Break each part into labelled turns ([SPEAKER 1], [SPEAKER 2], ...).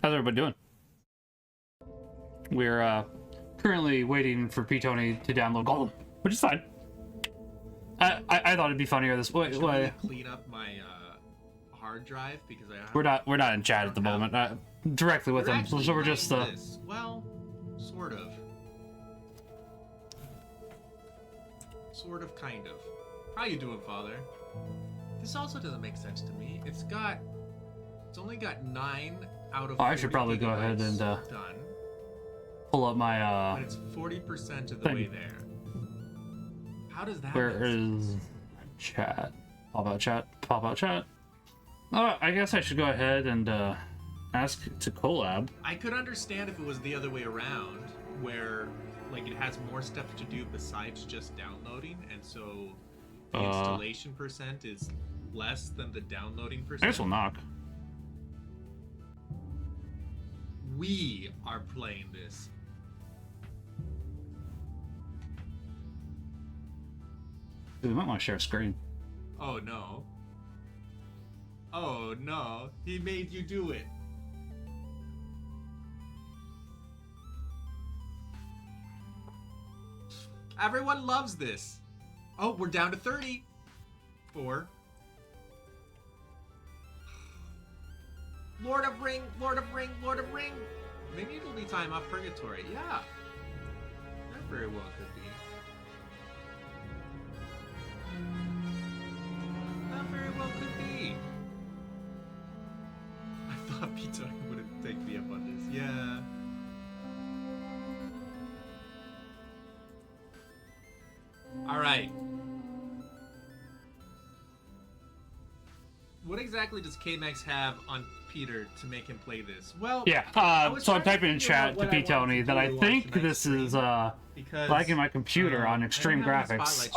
[SPEAKER 1] How's everybody doing? We're currently waiting for Ptony to download Gollum, which is fine. I thought it'd be funnier this way.
[SPEAKER 2] Really clean up my hard drive because I have
[SPEAKER 1] We're not in chat at the moment. Directly with them, so we're just
[SPEAKER 2] well, sort of, kind of. How you doing, Father? This also doesn't make sense to me. It's only got 9 out of 40
[SPEAKER 1] I should probably go ahead and
[SPEAKER 2] done.
[SPEAKER 1] pull up my
[SPEAKER 2] But it's 40% of the way there. How does that?
[SPEAKER 1] Where is chat? Pop out chat. Pop out chat. Oh, I guess I should go ahead and ask to collab.
[SPEAKER 2] I could understand if it was the other way around, where like it has more steps to do besides just downloading, and so the installation percent is less than the downloading percent.
[SPEAKER 1] I guess we'll knock.
[SPEAKER 2] We are playing this.
[SPEAKER 1] We might want to share a screen.
[SPEAKER 2] Oh no. Oh no. He made you do it. Everyone loves this. Oh, we're down to 30. 4. Lord of Ring, Lord of Ring, Lord of Ring. Maybe it'll be time off purgatory. Yeah. That very well could be. That very well could be. I thought Ptony wouldn't take me up on this. Yeah. Alright. What exactly does KAMax have on Peter to make him play this? Well,
[SPEAKER 1] yeah, so I'm typing in chat to Ptony that I think this is lagging my computer on extreme graphics.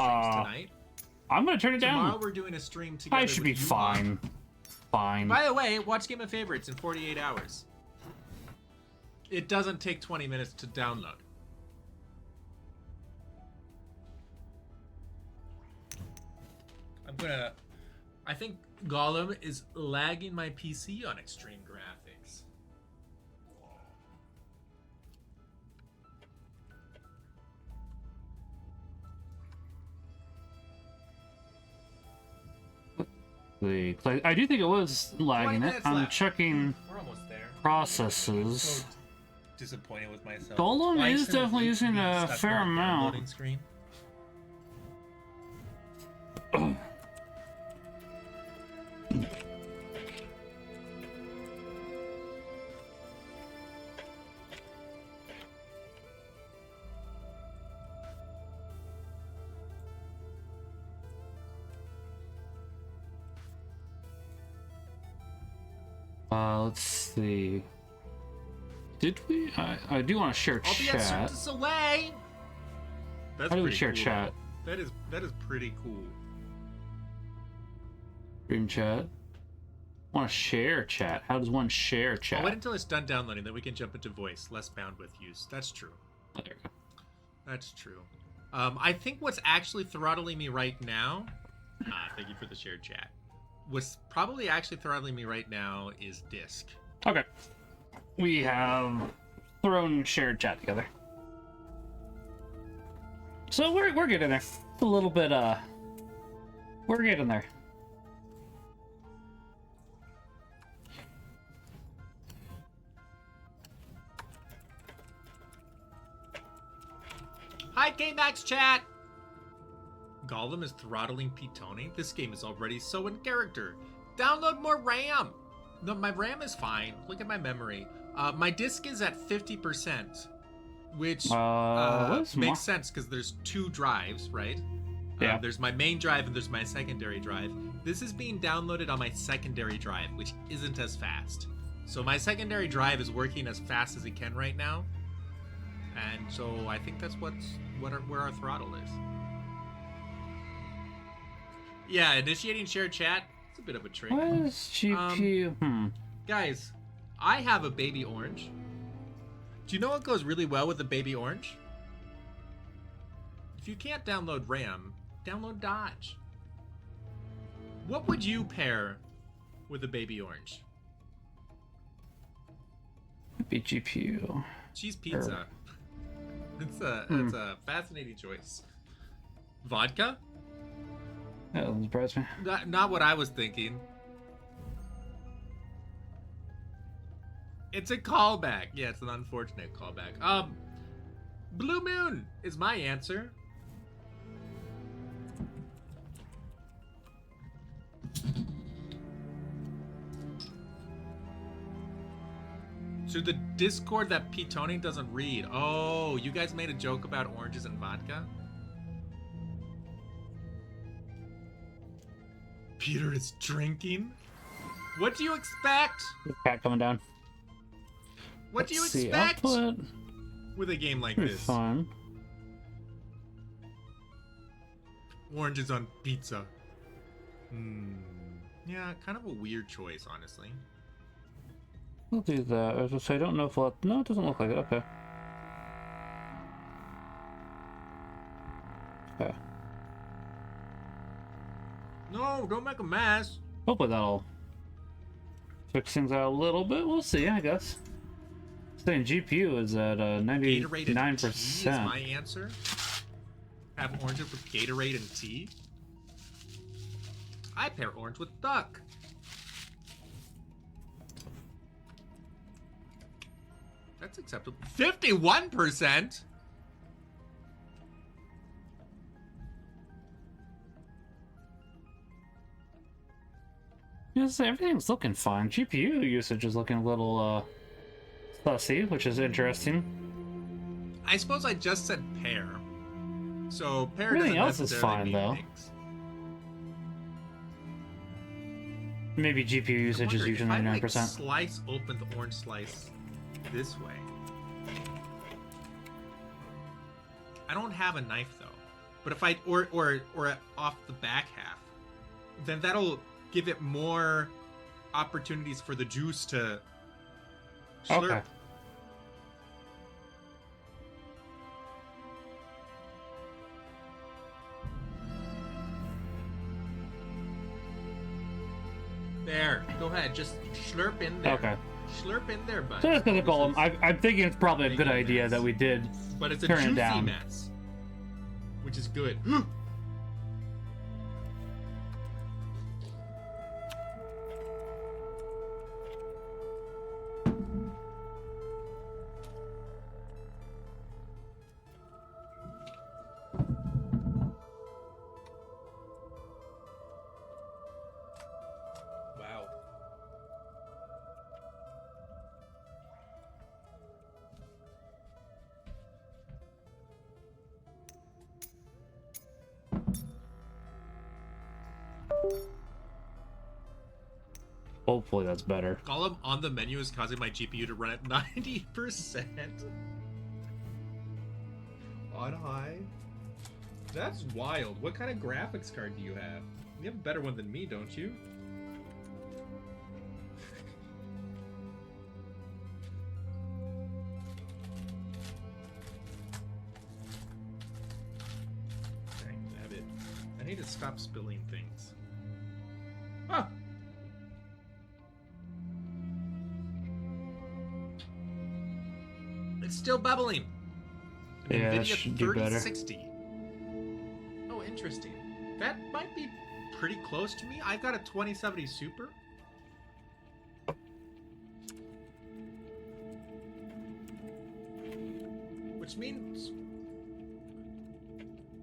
[SPEAKER 1] I'm gonna turn it down.
[SPEAKER 2] Tomorrow we're doing a stream together.
[SPEAKER 1] I should be fine. Fine.
[SPEAKER 2] By the way, watch Game of Favorites in 48 hours. It doesn't take 20 minutes to download. I think Gollum is lagging my PC on extreme graphics.
[SPEAKER 1] I do think it was lagging it. I'm
[SPEAKER 2] left.
[SPEAKER 1] checking
[SPEAKER 2] We're almost there.
[SPEAKER 1] processes.
[SPEAKER 2] So disappointed with myself.
[SPEAKER 1] Gollum is definitely using a fair amount.
[SPEAKER 2] Screen.
[SPEAKER 1] Let's see. Did we? I do want to share
[SPEAKER 2] I'll be at Cirque
[SPEAKER 1] chat.
[SPEAKER 2] du Soleil. That's
[SPEAKER 1] How do we
[SPEAKER 2] pretty
[SPEAKER 1] share
[SPEAKER 2] cool.
[SPEAKER 1] chat?
[SPEAKER 2] That is pretty cool.
[SPEAKER 1] Stream chat. Want to share chat? How does one share chat?
[SPEAKER 2] I'll wait until it's done downloading, then we can jump into voice. Less bandwidth use. That's true.
[SPEAKER 1] Oh, there we go.
[SPEAKER 2] That's true. I think what's actually throttling me right now. Thank you for the shared chat. What's probably actually throttling me right now is disk.
[SPEAKER 1] Okay. We have thrown shared chat together. So we're getting there. A little bit we're getting there.
[SPEAKER 2] Hi, KAMax chat! Gollum is throttling Ptony? This game is already so in character. Download more RAM! No, my RAM is fine. Look at my memory. My disk is at 50%, which makes sense because there's 2 drives, right?
[SPEAKER 1] Yeah.
[SPEAKER 2] There's my main drive and there's my secondary drive. This is being downloaded on my secondary drive, which isn't as fast. So my secondary drive is working as fast as it can right now. And so I think that's where our throttle is. Yeah, initiating shared chat. It's a bit of a trick.
[SPEAKER 1] What is GPU?
[SPEAKER 2] Guys, I have a baby orange. Do you know what goes really well with a baby orange? If you can't download RAM, download Dodge. What would you pair with a baby orange?
[SPEAKER 1] Be GPU.
[SPEAKER 2] Cheese pizza. It's a fascinating choice. Vodka?
[SPEAKER 1] That doesn't surprise me.
[SPEAKER 2] Not what I was thinking. It's a callback. Yeah, it's an unfortunate callback. Blue Moon is my answer. To the Discord that Ptony doesn't read. Oh, you guys made a joke about oranges and vodka? Peter is drinking? What do you expect?
[SPEAKER 1] Cat coming down.
[SPEAKER 2] What do you expect with a game like this?
[SPEAKER 1] Fun.
[SPEAKER 2] Oranges on pizza. Yeah, kind of a weird choice, honestly.
[SPEAKER 1] We'll do that. I was gonna say, I don't know if we'll... No, it doesn't look like it. Okay. Okay.
[SPEAKER 2] No, don't make a mess.
[SPEAKER 1] Hopefully that'll fix things out a little bit. We'll see, I guess. Saying GPU is at 99%.
[SPEAKER 2] Is my answer. Have oranges with Gatorade and tea. I pair orange with duck. That's acceptable. 51%.
[SPEAKER 1] Yes, everything's looking fine. GPU usage is looking a little sussy, which is interesting.
[SPEAKER 2] I suppose I just said pair. So pair
[SPEAKER 1] Everything
[SPEAKER 2] doesn't
[SPEAKER 1] else is
[SPEAKER 2] necessarily
[SPEAKER 1] fine,
[SPEAKER 2] mean
[SPEAKER 1] though.
[SPEAKER 2] things.
[SPEAKER 1] Maybe GPU usage is usually 99%.
[SPEAKER 2] If I slice open the orange slice this way. I don't have a knife though. But if I or off the back half, then that'll give it more opportunities for the juice to slurp.
[SPEAKER 1] Okay.
[SPEAKER 2] There. Go ahead. Just slurp in there.
[SPEAKER 1] Okay.
[SPEAKER 2] Slurp in there, bud.
[SPEAKER 1] So that's gonna Gollum. I'm thinking it's probably a good idea that we did
[SPEAKER 2] But it's a
[SPEAKER 1] turn it
[SPEAKER 2] juicy
[SPEAKER 1] down.
[SPEAKER 2] mess. Which is good. Wow.
[SPEAKER 1] Hopefully that's better.
[SPEAKER 2] Gollum on the menu is causing my GPU to run at 90%. On high? That's wild. What kind of graphics card do you have? You have a better one than me, don't you? Dang, nabbit. I need to stop spilling things. Ah! It's still bubbling.
[SPEAKER 1] Yeah, that
[SPEAKER 2] NVIDIA
[SPEAKER 1] should do better.
[SPEAKER 2] 3060. Oh, interesting. That might be pretty close to me. I've got a 2070 Super. Which means...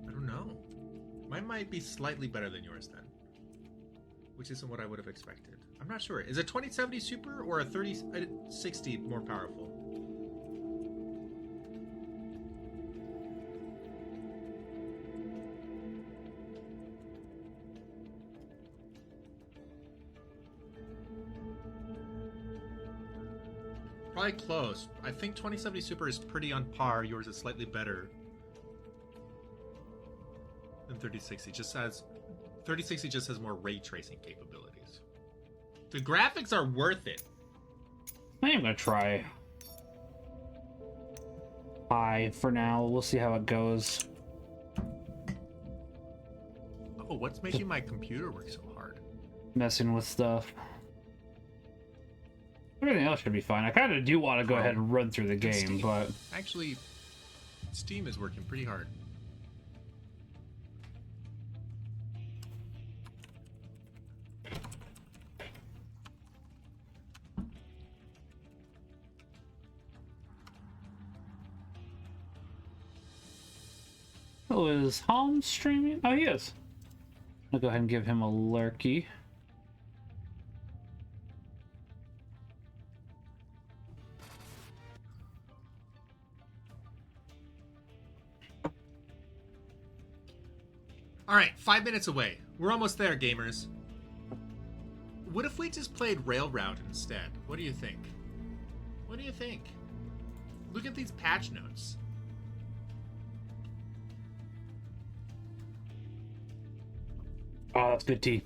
[SPEAKER 2] I don't know. Mine might be slightly better than yours then. Which isn't what I would have expected. I'm not sure. Is a 2070 Super or a 3060 more powerful? Probably close. I think 2070 Super is pretty on par. Yours is slightly better than 3060. 3060 just has more ray tracing capabilities. The graphics are worth it.
[SPEAKER 1] I am gonna try high for now. We'll see how it goes.
[SPEAKER 2] Oh, what's making my computer work so hard?
[SPEAKER 1] Messing with stuff. Everything else should be fine. I kind of do want to go ahead and run through the game,
[SPEAKER 2] Steam,
[SPEAKER 1] but...
[SPEAKER 2] Actually, Steam is working pretty hard.
[SPEAKER 1] Oh, is Holmes streaming? Oh, he is. I'll go ahead and give him a lurky.
[SPEAKER 2] All right, 5 minutes away. We're almost there, gamers. What if we just played Railroad instead? What do you think? What do you think? Look at these patch notes.
[SPEAKER 1] Oh, that's good tea.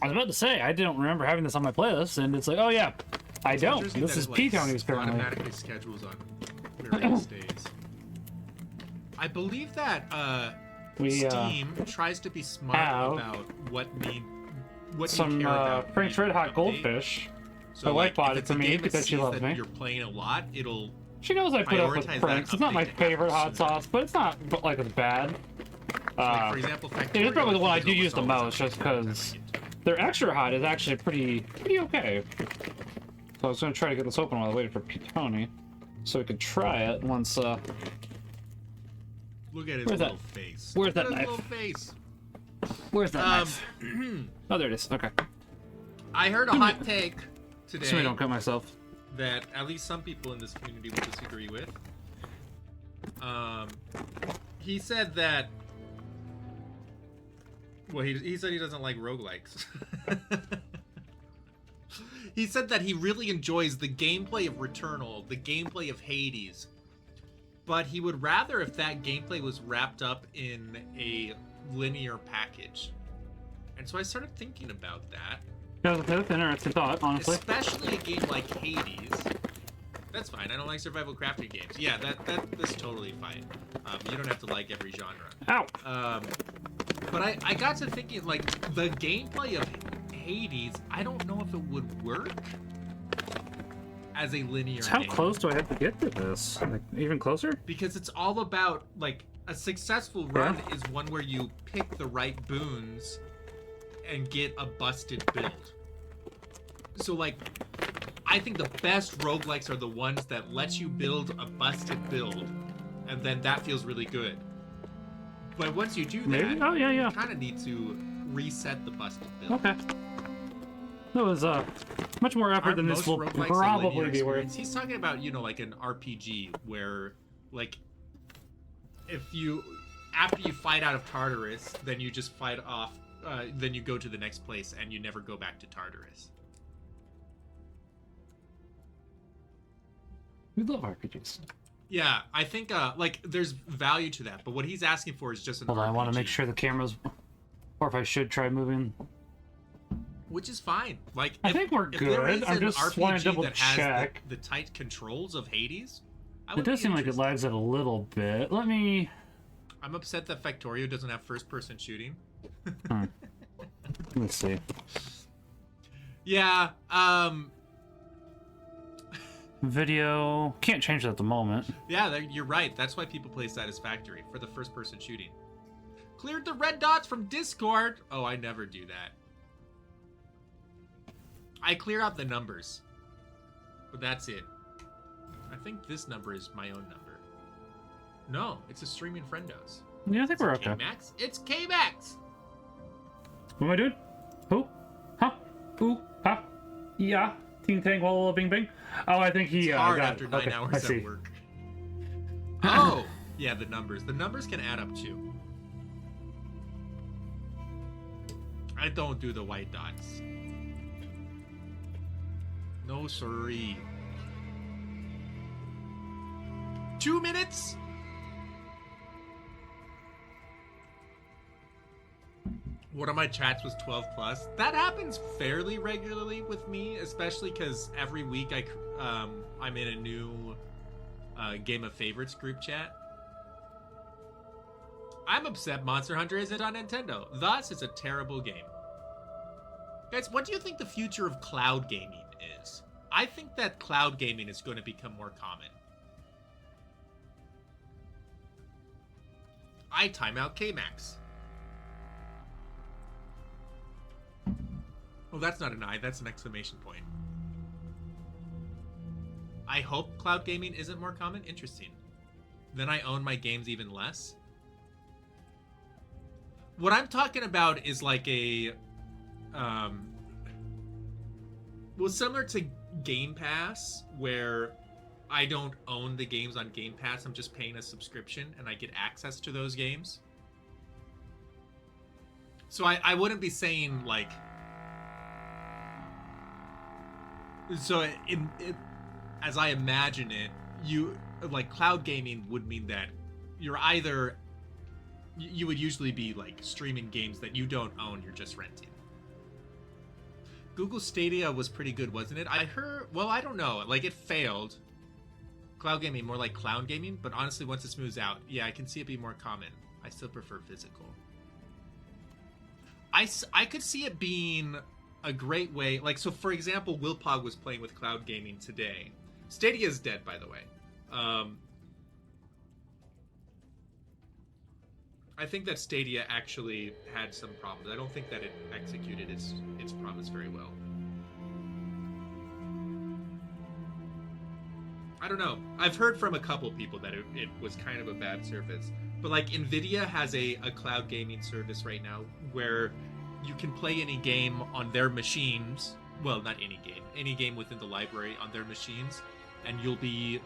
[SPEAKER 1] I was about to say, I didn't remember having this on my playlist, and it's like, oh yeah, I don't. This is Ptony's currently.
[SPEAKER 2] Automatically schedules on various days. I believe that Steam tries to be smart about what
[SPEAKER 1] some Frank's Red Hot Goldfish.
[SPEAKER 2] So
[SPEAKER 1] my wife bought it for me because she loves me.
[SPEAKER 2] You're playing a lot. It'll.
[SPEAKER 1] She knows I put up with Frank's. It's not my favorite hot sauce, but it's not like it's bad.
[SPEAKER 2] Like for example,
[SPEAKER 1] it's probably the one I do use the most, just because their extra hot is actually pretty okay. So I was gonna try to get this open while I waited for Ptony, so we could try it once.
[SPEAKER 2] Look at his little face.
[SPEAKER 1] Where's that knife?
[SPEAKER 2] Little face.
[SPEAKER 1] Where's that knife? Oh, there it is. Okay.
[SPEAKER 2] I heard a hot take today.
[SPEAKER 1] So I don't cut myself.
[SPEAKER 2] That at least some people in this community would disagree with. He said that. Well, he said he doesn't like roguelikes. He said that he really enjoys the gameplay of Returnal, the gameplay of Hades, but he would rather if that gameplay was wrapped up in a linear package. And so I started thinking about that.
[SPEAKER 1] That's an interesting thought, honestly.
[SPEAKER 2] Especially a game like Hades. That's fine. I don't like survival crafting games. Yeah, that's totally fine. You don't have to like every genre.
[SPEAKER 1] Ow!
[SPEAKER 2] But I got to thinking, like, the gameplay of Hades, I don't know if it would work as a linear
[SPEAKER 1] How
[SPEAKER 2] game.
[SPEAKER 1] close do I have to get to this? Like, even closer?
[SPEAKER 2] Because it's all about, like, a successful run is one where you pick the right boons and get a busted build. So, like, I think the best roguelikes are the ones that let you build a busted build, and then that feels really good. But once you do that, you kind of need to reset the busted build.
[SPEAKER 1] Okay. That was much more effort than this will probably be worth.
[SPEAKER 2] He's talking about, you know, like an RPG where, like, if you, after you fight out of Tartarus, then you just fight off, then you go to the next place and you never go back to Tartarus.
[SPEAKER 1] We love RPGs.
[SPEAKER 2] Yeah, I think like there's value to that, but what he's asking for is just an
[SPEAKER 1] Hold on,
[SPEAKER 2] RPG.
[SPEAKER 1] I want to make sure the camera's, or if I should try moving.
[SPEAKER 2] Which is fine. Like
[SPEAKER 1] I think we're good. I'm just want to double check.
[SPEAKER 2] The tight controls of Hades.
[SPEAKER 1] It does seem like it lags it a little bit. Let me.
[SPEAKER 2] I'm upset that Factorio doesn't have first-person shooting.
[SPEAKER 1] Let's see.
[SPEAKER 2] Yeah.
[SPEAKER 1] Video can't change it at the moment.
[SPEAKER 2] Yeah, you're right. That's why people play Satisfactory for the first-person shooting. Cleared the red dots from Discord. Oh, I never do that. I clear out the numbers, but that's it. I think this number is my own number. No, it's a streaming friendos.
[SPEAKER 1] Yeah, I think we're okay.
[SPEAKER 2] KAMax? It's KAMax.
[SPEAKER 1] What am I doing? Who? Huh? Ooh, ha, yeah. Ting tang, walla, bing bing. Oh, I think he.
[SPEAKER 2] It's hard
[SPEAKER 1] got
[SPEAKER 2] after
[SPEAKER 1] it.
[SPEAKER 2] 9
[SPEAKER 1] Okay,
[SPEAKER 2] hours at work. Oh, yeah, the numbers. The numbers can add up too. I don't do the white dots. No, sorry. 2 minutes? One of my chats was 12 plus. That happens fairly regularly with me, especially because every week I'm in a new Game of Favorites group chat. I'm upset Monster Hunter isn't on Nintendo. Thus, it's a terrible game. Guys, what do you think the future of cloud gaming is? I think that cloud gaming is going to become more common. I time out KAMax. Oh, that's not an I, that's an exclamation point. I hope cloud gaming isn't more common. Interesting. Then I own my games even less. What I'm talking about is like a, well, similar to Game Pass, where I don't own the games on Game Pass. I'm just paying a subscription and I get access to those games. So I wouldn't be saying like, so as I imagine it, you like cloud gaming would mean that you're either, you would usually be like streaming games that you don't own, you're just renting. Google Stadia was pretty good, wasn't it? I heard, well, I don't know, like it failed. Cloud gaming, more like cloud gaming, but honestly, once it smooths out, yeah, I can see it be more common. I still prefer physical. I could see it being a great way, like, so for example, Wilpog was playing with cloud gaming today. Stadia is dead, by the way. I think that Stadia actually had some problems. I don't think that it executed its promise very well. I don't know. I've heard from a couple people that it was kind of a bad service. But like Nvidia has a cloud gaming service right now where you can play any game on their machines. Well, not any game within the library on their machines. And you'll be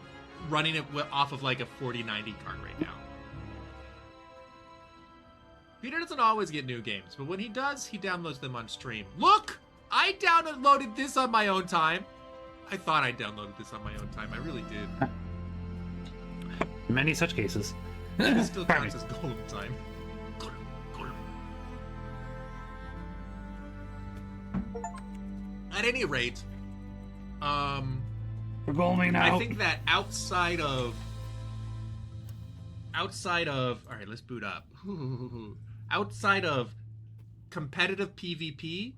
[SPEAKER 2] running it off of like a 4090 card right now. Peter doesn't always get new games, but when he does, he downloads them on stream. Look! I downloaded this on my own time. I thought I downloaded this on my own time. I really did.
[SPEAKER 1] Many such cases.
[SPEAKER 2] It still counts as Gollum time. At any rate,
[SPEAKER 1] we're going now.
[SPEAKER 2] I think that outside of all right, let's boot up. Outside of competitive PvP,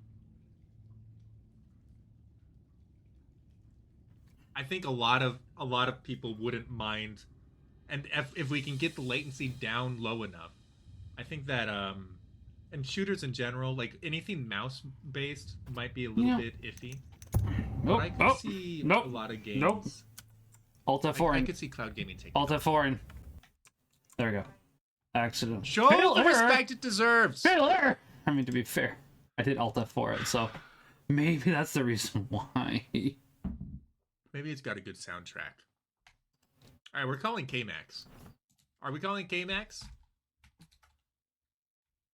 [SPEAKER 2] I think a lot of people wouldn't mind, and if we can get the latency down low enough, I think that and shooters in general, like anything mouse based, might be a little bit iffy.
[SPEAKER 1] Nope.
[SPEAKER 2] But I can see a lot of games.
[SPEAKER 1] Nope. Alt F4.
[SPEAKER 2] I could see cloud gaming taking.
[SPEAKER 1] Alt F4. There we go. Accident.
[SPEAKER 2] Show the respect it deserves.
[SPEAKER 1] Failure. I mean, to be fair, I did Alt F4 it, so maybe that's the reason why.
[SPEAKER 2] Maybe it's got a good soundtrack. All right, we're calling KAMax. Are we calling KAMax?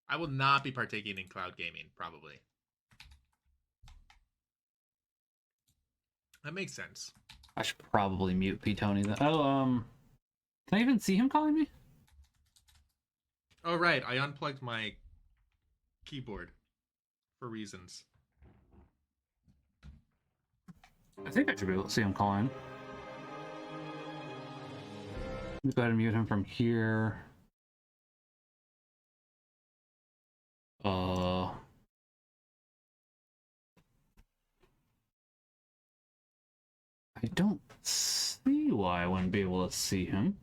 [SPEAKER 2] I will not be partaking in cloud gaming, probably. That makes sense.
[SPEAKER 1] I should probably mute Ptony then. Oh, can I even see him calling me?
[SPEAKER 2] Oh, right. I unplugged my keyboard for reasons.
[SPEAKER 1] I think I should be able to see him calling. Let me go ahead and mute him from here. I don't see why I wouldn't be able to see him.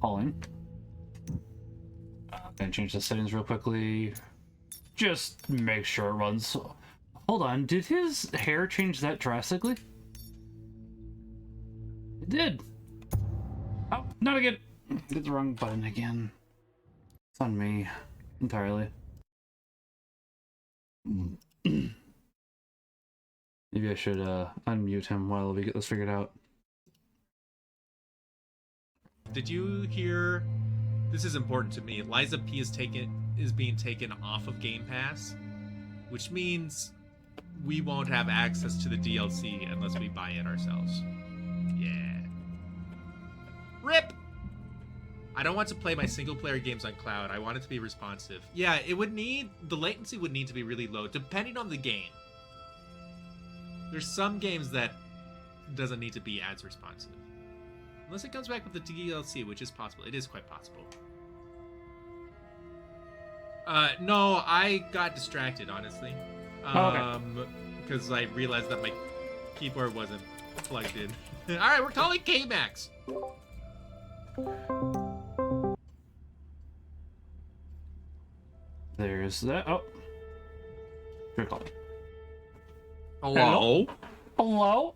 [SPEAKER 1] Calling. Gonna change the settings real quickly. Just make sure it runs. Hold on, did his hair change that drastically? It did. Oh, not again. Did the wrong button again. It's on me entirely. Maybe I should unmute him while we get this figured out.
[SPEAKER 2] Did you hear? This is important to me. Liza P is being taken off of Game Pass, which means we won't have access to the DLC unless we buy it ourselves. Yeah. RIP! I don't want to play my single-player games on cloud. I want it to be responsive. Yeah, the latency would need to be really low, depending on the game. There's some games that doesn't need to be as responsive. Unless it comes back with the DLC, which is possible. It is quite possible. No, I got distracted, honestly. Because I realized that my keyboard wasn't plugged in. Alright, we're calling KAMax.
[SPEAKER 1] There's that. Oh. You're calling.
[SPEAKER 2] Hello?
[SPEAKER 1] Hello?
[SPEAKER 2] All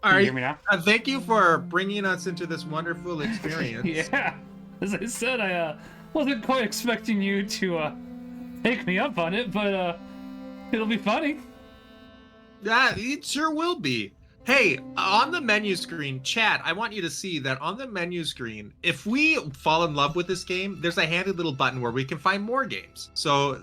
[SPEAKER 1] Can
[SPEAKER 2] right.
[SPEAKER 1] you hear me now?
[SPEAKER 2] Thank you for bringing us into this wonderful experience.
[SPEAKER 1] Yeah. As I said, I wasn't quite expecting you to take me up on it, but it'll be funny.
[SPEAKER 2] Yeah, it sure will be. Hey, on the menu screen, chat, I want you to see that on the menu screen, if we fall in love with this game, there's a handy little button where we can find more games. So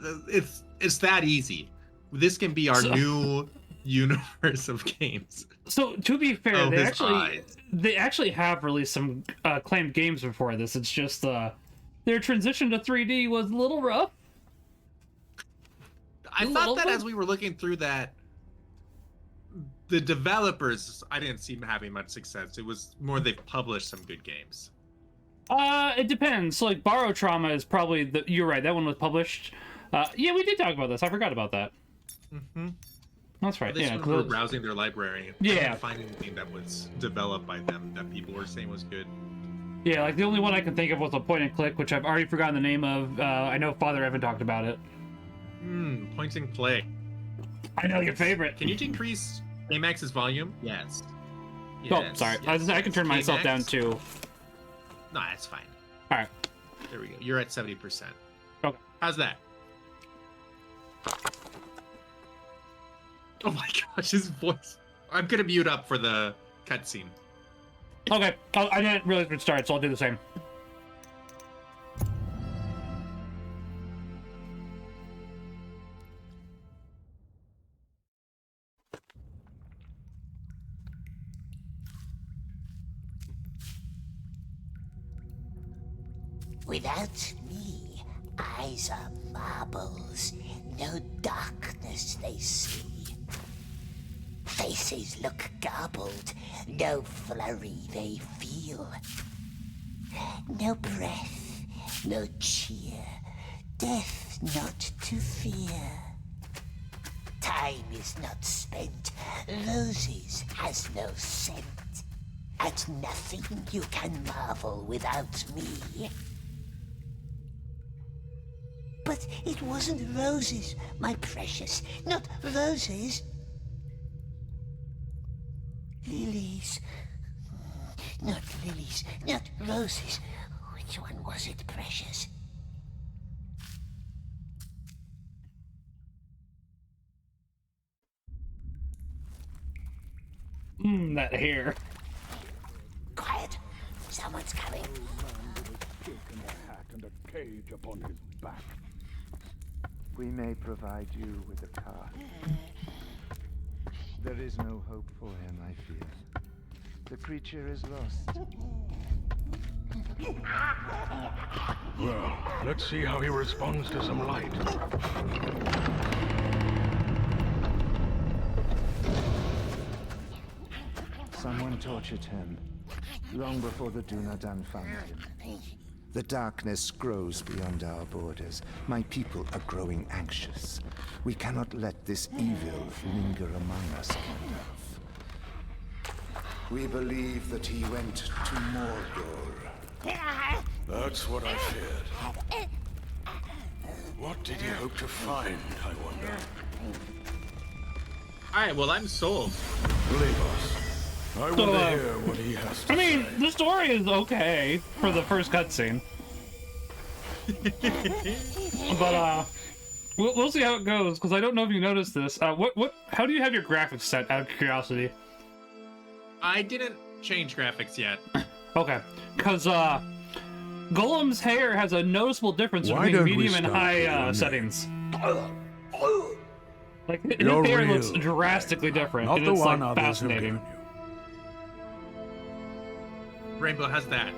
[SPEAKER 2] it's that easy. This can be our new universe of games.
[SPEAKER 1] So to be fair,
[SPEAKER 2] Oh,
[SPEAKER 1] they actually have released some acclaimed games before this. It's just their transition to 3D was a little rough.
[SPEAKER 2] I thought that as we were looking through that, the developers, I didn't see them having much success. It was more they've published some good games.
[SPEAKER 1] It depends. So, like, Borrow Trauma is probably you're right. That one was published. Yeah, we did talk about this. I forgot about that.
[SPEAKER 2] Mm-hmm.
[SPEAKER 1] That's right.
[SPEAKER 2] This
[SPEAKER 1] Yeah,
[SPEAKER 2] one we were browsing their library.
[SPEAKER 1] Yeah.
[SPEAKER 2] I didn't find anything that was developed by them that people were saying was good.
[SPEAKER 1] Yeah, like the only one I can think of was a point and click, which I've already forgotten the name of. I know Father Evan talked about it.
[SPEAKER 2] Point and play.
[SPEAKER 1] I know your favorite.
[SPEAKER 2] Can you decrease KAMax's volume? Yes.
[SPEAKER 1] Oh, sorry. I can turn myself down too.
[SPEAKER 2] No, that's fine.
[SPEAKER 1] All right.
[SPEAKER 2] There we go. You're at 70%.
[SPEAKER 1] Okay.
[SPEAKER 2] How's that? Oh my gosh, his voice. I'm gonna mute up for the cutscene.
[SPEAKER 1] Okay. I didn't realize it would start, so I'll do the same.
[SPEAKER 3] Without me, eyes are marbles, no darkness they see. Faces look garbled, no flurry they feel. No breath, no cheer, death not to fear. Time is not spent, roses has no scent. At nothing you can marvel without me. But it wasn't roses, my precious, not roses. Lilies. Not lilies, not roses. Which one was it, precious?
[SPEAKER 1] That hair.
[SPEAKER 3] Quiet. Someone's coming.
[SPEAKER 4] And a hat and a cage upon his back. We may provide you with a car. There is no hope for him, I fear. The creature is lost.
[SPEAKER 5] Well, let's see how he responds to some light.
[SPEAKER 4] Someone tortured him, long before the Dunadan found him. The darkness grows beyond our borders. My people are growing anxious. We cannot let this evil linger among us on Earth. We believe that he went to Mordor.
[SPEAKER 5] That's what I feared. What did he hope to find, I wonder?
[SPEAKER 2] Alright, well, I'm sold.
[SPEAKER 5] Leave us. I want to hear what he has to
[SPEAKER 1] I mean,
[SPEAKER 5] say.
[SPEAKER 1] the story is okay for the first cutscene. But we'll see how it goes, because I don't know if you noticed this. How do you have your graphics set, out of curiosity?
[SPEAKER 2] I didn't change graphics yet.
[SPEAKER 1] Okay, because Gollum's hair has a noticeable difference
[SPEAKER 5] Why
[SPEAKER 1] between
[SPEAKER 5] don't we
[SPEAKER 1] medium and
[SPEAKER 5] start
[SPEAKER 1] high
[SPEAKER 5] with your name?
[SPEAKER 1] settings. Like, his
[SPEAKER 5] You're
[SPEAKER 1] hair
[SPEAKER 5] real,
[SPEAKER 1] looks drastically different,
[SPEAKER 5] not
[SPEAKER 1] and
[SPEAKER 5] the
[SPEAKER 1] it's
[SPEAKER 5] one
[SPEAKER 1] like
[SPEAKER 5] others have
[SPEAKER 1] fascinating.
[SPEAKER 5] given you.
[SPEAKER 2] Rainbow, how's that?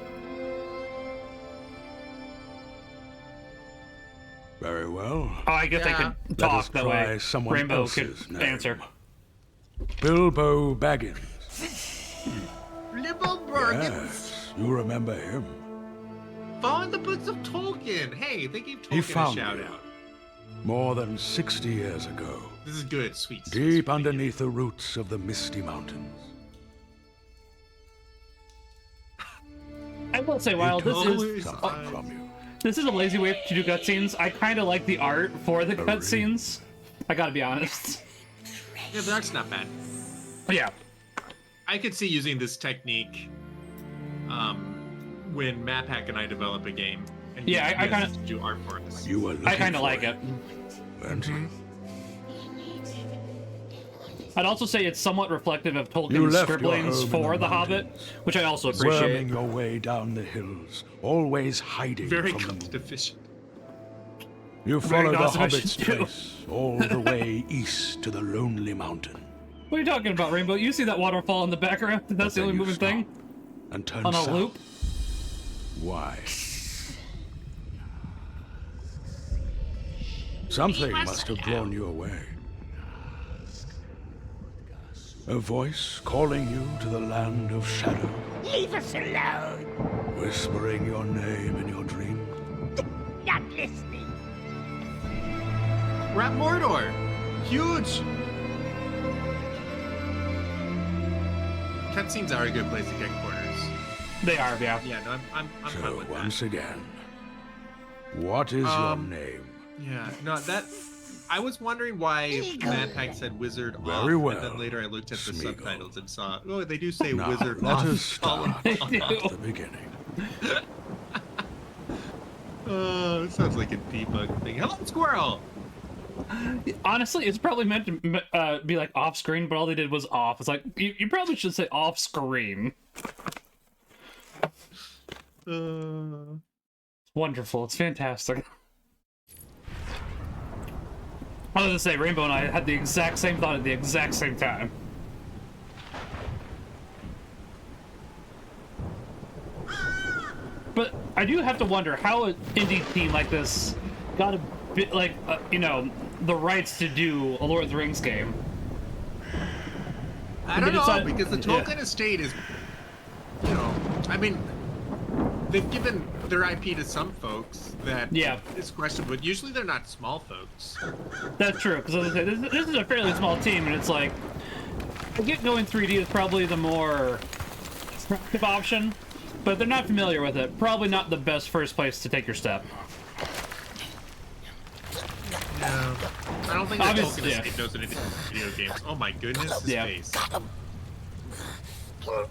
[SPEAKER 5] Very well.
[SPEAKER 1] Oh, I guess
[SPEAKER 2] Yeah.
[SPEAKER 1] I could
[SPEAKER 5] Let us
[SPEAKER 1] talk that
[SPEAKER 5] try
[SPEAKER 1] way.
[SPEAKER 5] someone
[SPEAKER 1] Rainbow could
[SPEAKER 5] else's name.
[SPEAKER 1] answer.
[SPEAKER 5] Bilbo Baggins.
[SPEAKER 2] Bilbo Baggins.
[SPEAKER 5] Yes, you remember him.
[SPEAKER 2] Following the books of Tolkien. Hey, they gave
[SPEAKER 5] He
[SPEAKER 2] Tolkien a
[SPEAKER 5] found
[SPEAKER 2] shout
[SPEAKER 5] you
[SPEAKER 2] out.
[SPEAKER 5] more than 60 years ago,
[SPEAKER 2] This is good, sweet.
[SPEAKER 5] deep underneath the roots of the Misty Mountains.
[SPEAKER 1] I will say, while
[SPEAKER 5] Something from you.
[SPEAKER 1] this is a lazy way to do cutscenes, I kind of like the art for the cutscenes. I gotta be honest.
[SPEAKER 2] Yeah, the art's not bad.
[SPEAKER 1] Yeah.
[SPEAKER 2] I could see using this technique when MapHack and I develop a game. And
[SPEAKER 1] Yeah, I
[SPEAKER 2] get
[SPEAKER 1] kinda-
[SPEAKER 2] to do art for us.
[SPEAKER 5] You were
[SPEAKER 1] I kind
[SPEAKER 5] looking
[SPEAKER 1] of
[SPEAKER 5] for
[SPEAKER 1] like it.
[SPEAKER 5] weren't you?
[SPEAKER 1] I'd also say it's somewhat reflective of
[SPEAKER 5] You
[SPEAKER 1] Tolkien's
[SPEAKER 5] left your
[SPEAKER 1] scribblings
[SPEAKER 5] home in
[SPEAKER 1] for
[SPEAKER 5] the
[SPEAKER 1] The Hobbit,
[SPEAKER 5] mountains,
[SPEAKER 1] which I also
[SPEAKER 5] Worming
[SPEAKER 1] appreciate.
[SPEAKER 5] your way down the hills, always hiding
[SPEAKER 2] Very
[SPEAKER 5] from
[SPEAKER 2] cost
[SPEAKER 5] them.
[SPEAKER 2] efficient.
[SPEAKER 5] You
[SPEAKER 1] Very
[SPEAKER 5] follow the
[SPEAKER 1] cost
[SPEAKER 5] Hobbit's
[SPEAKER 1] efficient, too.
[SPEAKER 5] trace all the way east to the Lonely Mountain.
[SPEAKER 1] What are you talking about, Rainbow? You see that waterfall in the background? That's the
[SPEAKER 5] Then
[SPEAKER 1] only
[SPEAKER 5] you
[SPEAKER 1] moving
[SPEAKER 5] stop
[SPEAKER 1] thing
[SPEAKER 5] and turn
[SPEAKER 1] on a
[SPEAKER 5] south.
[SPEAKER 1] loop.
[SPEAKER 5] Why? Something must have drawn you away. A voice calling you to the land of shadow,
[SPEAKER 3] Leave us alone.
[SPEAKER 5] whispering your name in your dreams.
[SPEAKER 3] Not listening.
[SPEAKER 2] We're at Mordor. Huge. Cutscenes are a good place to get corners.
[SPEAKER 1] They are, yeah.
[SPEAKER 2] Yeah, no, I'm fine
[SPEAKER 5] So
[SPEAKER 2] with
[SPEAKER 5] once
[SPEAKER 2] that.
[SPEAKER 5] again, what is your name?
[SPEAKER 2] Yeah, no, that. I was wondering why MadPack said wizard off,
[SPEAKER 5] Very
[SPEAKER 2] and
[SPEAKER 5] well,
[SPEAKER 2] then later I looked at the
[SPEAKER 5] Smeagol.
[SPEAKER 2] subtitles and saw, oh, they do say
[SPEAKER 5] Now,
[SPEAKER 2] wizard
[SPEAKER 5] let
[SPEAKER 2] off.
[SPEAKER 5] us start
[SPEAKER 1] They
[SPEAKER 5] at
[SPEAKER 1] do.
[SPEAKER 5] the beginning.
[SPEAKER 2] Oh, it sounds like a debug thing. Hello, squirrel.
[SPEAKER 1] Honestly, it's probably meant to be like off screen, but all they did was off. It's like, you probably should say off screen. It's wonderful. It's fantastic. I was gonna say, Rainbow and I had the exact same thought at the exact same time. But I do have to wonder how an indie team like this got a bit, like, you know, the rights to do a Lord of the Rings game.
[SPEAKER 2] I don't
[SPEAKER 1] But it's
[SPEAKER 2] know,
[SPEAKER 1] not-
[SPEAKER 2] because the Tolkien estate is, you know, I mean, they've given their IP to some folks that
[SPEAKER 1] Yeah.
[SPEAKER 2] is questionable, but usually they're not small folks.
[SPEAKER 1] That's true, because as I say, this is a fairly small team, and it's like, I get going 3D is probably the more attractive option, but if they're not familiar with it, probably not the best first place to take your step.
[SPEAKER 2] Yeah. I don't think the
[SPEAKER 1] Obviously,
[SPEAKER 2] Tolkien
[SPEAKER 1] yeah.
[SPEAKER 2] estate knows anything about video games. Oh my goodness, his
[SPEAKER 1] Yeah.
[SPEAKER 2] face.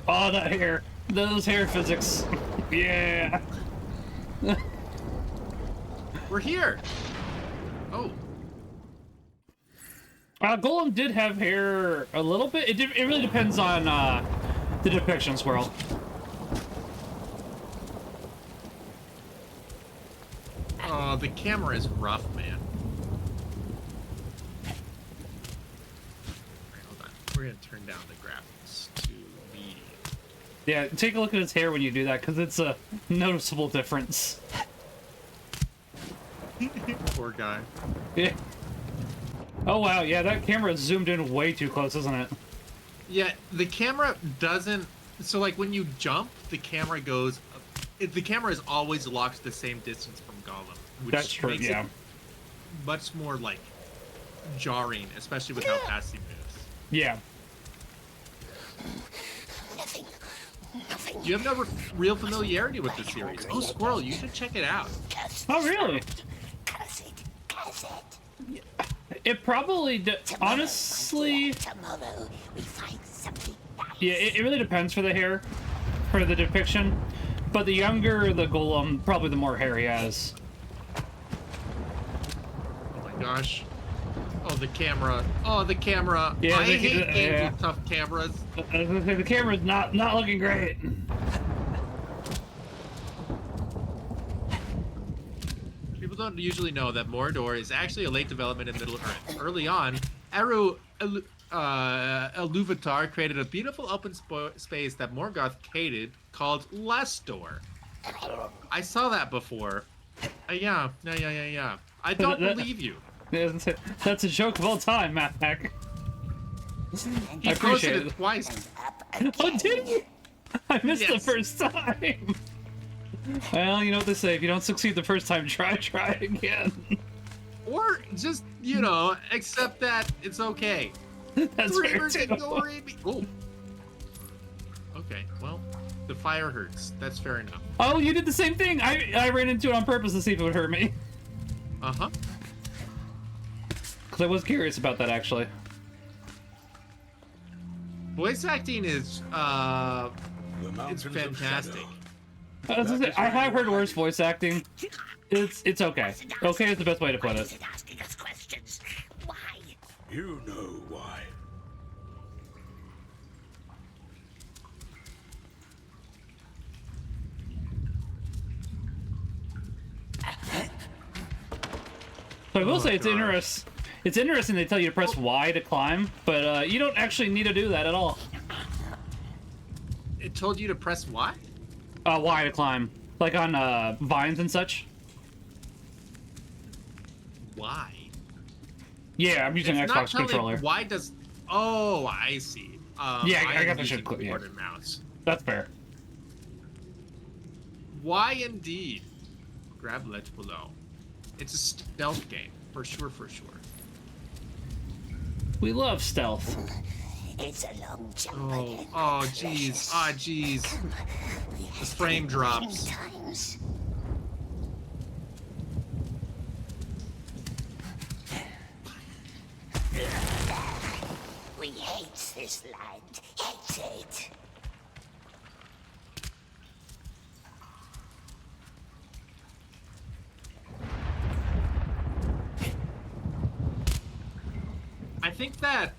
[SPEAKER 1] Oh, that hair. Those hair physics. Yeah.
[SPEAKER 2] We're here. Oh,
[SPEAKER 1] Gollum did have hair a little bit. It really depends on the depiction, Squirrel.
[SPEAKER 2] oh, the camera is rough, man. Alright, hold on. We're gonna turn down the graphics to medium.
[SPEAKER 1] Yeah, take a look at his hair when you do that, because it's a noticeable difference.
[SPEAKER 2] Poor guy.
[SPEAKER 1] Yeah. Oh wow, yeah, that camera zoomed in way too close, isn't it?
[SPEAKER 2] Yeah, the camera doesn't. So, like, when you jump, the camera goes. The camera is always locked the same distance from Gollum, which
[SPEAKER 1] That's true,
[SPEAKER 2] makes
[SPEAKER 1] yeah.
[SPEAKER 2] it much more like jarring, especially with how fast he moves.
[SPEAKER 1] Yeah.
[SPEAKER 3] Nothing. Nothing.
[SPEAKER 2] You have no real familiarity with the series. Oh, Squirrel, you should check it out.
[SPEAKER 3] Curse
[SPEAKER 1] Oh, really?
[SPEAKER 3] it. Curse it. Curse it.
[SPEAKER 1] It probably,
[SPEAKER 3] Tomorrow,
[SPEAKER 1] honestly,
[SPEAKER 3] Tomorrow we find something nice.
[SPEAKER 1] yeah, it really depends for the hair, for the depiction. But the younger the Golem, probably the more hair he has.
[SPEAKER 2] Oh my gosh. Oh, the camera. Oh, the camera.
[SPEAKER 1] Yeah,
[SPEAKER 2] I
[SPEAKER 1] they-
[SPEAKER 2] hate games
[SPEAKER 1] yeah.
[SPEAKER 2] with tough cameras.
[SPEAKER 1] I was gonna say, the camera's not looking great.
[SPEAKER 2] People don't usually know that Mordor is actually a late development in Middle-earth. Early on, Eru Iluvatar created a beautiful open space that Morgoth hated called Lestor. I saw that before. Yeah. I don't
[SPEAKER 1] That-
[SPEAKER 2] believe you.
[SPEAKER 1] That's a joke of all time, Matt Heck.
[SPEAKER 2] He
[SPEAKER 1] I appreciate
[SPEAKER 2] posted it
[SPEAKER 1] it.
[SPEAKER 2] twice.
[SPEAKER 1] Oh, did you? I missed the
[SPEAKER 2] Yes.
[SPEAKER 1] first time. Well, you know what they say. If you don't succeed the first time, try again.
[SPEAKER 2] Or just, you know, accept that it's okay.
[SPEAKER 1] That's fair,
[SPEAKER 2] Dreamers
[SPEAKER 1] too.
[SPEAKER 2] ignoring me. Oh. Okay, well, the fire hurts. That's fair enough.
[SPEAKER 1] Oh, you did the same thing. I ran into it on purpose to see if it would hurt me.
[SPEAKER 2] Uh-huh.
[SPEAKER 1] Because I was curious about that, actually.
[SPEAKER 2] Voice acting is,
[SPEAKER 5] The
[SPEAKER 2] it's
[SPEAKER 5] mountains of
[SPEAKER 2] fantastic.
[SPEAKER 5] shadow.
[SPEAKER 1] I was gonna say, I have heard worse voice acting. It's okay. Okay is the best way to put it.
[SPEAKER 3] Asking us questions. Why?
[SPEAKER 5] You know why.
[SPEAKER 1] So I will say
[SPEAKER 2] gosh.
[SPEAKER 1] it's interesting they tell you to press Y to climb, but you don't actually need to do that at all.
[SPEAKER 2] It told you to press what?
[SPEAKER 1] Y to climb, like on vines and such.
[SPEAKER 2] Why?
[SPEAKER 1] Yeah, I'm using an
[SPEAKER 2] It's not
[SPEAKER 1] Xbox
[SPEAKER 2] telling-
[SPEAKER 1] controller.
[SPEAKER 2] Why does... Oh, I see.
[SPEAKER 1] Yeah, I
[SPEAKER 2] am
[SPEAKER 1] guess I should
[SPEAKER 2] using
[SPEAKER 1] click, yeah.
[SPEAKER 2] keyboard and mouse.
[SPEAKER 1] That's fair.
[SPEAKER 2] Why indeed? Grab ledge below. It's a stealth game, for sure, for sure.
[SPEAKER 1] We love stealth.
[SPEAKER 3] It's a long jump.
[SPEAKER 2] Oh,
[SPEAKER 3] again.
[SPEAKER 2] oh, jeez. Ah, jeez. The frame drops.
[SPEAKER 3] Times. We hate this land. Hate it.
[SPEAKER 2] I think that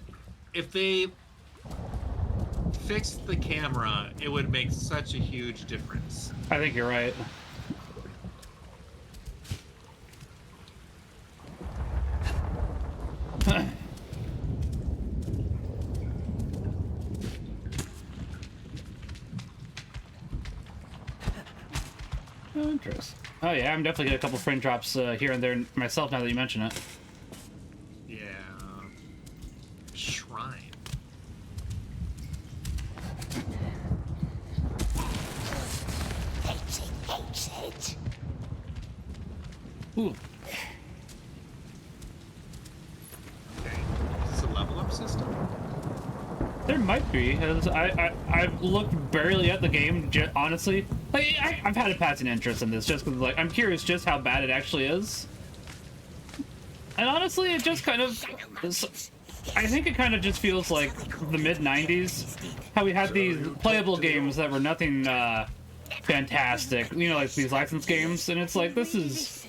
[SPEAKER 2] if they fixed the camera, it would make such a huge difference.
[SPEAKER 1] I think you're right. Oh, interesting. Oh yeah, I'm definitely getting a couple frame drops here and there myself now that you mention it.
[SPEAKER 2] Yeah. Shrine.
[SPEAKER 3] Hate it.
[SPEAKER 1] Ooh.
[SPEAKER 2] Okay. Is this a level up system?
[SPEAKER 1] There might be. As I've looked barely at the game, honestly. Like, I've had a passing interest in this just because, like, I'm curious just how bad it actually is. And honestly, it just kind of... I think it kind of just feels like the mid-90s. How we had these playable games that were nothing fantastic. You know, like these licensed games. And it's like, this is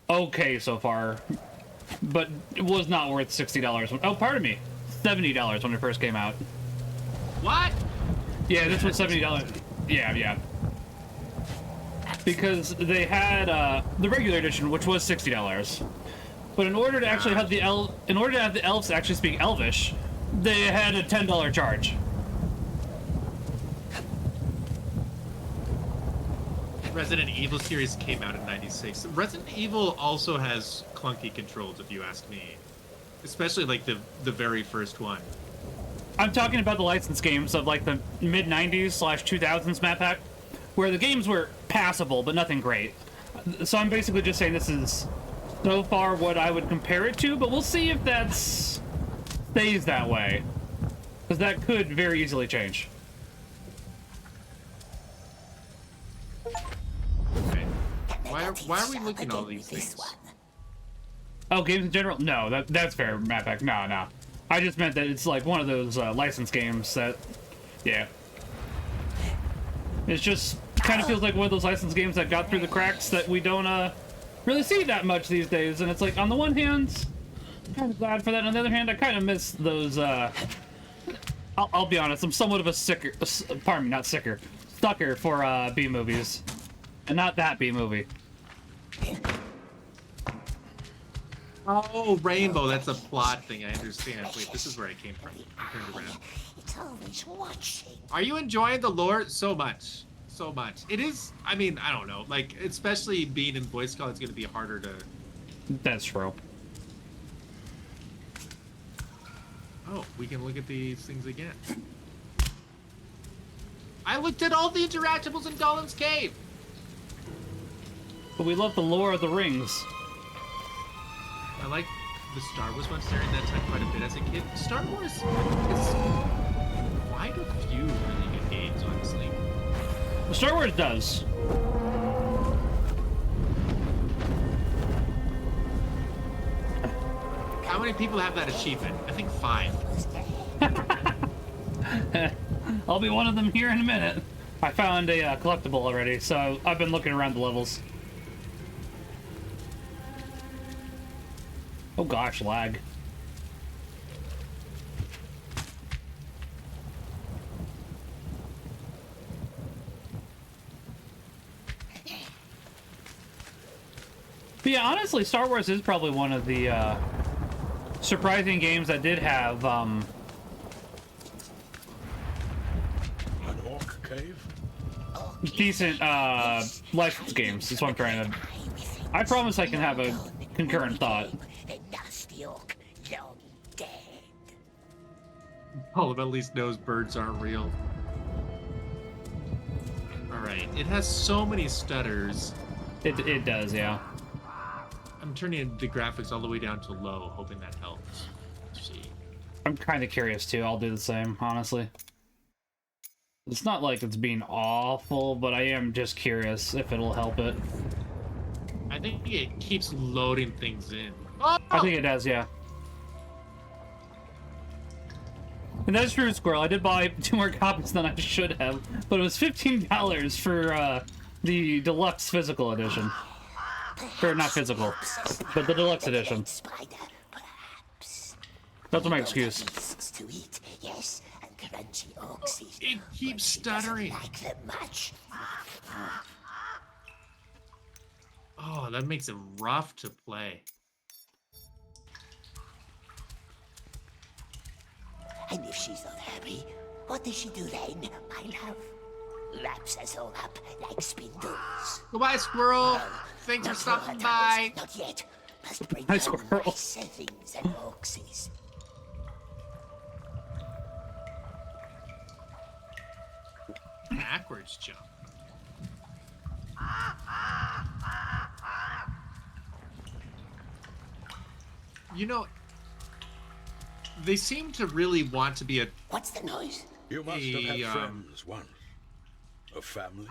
[SPEAKER 1] okay so far. But it was not worth $60. Oh, pardon me. $70 when it first came out.
[SPEAKER 2] What?
[SPEAKER 1] Yeah, this was $70. Yeah. Because they had the regular edition, which was $60. But in order to actually have the elves actually speak Elvish, they had a $10 charge.
[SPEAKER 2] Resident Evil series came out in '96. Resident Evil also has clunky controls, if you ask me. Especially like the very first one.
[SPEAKER 1] I'm talking about the licensed games of like the mid-90s/2000s map pack, where the games were passable but nothing great. So I'm basically just saying this is so far what I would compare it to, but we'll see if that stays that way, because that could very easily change.
[SPEAKER 2] Okay. Why are we looking at all these things?
[SPEAKER 1] Oh, games in general? No, that's fair, Map Pack. No. I just meant that it's like one of those licensed games that, yeah. It's just kind of feels like one of those licensed games that got through the cracks that we don't really see that much these days. And it's like, on the one hand, I'm kind of glad for that. On the other hand, I kind of miss those, I'll be honest, I'm somewhat of a sucker for B movies. And not that B movie.
[SPEAKER 2] Oh, Rainbow, that's a plot thing, I understand. Wait, this is where I came from. I turned around.
[SPEAKER 3] It's always watching.
[SPEAKER 2] Are you enjoying the lore? So much. So much. It is, I mean, I don't know. Like, especially being in Boy Scout, it's going to be harder to...
[SPEAKER 1] That's true.
[SPEAKER 2] Oh, we can look at these things again. I looked at all the interactables in Gollum's cave.
[SPEAKER 1] But we love the lore of the rings.
[SPEAKER 2] I like the Star Wars ones during that time quite a bit as a kid. Star Wars is quite a few really good games, honestly.
[SPEAKER 1] Well, Star Wars does.
[SPEAKER 2] How many people have that achievement? I think 5.
[SPEAKER 1] I'll be one of them here in a minute. I found a collectible already, so I've been looking around the levels. Oh gosh, lag. But yeah, honestly, Star Wars is probably one of the surprising games that did have
[SPEAKER 5] An orc cave?
[SPEAKER 1] decent licensed games. That's what I'm trying to. I promise I can have a concurrent thought.
[SPEAKER 3] The nasty orc, long dead.
[SPEAKER 2] Gollum at least knows birds aren't real. Alright, it has so many stutters.
[SPEAKER 1] It does, yeah.
[SPEAKER 2] I'm turning the graphics all the way down to low, hoping that helps. Let's see.
[SPEAKER 1] I'm kind of curious too. I'll do the same, honestly. It's not like it's being awful, but I am just curious if it'll help it.
[SPEAKER 2] I think it keeps loading things in. Oh!
[SPEAKER 1] I think it does, yeah. And that's true, Squirrel. I did buy 2 more copies than I should have, but it was $15 for the deluxe physical edition. Or not physical, but the deluxe edition.
[SPEAKER 3] Spider, perhaps.
[SPEAKER 1] That's my excuse.
[SPEAKER 3] Beasts to eat, yes, and crunchy oxys.
[SPEAKER 2] It keeps
[SPEAKER 3] But she
[SPEAKER 2] stuttering.
[SPEAKER 3] doesn't like them much.
[SPEAKER 2] Oh, that makes it rough to play.
[SPEAKER 3] And if she's not happy, what does she do then, my love? Wraps us all up like spindles.
[SPEAKER 2] Goodbye, Squirrel. Thanks for
[SPEAKER 3] Not
[SPEAKER 2] stopping
[SPEAKER 3] her
[SPEAKER 2] by.
[SPEAKER 3] tunnels, not yet. Must bring
[SPEAKER 1] Hi,
[SPEAKER 3] home
[SPEAKER 1] Squirrel.
[SPEAKER 3] my settings and oxys.
[SPEAKER 2] Backwards jump. You know, they seem to really want to be a
[SPEAKER 3] What's the noise?
[SPEAKER 5] You must have had
[SPEAKER 2] Hey,
[SPEAKER 5] friends once. A family?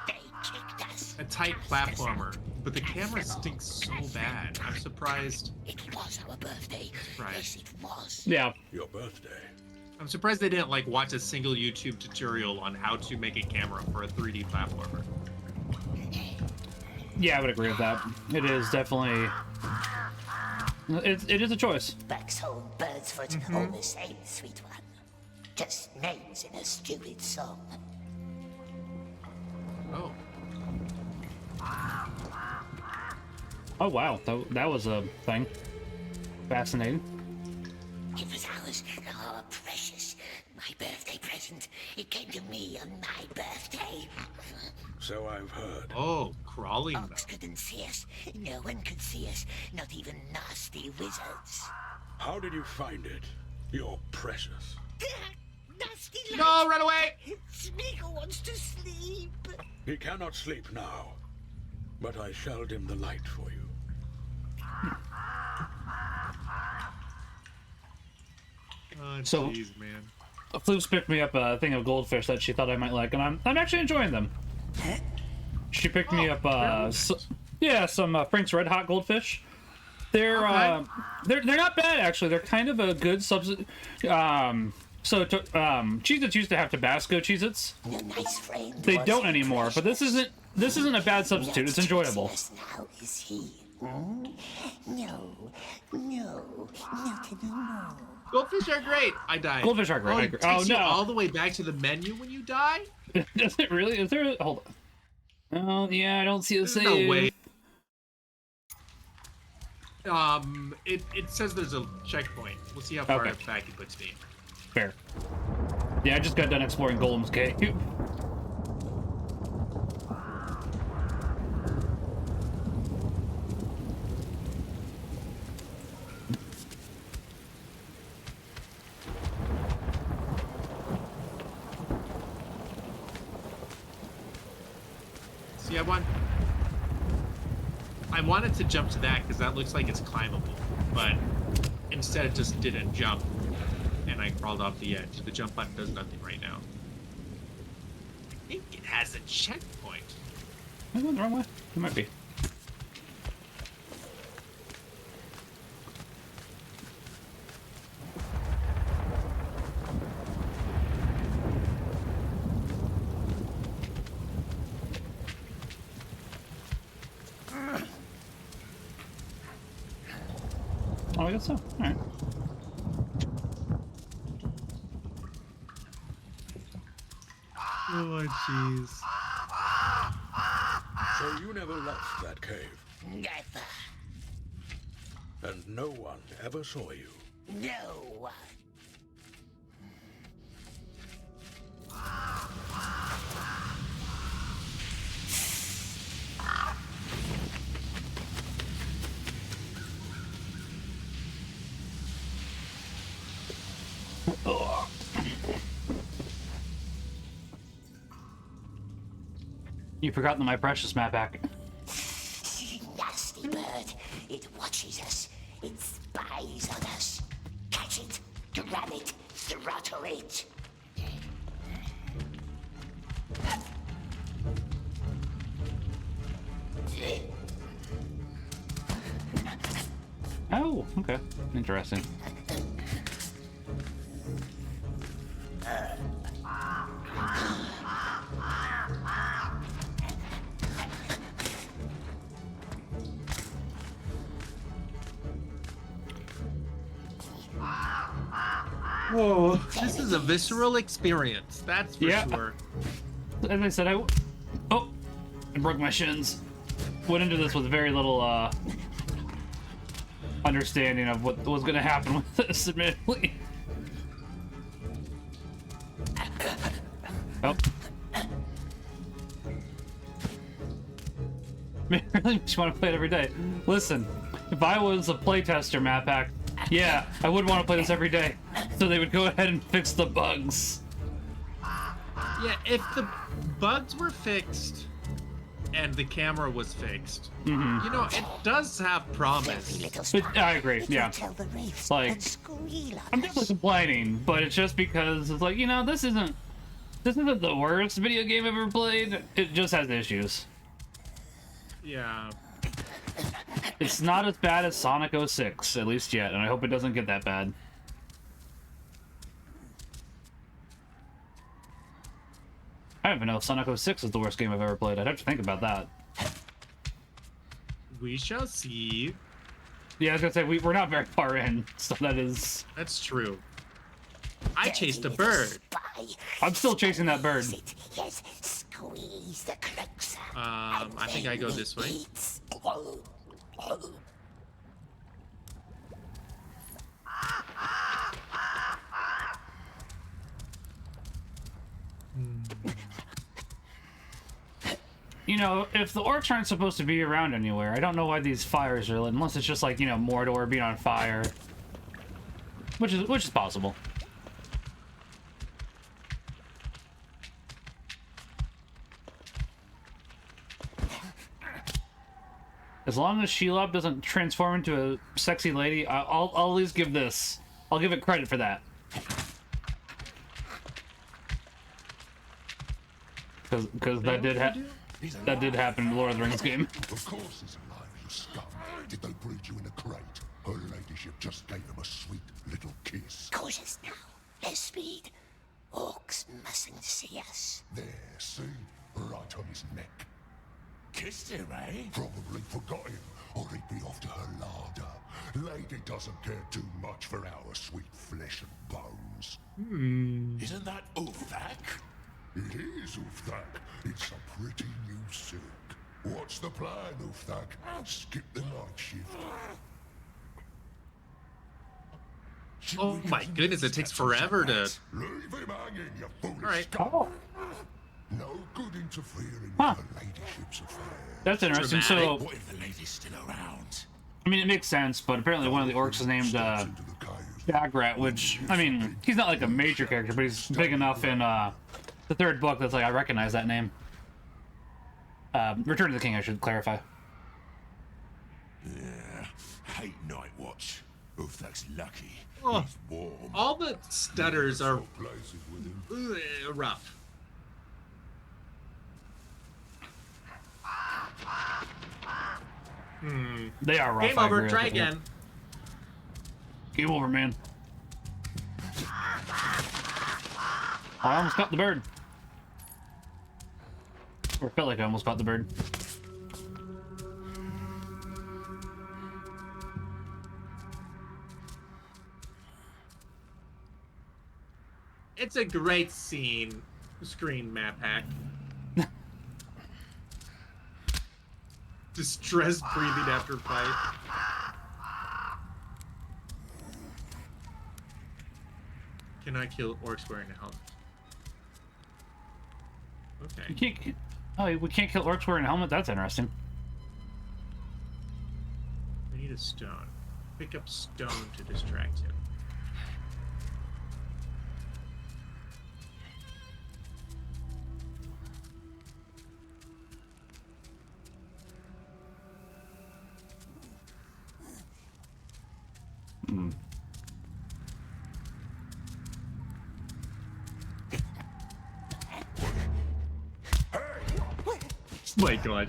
[SPEAKER 3] They kicked us.
[SPEAKER 2] tight platformer, but the camera stinks so bad. I'm surprised.
[SPEAKER 3] It was our birthday.
[SPEAKER 2] Right.
[SPEAKER 3] Yes, it was.
[SPEAKER 1] Yeah.
[SPEAKER 5] Your birthday?
[SPEAKER 2] I'm surprised they didn't like watch a single YouTube tutorial on how to make a camera for a 3D platformer.
[SPEAKER 1] Yeah, I would agree with that. It is definitely... It is a choice.
[SPEAKER 3] Buxhole, Birdsfoot, all the same, sweet one. Just names in a stupid song.
[SPEAKER 2] Oh.
[SPEAKER 1] Oh, wow. That was a thing. Fascinating.
[SPEAKER 3] It was ours. Oh, precious. My birthday present. It came to me on my birthday.
[SPEAKER 5] So I've heard.
[SPEAKER 2] Oh, crawling
[SPEAKER 3] Ox couldn't see us. No one could see us. Not even nasty wizards.
[SPEAKER 5] How did you find it? You're precious.
[SPEAKER 3] Nasty light.
[SPEAKER 2] No, run away!
[SPEAKER 3] Smeagol wants to sleep.
[SPEAKER 5] He cannot sleep now, but I shall dim the light for you.
[SPEAKER 2] Oh,
[SPEAKER 1] So-
[SPEAKER 2] jeez, man.
[SPEAKER 1] Floops picked me up a thing of goldfish that she thought I might like, and I'm actually enjoying them. She picked me up some Frank's Red Hot goldfish. They're
[SPEAKER 2] Okay.
[SPEAKER 1] they're not bad actually. They're kind of a good substitute. Cheez-Its used to have Tabasco Cheez-Its.
[SPEAKER 3] Your nice friend.
[SPEAKER 1] They
[SPEAKER 3] was
[SPEAKER 1] don't anymore, but this
[SPEAKER 3] precious.
[SPEAKER 1] isn't a bad substitute. It's enjoyable.
[SPEAKER 3] Yes, now is he? Hmm? No, not anymore.
[SPEAKER 2] Goldfish are great. I died.
[SPEAKER 1] Goldfish are great.
[SPEAKER 2] Oh,
[SPEAKER 1] I
[SPEAKER 2] it
[SPEAKER 1] agree.
[SPEAKER 2] takes
[SPEAKER 1] Oh,
[SPEAKER 2] you
[SPEAKER 1] no.
[SPEAKER 2] all the way back to the menu when you die?
[SPEAKER 1] Does it really? Is there? Hold on. Oh yeah, I don't see a
[SPEAKER 2] There's
[SPEAKER 1] save.
[SPEAKER 2] no way. It says there's a checkpoint. We'll see how far
[SPEAKER 1] Okay.
[SPEAKER 2] back it puts me.
[SPEAKER 1] Fair. Yeah, I just got done exploring Gollum's cave.
[SPEAKER 2] See, I wanted to jump to that because that looks like it's climbable, but instead it just didn't jump, and I crawled off the edge. The jump button does nothing right now. I think it has a checkpoint.
[SPEAKER 1] Am I going the wrong way? It might be. Oh, I guess so. Alright.
[SPEAKER 2] Oh, jeez.
[SPEAKER 5] So you never left that cave,
[SPEAKER 3] Never.
[SPEAKER 5] and no one ever saw you.
[SPEAKER 3] No one.
[SPEAKER 1] You've forgotten my precious map pack.
[SPEAKER 3] Nasty bird. It watches us. It spies on us. Catch it. Grab it. Throttle it.
[SPEAKER 1] Oh, okay. Interesting.
[SPEAKER 2] Whoa, this is a visceral experience, that's for sure.
[SPEAKER 1] As I said, I broke my shins. Went into this with very little understanding of what was going to happen with this, admittedly. Oh. Man, I really just want to play it every day. Listen, if I was a playtester, map pack, yeah, I would want to play this every day. So they would go ahead and fix the bugs.
[SPEAKER 2] Yeah, if the bugs were fixed and the camera was fixed, you know, it does have promise.
[SPEAKER 1] But I agree, yeah. Like, I'm definitely complaining, but it's just because it's like, you know, this isn't the worst video game I've ever played. It just has issues.
[SPEAKER 2] Yeah.
[SPEAKER 1] It's not as bad as Sonic 06, at least yet, and I hope it doesn't get that bad. I don't even know if Sonic 06 is the worst game I've ever played. I'd have to think about that.
[SPEAKER 2] We shall see.
[SPEAKER 1] Yeah, I was gonna say, we're not very far in, so that is...
[SPEAKER 2] That's true. I chased a bird.
[SPEAKER 1] I'm still chasing that bird.
[SPEAKER 3] Yes, squeeze the crux.
[SPEAKER 2] I think I go this way.
[SPEAKER 1] You know, if the orcs aren't supposed to be around anywhere, I don't know why these fires are lit, unless it's just like, you know, Mordor being on fire. Which is possible. As long as Shelob doesn't transform into a sexy lady, I'll at least give this. I'll give it credit for that. Because that did happen in the Lord of the Rings game.
[SPEAKER 6] Of course he's alive, you scum. Did they breed you in a crate? Her ladyship just gave him a sweet little kiss.
[SPEAKER 3] Cautious now. Less speed. Orcs mustn't see us.
[SPEAKER 6] There, see? Right on his neck.
[SPEAKER 5] Kissed him, eh?
[SPEAKER 6] Probably forgot him, or he'd be off to her larder. Lady doesn't care too much for our sweet flesh and bones.
[SPEAKER 5] Isn't that Ulfak?
[SPEAKER 6] It is, Ulfthak. It's a pretty new silk. What's the plan, Ulfthak? Skip the night shift.
[SPEAKER 2] Oh my goodness, it takes forever to...
[SPEAKER 6] Leave him hanging, you foolish
[SPEAKER 2] Alright.
[SPEAKER 6] scum. No good interfering with her ladyship's affairs.
[SPEAKER 1] That's interesting. So,
[SPEAKER 5] What if the lady's still around?
[SPEAKER 1] I mean, it makes sense, but apparently one of the orcs is named
[SPEAKER 6] Into the cave.
[SPEAKER 1] Bagrat, which, I mean, he's not like a major character, but he's big enough in the third book that's like, I recognize that name. Return of the King, I should clarify.
[SPEAKER 6] Yeah, hate night watch. If that's lucky.
[SPEAKER 2] Oh,
[SPEAKER 6] He's warm.
[SPEAKER 2] all the stutters are
[SPEAKER 6] Places with him.
[SPEAKER 2] rough.
[SPEAKER 1] They are rough.
[SPEAKER 2] Game
[SPEAKER 1] I
[SPEAKER 2] over.
[SPEAKER 1] agree
[SPEAKER 2] Try
[SPEAKER 1] with it, yeah.
[SPEAKER 2] again.
[SPEAKER 1] Game over, man. I almost got the bird. Or felt like I almost got the bird.
[SPEAKER 2] It's a great screen map hack. Distressed breathing after fight. Can I kill orcs wearing a helmet?
[SPEAKER 1] You
[SPEAKER 2] Okay.
[SPEAKER 1] can't. Oh, we can't kill orcs wearing a helmet. That's interesting.
[SPEAKER 2] I need a stone. Pick up stone to distract him. My God.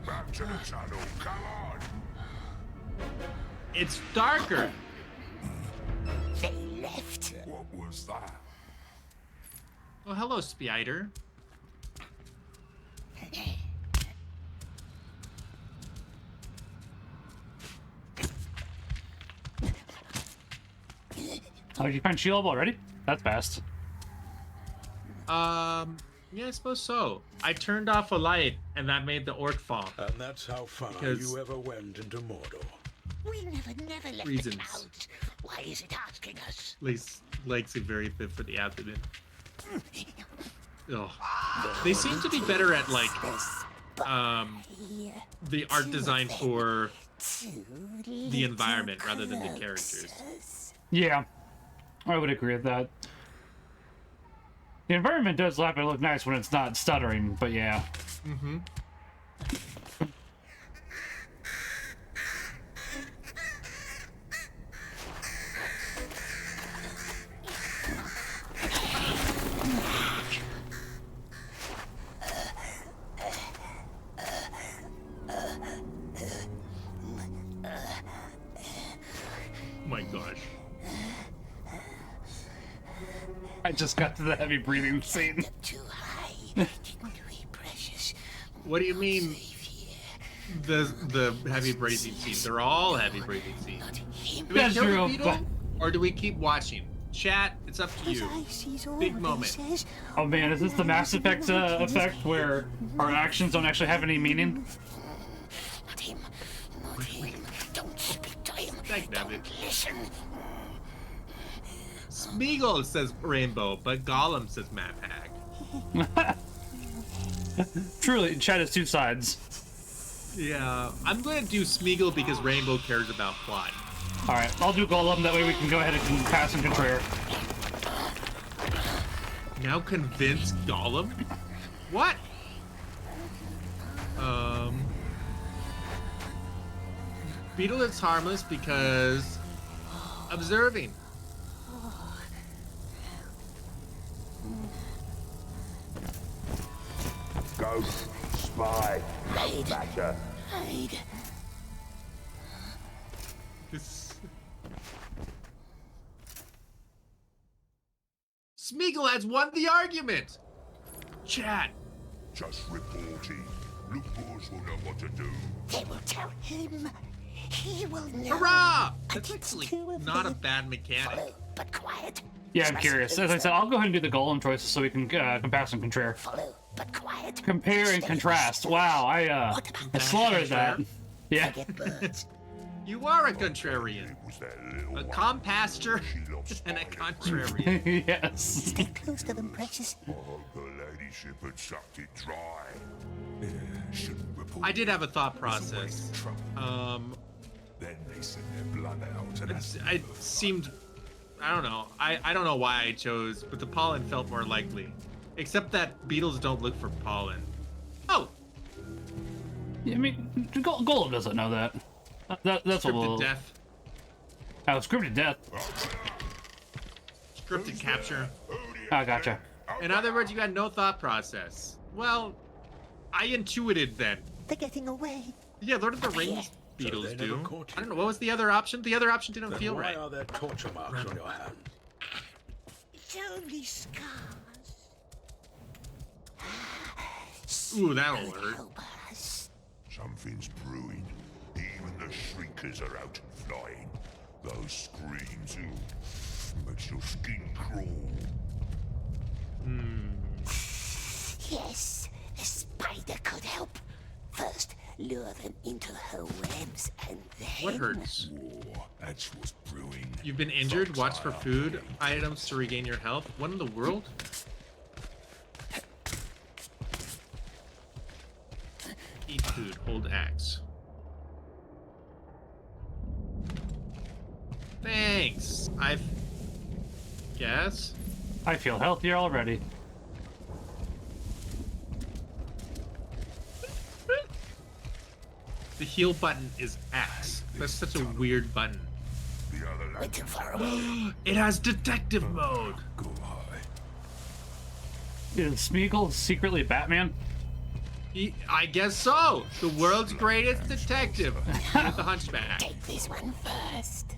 [SPEAKER 6] Back to the tunnel, come on!
[SPEAKER 2] It's darker.
[SPEAKER 3] They left.
[SPEAKER 6] What was that?
[SPEAKER 2] Oh, hello, Spider.
[SPEAKER 1] Oh, did you find Shelob already? That's fast.
[SPEAKER 2] Yeah, I suppose so. I turned off a light, and that made the orc fall.
[SPEAKER 5] And that's how far
[SPEAKER 2] Because-
[SPEAKER 5] you ever went into Mordor.
[SPEAKER 3] We never left
[SPEAKER 2] Reasons.
[SPEAKER 3] the clouds. Why is it asking us?
[SPEAKER 2] Legs are very fit for the abdomen. Ugh. They seem to be better at, like, the art design for the environment rather than the characters.
[SPEAKER 1] Yeah, I would agree with that. The environment does look nice when it's not stuttering, but yeah.
[SPEAKER 2] Mm-hmm. My gosh.
[SPEAKER 1] I just got to the heavy breathing scene.
[SPEAKER 3] Too high, didn't we, precious?
[SPEAKER 2] What do you mean the heavy breathing scene? They're all heavy breathing scenes. Do we
[SPEAKER 1] That's
[SPEAKER 2] kill the
[SPEAKER 1] true,
[SPEAKER 2] beetle,
[SPEAKER 1] but-
[SPEAKER 2] or do we keep watching? Chat, it's up to you. Big moment.
[SPEAKER 1] Oh man, is this the Mass Effect effect where our actions don't actually have any meaning?
[SPEAKER 3] Not him. Not him. Don't speak to him.
[SPEAKER 2] Thank
[SPEAKER 3] Don't
[SPEAKER 2] David.
[SPEAKER 3] listen.
[SPEAKER 2] Smeagol says rainbow, but Gollum says map hack.
[SPEAKER 1] Truly, chat has two sides.
[SPEAKER 2] Yeah, I'm gonna do Smeagol because Rainbow cares about plot.
[SPEAKER 1] Alright, I'll do Gollum, that way we can go ahead and pass and contraire.
[SPEAKER 2] Now convince Gollum? What? Beetle is harmless because observing.
[SPEAKER 6] Ghost, spy, ghost matcher.
[SPEAKER 3] Hide.
[SPEAKER 2] This... Smeagol has won the argument! Chat,
[SPEAKER 6] Just reporting. Lookers will know what to do.
[SPEAKER 3] They will tell him. He will know.
[SPEAKER 2] hurrah!
[SPEAKER 3] I
[SPEAKER 2] That's
[SPEAKER 3] did
[SPEAKER 2] actually
[SPEAKER 3] two of
[SPEAKER 2] not a
[SPEAKER 3] them.
[SPEAKER 2] bad mechanic.
[SPEAKER 3] Follow, but quiet.
[SPEAKER 1] Yeah, I'm
[SPEAKER 3] Trust
[SPEAKER 1] curious. As I
[SPEAKER 3] him.
[SPEAKER 1] said, I'll go ahead and do the Gollum choices so we can pass and contraire.
[SPEAKER 3] Follow, but quiet.
[SPEAKER 1] Compare and
[SPEAKER 3] Stay
[SPEAKER 1] contrast.
[SPEAKER 3] still.
[SPEAKER 1] Wow, I
[SPEAKER 3] What about
[SPEAKER 1] I
[SPEAKER 3] that?
[SPEAKER 1] slaughtered that. Yeah.
[SPEAKER 3] Get birds.
[SPEAKER 2] You are a contrarian.
[SPEAKER 6] It was that little
[SPEAKER 2] A
[SPEAKER 6] one.
[SPEAKER 2] compaster
[SPEAKER 6] She loves
[SPEAKER 2] and a
[SPEAKER 6] spying.
[SPEAKER 2] contrarian.
[SPEAKER 1] Yes.
[SPEAKER 3] Get close to them, precious.
[SPEAKER 6] I hope her ladyship had sucked it dry. Yeah, shouldn't report.
[SPEAKER 2] I did have a thought
[SPEAKER 6] It's a waste
[SPEAKER 2] process.
[SPEAKER 6] of trouble. Then they send their blood out, and that's
[SPEAKER 2] It seemed, I don't know. I don't know why I chose, but the pollen felt more likely. Except that beetles don't look for pollen. Oh!
[SPEAKER 1] Yeah, I mean, Gollum doesn't know that. That's a
[SPEAKER 2] Scripted
[SPEAKER 1] little...
[SPEAKER 2] death.
[SPEAKER 1] Oh, scripted death.
[SPEAKER 2] Scripted capture.
[SPEAKER 1] Oh, gotcha.
[SPEAKER 2] In other words, you had no thought process. Well, I intuited then.
[SPEAKER 3] They're getting away.
[SPEAKER 2] Yeah, Lord of the Rings beetles
[SPEAKER 5] they never
[SPEAKER 2] do.
[SPEAKER 5] caught you.
[SPEAKER 2] I don't know, what was the other option? The other option didn't
[SPEAKER 5] Then
[SPEAKER 2] feel
[SPEAKER 5] why
[SPEAKER 2] right.
[SPEAKER 5] are there torture marks on your hand?
[SPEAKER 3] It's only scars.
[SPEAKER 2] Ooh, that'll
[SPEAKER 3] Could
[SPEAKER 2] hurt.
[SPEAKER 3] help us.
[SPEAKER 6] Something's brewing. Even the shriekers are out and flying. Those screams, makes your skin crawl.
[SPEAKER 3] Yes, the spider could help. First, lure them into her webs, and then...
[SPEAKER 2] What hurts?
[SPEAKER 6] War, that's what's brewing.
[SPEAKER 2] You've been injured, watch for food, items to regain your health. What in the world? Eat food, hold X. Thanks. Guess.
[SPEAKER 1] I feel healthier already.
[SPEAKER 2] The heal button is X. That's such a weird button.
[SPEAKER 6] The other
[SPEAKER 3] We're too far away.
[SPEAKER 2] It has detective mode.
[SPEAKER 6] go high.
[SPEAKER 1] Is Smeagol secretly Batman?
[SPEAKER 2] I guess so. The world's greatest detective. With the hunchback.
[SPEAKER 3] Take this one first.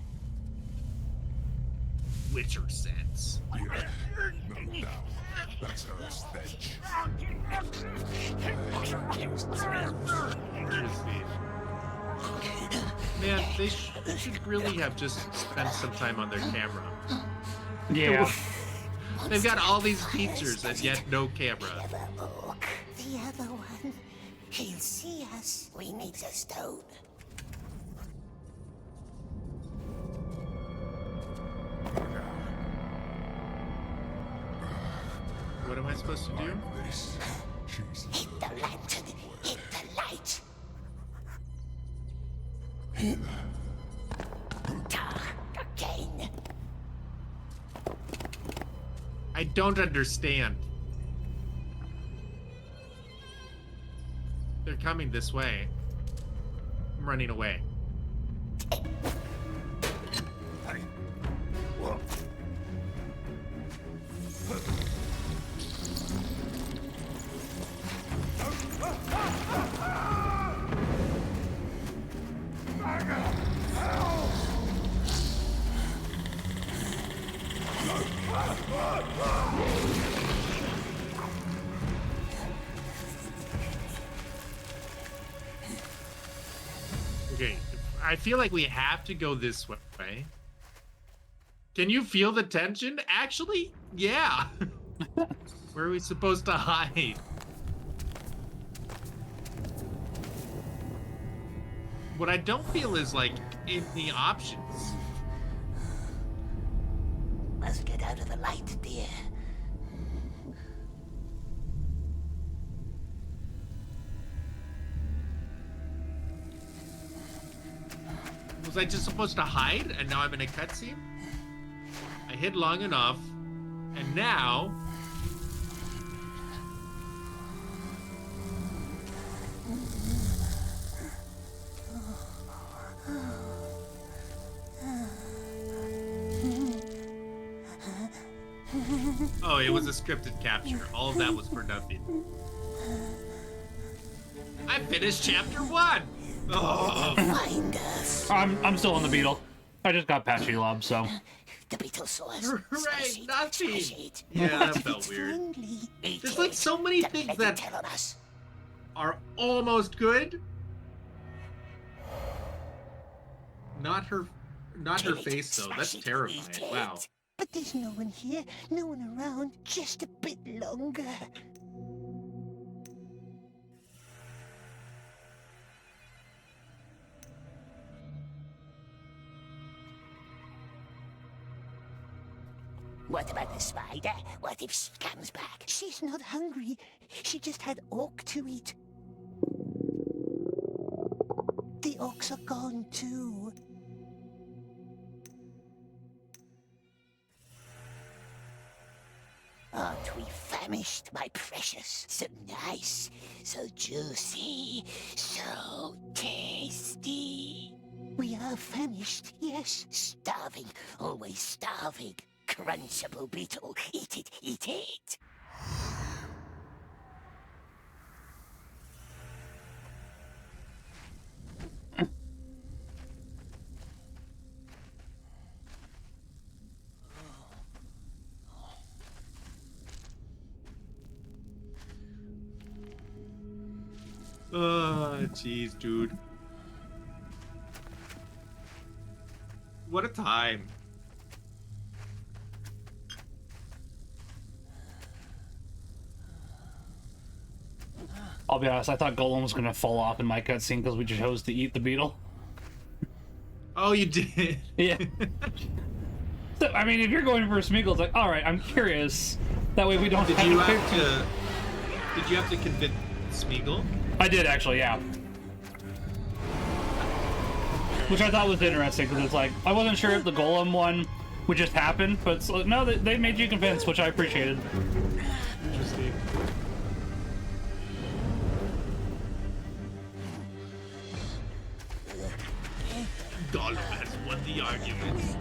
[SPEAKER 2] Witcher sense.
[SPEAKER 6] Yeah, no doubt. That's her stench.
[SPEAKER 2] Man, they should really have just spent some time on their camera.
[SPEAKER 1] Yeah.
[SPEAKER 2] They've got all these features and yet no camera.
[SPEAKER 3] Clever orc. The other one. He'll see us. We need the stone.
[SPEAKER 2] What am I supposed to do?
[SPEAKER 6] This, she's
[SPEAKER 3] Hit the lantern. Hit the light. Again.
[SPEAKER 2] I don't understand. They're coming this way. I'm running away. Okay, I feel like we have to go this way. Can you feel the tension? Actually, yeah. Where are we supposed to hide? What I don't feel is like any options.
[SPEAKER 3] Must get out of the light, dear.
[SPEAKER 2] Was I just supposed to hide and now I'm in a cutscene? I hid long enough and now... Oh, it was a scripted capture. All of that was for nothing. I finished chapter 1! Oh.
[SPEAKER 3] Find us.
[SPEAKER 1] I'm still on the beetle. I just got Patchy Lob, so.
[SPEAKER 3] The beetle saw us.
[SPEAKER 2] Right, nothing.
[SPEAKER 3] Trash it.
[SPEAKER 2] Yeah, that
[SPEAKER 3] If
[SPEAKER 2] felt
[SPEAKER 3] it's
[SPEAKER 2] weird.
[SPEAKER 3] friendly, eat
[SPEAKER 2] There's like
[SPEAKER 3] it.
[SPEAKER 2] so many
[SPEAKER 3] Don't
[SPEAKER 2] things
[SPEAKER 3] let them
[SPEAKER 2] that
[SPEAKER 3] tell on us.
[SPEAKER 2] are almost good. Not her
[SPEAKER 3] Kill it,
[SPEAKER 2] face though. That's
[SPEAKER 3] smash it,
[SPEAKER 2] terrifying.
[SPEAKER 3] eat it.
[SPEAKER 2] Wow.
[SPEAKER 3] But there's no one here, no one around, just a bit longer. What about the spider? What if she comes back? She's not hungry. She just had orc to eat. The orcs are gone too. Aren't we famished, my precious? So nice, so juicy, so tasty. We are famished, yes. Starving, always starving. Crunchable beetle, eat it, eat it.
[SPEAKER 2] Oh, jeez, dude. What a time.
[SPEAKER 1] I'll be honest, I thought Gollum was gonna fall off in my cutscene because we chose to eat the beetle.
[SPEAKER 2] Oh, you did?
[SPEAKER 1] Yeah. So, I mean, if you're going for a Smeagol, it's like, alright, I'm curious. That way we don't
[SPEAKER 2] Did
[SPEAKER 1] have
[SPEAKER 2] you
[SPEAKER 1] to pick
[SPEAKER 2] have to... Did you have to convince Smeagol?
[SPEAKER 1] I did, actually, yeah. Which I thought was interesting, because it's like, I wasn't sure if the Golem one would just happen, but so, no, they made you convinced, which I appreciated.
[SPEAKER 2] Interesting. Gollum has won the argument.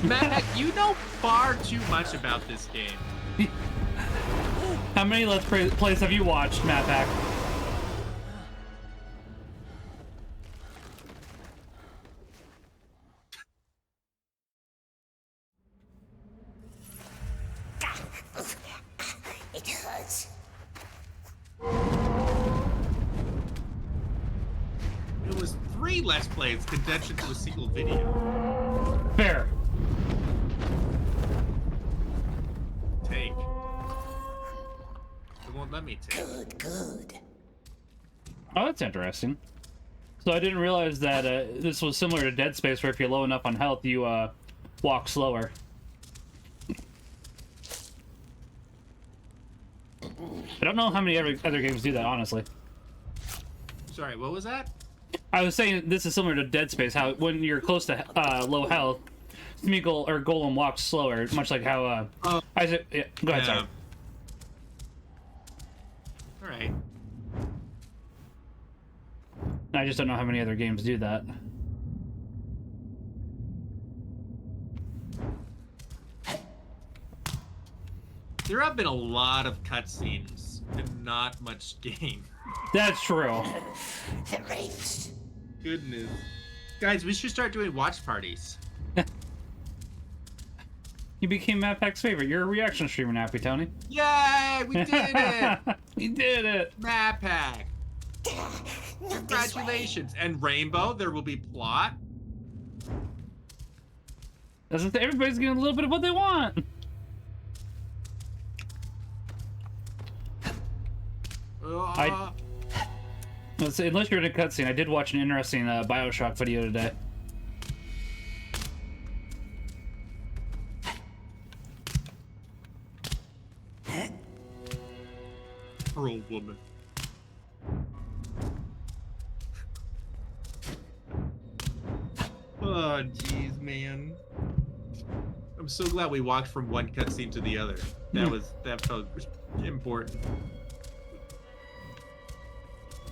[SPEAKER 2] Matt, you know far too much about this game.
[SPEAKER 1] How many Let's Plays have you watched, Matt Pack?
[SPEAKER 3] It hurts.
[SPEAKER 2] It was 3 Let's Plays condensed into a single video.
[SPEAKER 1] Fair.
[SPEAKER 2] Take. It won't let me take.
[SPEAKER 3] Good, good.
[SPEAKER 1] Oh, that's interesting. So I didn't realize that this was similar to Dead Space, where if you're low enough on health, you walk slower. I don't know how many other games do that, honestly.
[SPEAKER 2] Sorry, what was that?
[SPEAKER 1] I was saying this is similar to Dead Space, how when you're close to low health, Smeagol or Golem walks slower, much like how Isaac. Yeah, go ahead, sorry.
[SPEAKER 2] All right.
[SPEAKER 1] I just don't know how many other games do that.
[SPEAKER 2] There have been a lot of cutscenes and not much game.
[SPEAKER 1] That's true.
[SPEAKER 3] The race.
[SPEAKER 2] Goodness. Guys, we should start doing watch parties.
[SPEAKER 1] You became Matt Pack's favorite. You're a reaction streamer now, Ptony.
[SPEAKER 2] Yay! We did it!
[SPEAKER 1] We did it!
[SPEAKER 2] Map Pack! Congratulations! And Rainbow, there will be plot.
[SPEAKER 1] Everybody's getting a little bit of what they want. Let's say, unless you're in a cutscene, I did watch an interesting Bioshock video today.
[SPEAKER 2] Pearl woman. Oh, jeez, man. I'm so glad we walked from one cutscene to the other. That felt important.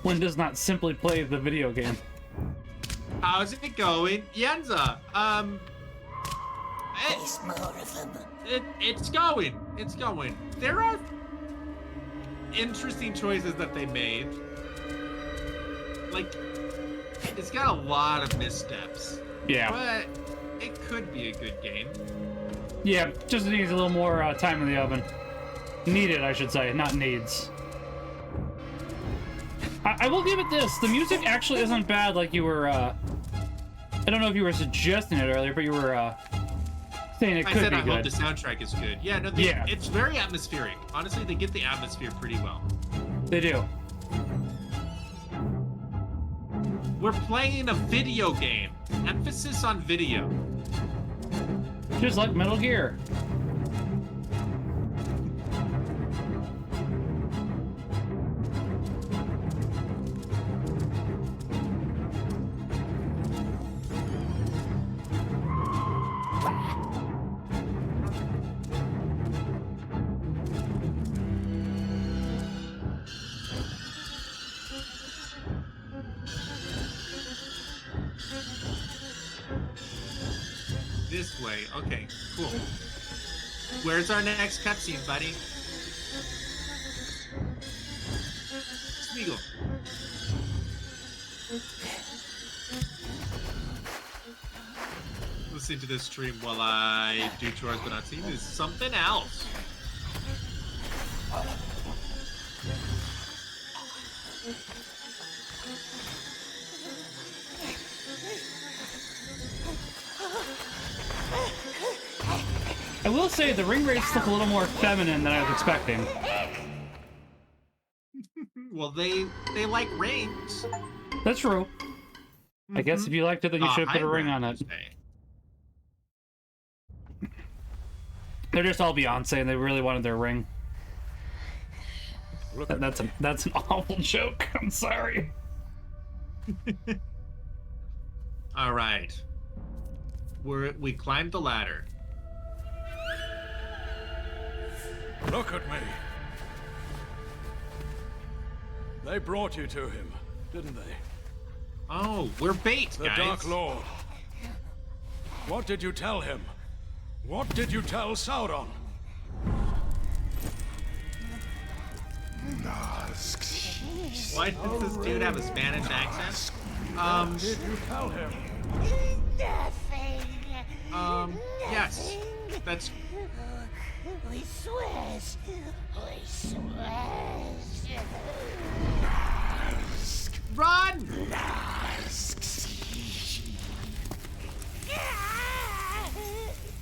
[SPEAKER 1] One does not simply play the video game.
[SPEAKER 2] How's it going, Yenza?
[SPEAKER 3] There's more of them.
[SPEAKER 2] It's going. It's going. There are interesting choices that they made. Like, it's got a lot of missteps.
[SPEAKER 1] Yeah.
[SPEAKER 2] But it could be a good game.
[SPEAKER 1] Yeah, just needs a little more time in the oven. Needed, I should say, not needs. I will give it this. The music actually isn't bad like you were, I don't know if you were suggesting it earlier, but you were, saying it could be good.
[SPEAKER 2] I hope the soundtrack is good. Yeah, no,
[SPEAKER 1] yeah.
[SPEAKER 2] It's very atmospheric. Honestly, they get the atmosphere pretty well.
[SPEAKER 1] They do.
[SPEAKER 2] We're playing a video game. Emphasis on video.
[SPEAKER 1] Just like Metal Gear.
[SPEAKER 2] this way. Okay, cool. Where's our next cutscene, buddy? Smeagol. Listening to this stream while I do chores but not seen is something else.
[SPEAKER 1] I will say the ring wraiths look a little more feminine than I was expecting.
[SPEAKER 2] Well, they like rings.
[SPEAKER 1] That's true. I guess if you liked it, then you should have put a ring on it. They're just all Beyonce, and they really wanted their ring. That's an awful joke. I'm sorry.
[SPEAKER 2] All right, we climbed the ladder.
[SPEAKER 5] Look at me. They brought you to him, didn't they?
[SPEAKER 2] Oh, we're bait,
[SPEAKER 5] The
[SPEAKER 2] guys.
[SPEAKER 5] Dark Lord. What did you tell him? What did you tell Sauron?
[SPEAKER 2] Why does this dude have a Spanish accent?
[SPEAKER 5] What did you tell him?
[SPEAKER 3] Nothing.
[SPEAKER 2] Yes. That's
[SPEAKER 3] We swears. We swears.
[SPEAKER 2] run.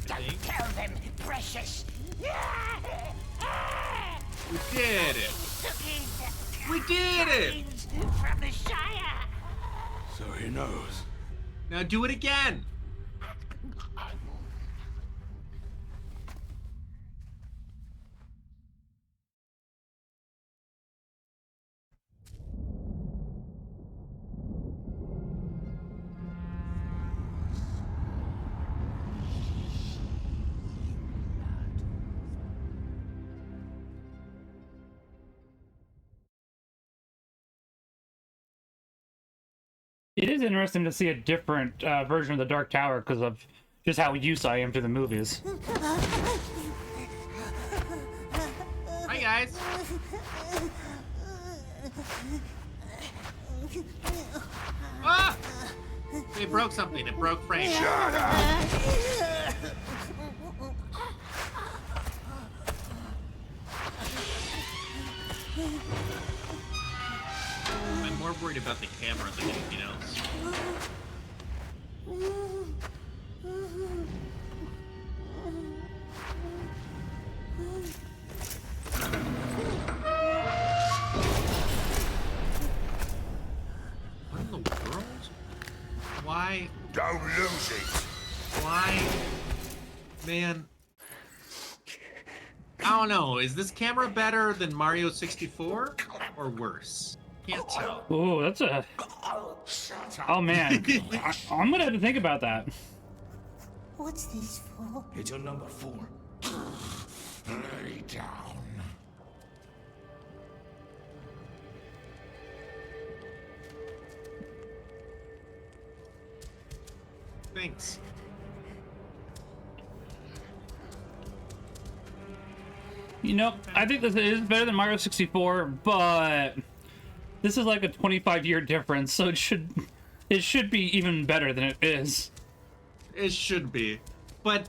[SPEAKER 3] Don't tell them, precious.
[SPEAKER 2] We did it. We did it.
[SPEAKER 3] From the Shire.
[SPEAKER 5] So he knows.
[SPEAKER 2] Now do it again.
[SPEAKER 1] It is interesting to see a different version of the Dark Tower because of just how used I am to the movies.
[SPEAKER 2] Hi, guys. Ah! They broke something. It broke frame.
[SPEAKER 6] Shut up!
[SPEAKER 2] I'm more worried about the camera than anything else. What in the world? Why?
[SPEAKER 6] Don't lose it!
[SPEAKER 2] Why? Man. I don't know. Is this camera better than Mario 64 or worse? Can't tell.
[SPEAKER 1] Ooh, that's a... Oh, man. I'm gonna have to think about that.
[SPEAKER 3] What's this for?
[SPEAKER 5] It's your number 4.
[SPEAKER 6] Lay down.
[SPEAKER 2] Thanks.
[SPEAKER 1] You know, I think this is better than Mario 64, but this is like a 25-year difference, so it should be even better than it is.
[SPEAKER 2] It should be. But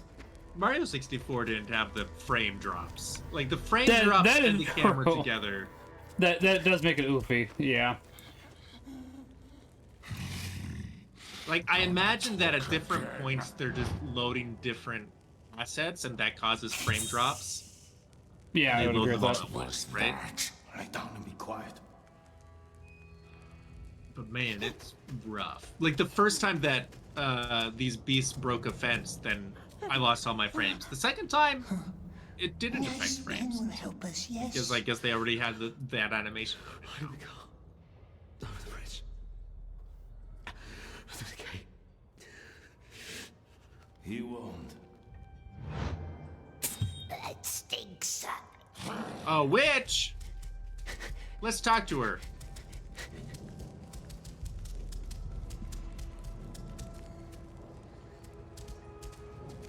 [SPEAKER 2] Mario 64 didn't have the frame drops. Like, the frame drops and the camera
[SPEAKER 1] true.
[SPEAKER 2] together.
[SPEAKER 1] That does make it oofy, yeah.
[SPEAKER 2] Like, I imagine that at different points they're just loading different assets and that causes frame drops.
[SPEAKER 1] Yeah, I
[SPEAKER 2] They
[SPEAKER 1] would
[SPEAKER 2] load
[SPEAKER 1] agree with
[SPEAKER 2] them
[SPEAKER 1] that.
[SPEAKER 2] all at once, right?
[SPEAKER 5] Lay down and be quiet.
[SPEAKER 2] But man, it's rough. Like, the first time that these beasts broke a fence, then I lost all my frames. The second time, it didn't affect
[SPEAKER 3] Yes, Ben
[SPEAKER 2] frames.
[SPEAKER 3] will help us, yes.
[SPEAKER 2] Because I guess they already had that animation.
[SPEAKER 5] Where do we go? Over the bridge. Through the gate. He won't.
[SPEAKER 3] That stinks.
[SPEAKER 2] Oh, witch! Let's talk to her.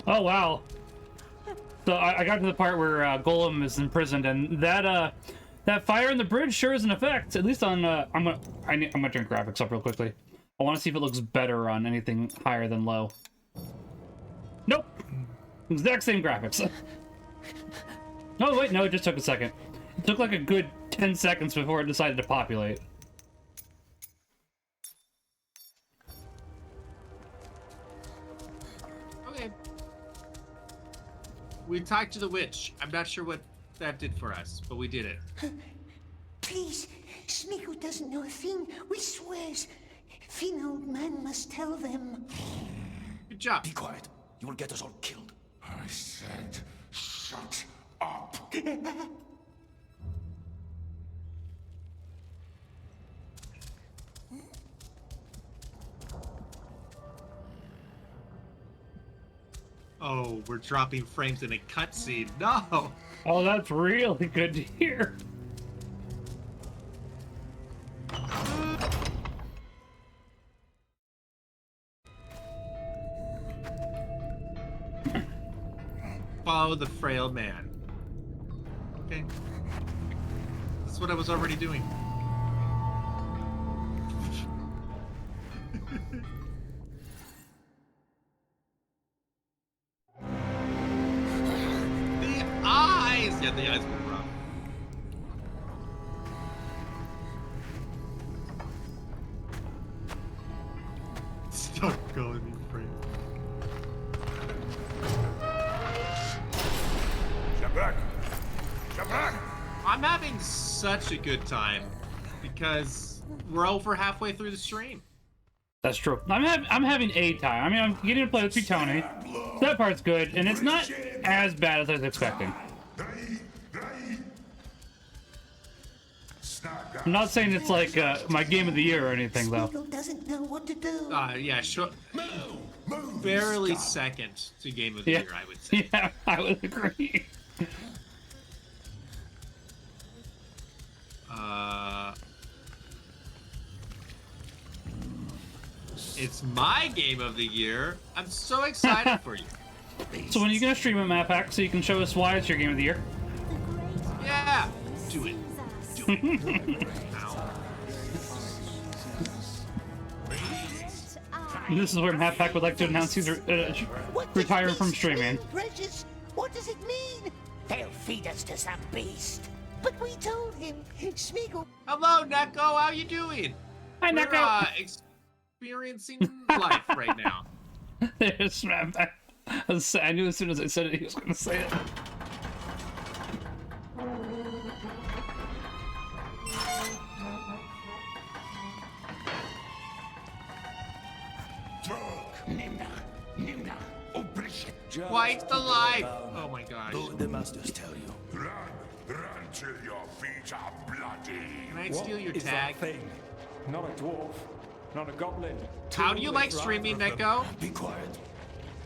[SPEAKER 1] Oh wow. So I got to the part where Gollum is imprisoned, and that fire in the bridge sure is an effect. At least on I'm gonna turn graphics up real quickly. I want to see if it looks better on anything higher than low. Nope. Exact same graphics. Oh wait, no, it just took a second. It took like a good 10 seconds before it decided to populate.
[SPEAKER 2] Okay. We talked to the witch. I'm not sure what that did for us, but we did it.
[SPEAKER 3] Please, Smeagol doesn't know a thing. We swears. Finn, old man, must tell them.
[SPEAKER 2] Good job.
[SPEAKER 5] Be quiet. You will get us all killed. I said, shut up.
[SPEAKER 2] Oh, we're dropping frames in a cutscene. No!
[SPEAKER 1] Oh, that's really good to hear.
[SPEAKER 2] Follow the frail man. Okay. That's what I was already doing. The eyes! Yeah, the eyes were rough. Stop calling me frail.
[SPEAKER 5] Step back. Step back.
[SPEAKER 2] I'm having such a good time because we're over halfway through the stream.
[SPEAKER 1] That's true. I'm having a time. I mean, I'm getting to play with Ptony. That part's good, and it's not as bad as I was expecting. I'm not saying it's like my game of the year or anything, though.
[SPEAKER 3] Smeagol doesn't know what to do.
[SPEAKER 2] Yeah, sure. Barely second to game of the year, I would say.
[SPEAKER 1] Yeah, I would agree.
[SPEAKER 2] It's my game of the year. I'm so excited for you.
[SPEAKER 1] So when are you gonna stream it, MapHack, so you can show us why it's your game of the year?
[SPEAKER 2] Yeah, do it. Do it. Ow.
[SPEAKER 1] This is where MapHack would like to announce he's retiring from streaming.
[SPEAKER 3] Precious, what does it mean? They'll feed us to some beast. But we told him, Smeagol.
[SPEAKER 2] Hello, Neko. How you doing?
[SPEAKER 1] Hi,
[SPEAKER 2] We're,
[SPEAKER 1] Neko.
[SPEAKER 2] experiencing life right now.
[SPEAKER 1] There's MapHack. I knew as soon as I said it, he was gonna say it.
[SPEAKER 2] Quite the life. Oh my gosh.
[SPEAKER 5] The masters tell you.
[SPEAKER 6] Run till your feet are bloody.
[SPEAKER 2] Can I steal your tag?
[SPEAKER 7] Thing? Not a dwarf, not a goblin.
[SPEAKER 2] How do you like streaming, Neko?
[SPEAKER 5] Be quiet.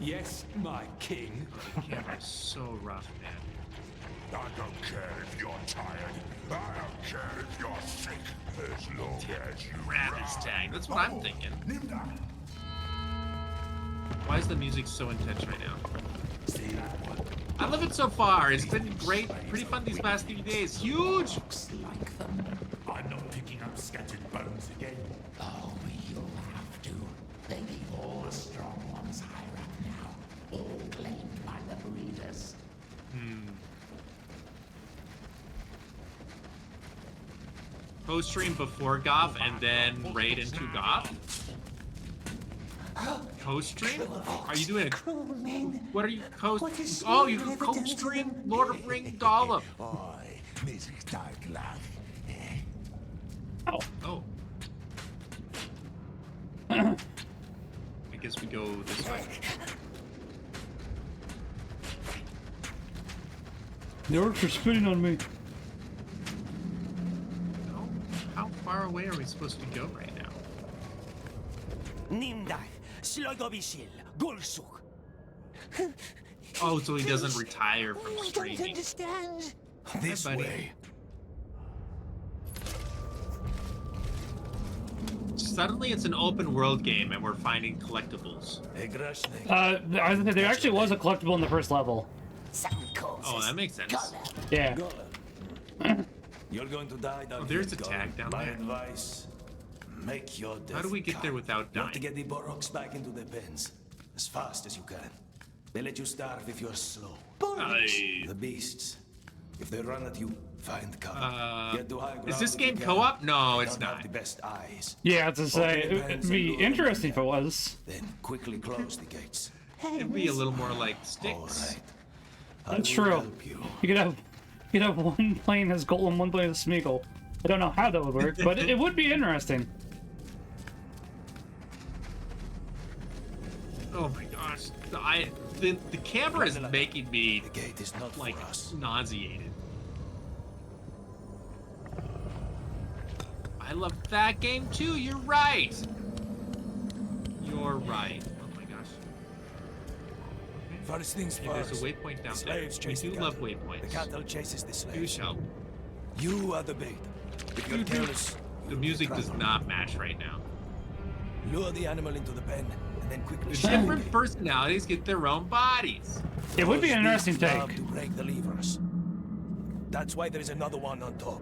[SPEAKER 7] Yes, my king.
[SPEAKER 2] The camera's so rough, man.
[SPEAKER 6] I don't care if you're tired. I don't care if you're sick. As long as you
[SPEAKER 2] Grab his tag. That's what I'm thinking. Why is the music so intense right now? I love it so far. It's been great. Pretty fun these past few days. Huge!
[SPEAKER 5] I'm not picking up scattered bones again.
[SPEAKER 3] Oh, you'll have to. They leave all the strong ones higher up now. All claimed by the breeders.
[SPEAKER 2] Post stream before Goth and then raid into Goth? Co-stream? Are you doing a...
[SPEAKER 3] Cruel men.
[SPEAKER 2] What are you co...
[SPEAKER 3] What has
[SPEAKER 2] Oh,
[SPEAKER 3] Smeagol
[SPEAKER 2] you can
[SPEAKER 3] ever done to
[SPEAKER 2] co-stream
[SPEAKER 3] them?
[SPEAKER 2] Lord of Ring Gollum.
[SPEAKER 1] Oh.
[SPEAKER 2] Oh. I guess we go this way.
[SPEAKER 1] The orcs are spitting on me.
[SPEAKER 2] Oh, how far away are we supposed to go right now?
[SPEAKER 8] Nimdai, Slogobisil, Golsuk.
[SPEAKER 2] Oh, so he doesn't retire from
[SPEAKER 3] We don't
[SPEAKER 2] streaming.
[SPEAKER 3] understand.
[SPEAKER 5] This
[SPEAKER 2] buddy.
[SPEAKER 5] way.
[SPEAKER 2] Suddenly it's an open world game and we're finding collectibles.
[SPEAKER 1] There actually was a collectible in the first level.
[SPEAKER 2] Oh, that makes sense.
[SPEAKER 1] Yeah.
[SPEAKER 8] You're going to die down
[SPEAKER 2] there's
[SPEAKER 8] here,
[SPEAKER 2] a tag down
[SPEAKER 8] My
[SPEAKER 2] there.
[SPEAKER 8] advice, make your death
[SPEAKER 2] How do we get there without
[SPEAKER 8] You have to
[SPEAKER 2] dying?
[SPEAKER 8] get the Boroks back into their pens as fast as you can. They let you starve if you're slow. The beasts, if they run at you, find cover. Get to high ground
[SPEAKER 2] Is this
[SPEAKER 8] if you
[SPEAKER 2] game
[SPEAKER 8] can.
[SPEAKER 2] co-op? No,
[SPEAKER 8] They
[SPEAKER 2] it's
[SPEAKER 8] don't have
[SPEAKER 2] not.
[SPEAKER 8] the best eyes.
[SPEAKER 1] Yeah, to say,
[SPEAKER 8] Open the
[SPEAKER 1] it'd
[SPEAKER 8] pens
[SPEAKER 1] be
[SPEAKER 8] and lure them
[SPEAKER 1] interesting if
[SPEAKER 8] in.
[SPEAKER 1] it was.
[SPEAKER 8] Then quickly close the gates.
[SPEAKER 2] It'd be a little more like
[SPEAKER 8] All
[SPEAKER 2] sticks.
[SPEAKER 8] right. I
[SPEAKER 1] That's
[SPEAKER 8] will
[SPEAKER 1] true.
[SPEAKER 8] help you.
[SPEAKER 1] You could have one playing as Golem, one playing as Smeagol. I don't know how that would work, but it would be interesting.
[SPEAKER 2] Oh my gosh. The camera is making me
[SPEAKER 8] The gate is not
[SPEAKER 2] like
[SPEAKER 8] for us.
[SPEAKER 2] nauseated. I love that game too, you're right. You're right. Oh my gosh.
[SPEAKER 8] First things
[SPEAKER 2] Okay, there's a
[SPEAKER 8] first.
[SPEAKER 2] waypoint down there.
[SPEAKER 8] Slaves
[SPEAKER 2] We
[SPEAKER 8] chase
[SPEAKER 2] do
[SPEAKER 8] the
[SPEAKER 2] love
[SPEAKER 8] cattle. The
[SPEAKER 2] waypoints.
[SPEAKER 8] cattle chases the
[SPEAKER 2] Do
[SPEAKER 8] slaves.
[SPEAKER 2] shall.
[SPEAKER 8] You are the bait. If you're careless,
[SPEAKER 2] The
[SPEAKER 8] you'll
[SPEAKER 2] music
[SPEAKER 8] be
[SPEAKER 2] does
[SPEAKER 8] trapped.
[SPEAKER 2] not match right now.
[SPEAKER 8] Lure the animal into the pen and then quickly
[SPEAKER 2] The
[SPEAKER 8] shut the
[SPEAKER 2] different
[SPEAKER 8] gate.
[SPEAKER 2] personalities get their own bodies.
[SPEAKER 1] It would be an
[SPEAKER 8] Those
[SPEAKER 1] interesting
[SPEAKER 8] beasts love
[SPEAKER 1] take.
[SPEAKER 8] to break the levers. That's why there is another one on top.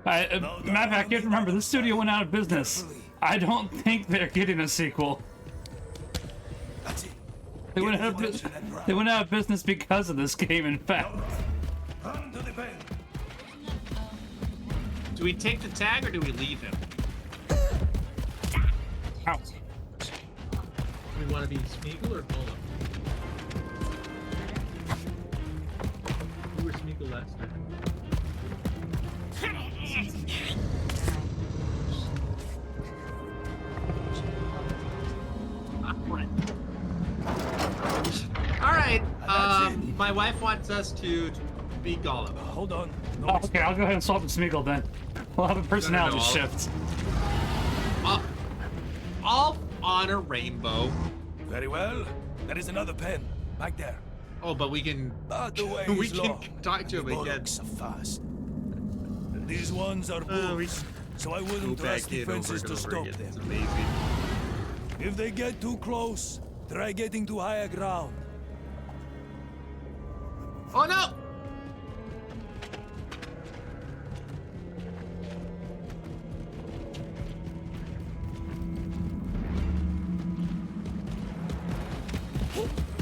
[SPEAKER 1] Matter of fact, you have to remember, this studio went out of business. I don't think they're getting a sequel.
[SPEAKER 8] That's it.
[SPEAKER 1] They went
[SPEAKER 8] Get
[SPEAKER 1] out of,
[SPEAKER 8] information and run.
[SPEAKER 1] they went out of business because of this game, in fact.
[SPEAKER 8] Run to the pen.
[SPEAKER 2] Do we take the tag or do we leave him?
[SPEAKER 1] Ow.
[SPEAKER 2] Do we want to be Smeagol or Gollum? Who were Smeagol last time? Alright, my wife wants us to be Gollum.
[SPEAKER 8] Hold on. No,
[SPEAKER 1] Oh, okay, I'll go ahead and swap with Smeagol then. We'll have a personality
[SPEAKER 2] I'll-
[SPEAKER 1] shift.
[SPEAKER 2] All on a rainbow.
[SPEAKER 8] Very well. There is another pen back there.
[SPEAKER 2] Oh, but we can
[SPEAKER 8] But the way
[SPEAKER 2] we
[SPEAKER 8] is
[SPEAKER 2] can
[SPEAKER 8] long.
[SPEAKER 2] talk to
[SPEAKER 8] and
[SPEAKER 2] him
[SPEAKER 8] the
[SPEAKER 2] again.
[SPEAKER 8] Boroks are fast. These ones are
[SPEAKER 2] we
[SPEAKER 8] bulls, so I
[SPEAKER 2] Go
[SPEAKER 8] wouldn't trust
[SPEAKER 2] back in over
[SPEAKER 8] defenses
[SPEAKER 2] and
[SPEAKER 8] to
[SPEAKER 2] over
[SPEAKER 8] stop
[SPEAKER 2] again. It's
[SPEAKER 8] them.
[SPEAKER 2] amazing.
[SPEAKER 8] If they get too close, try getting to higher ground.
[SPEAKER 2] Oh no!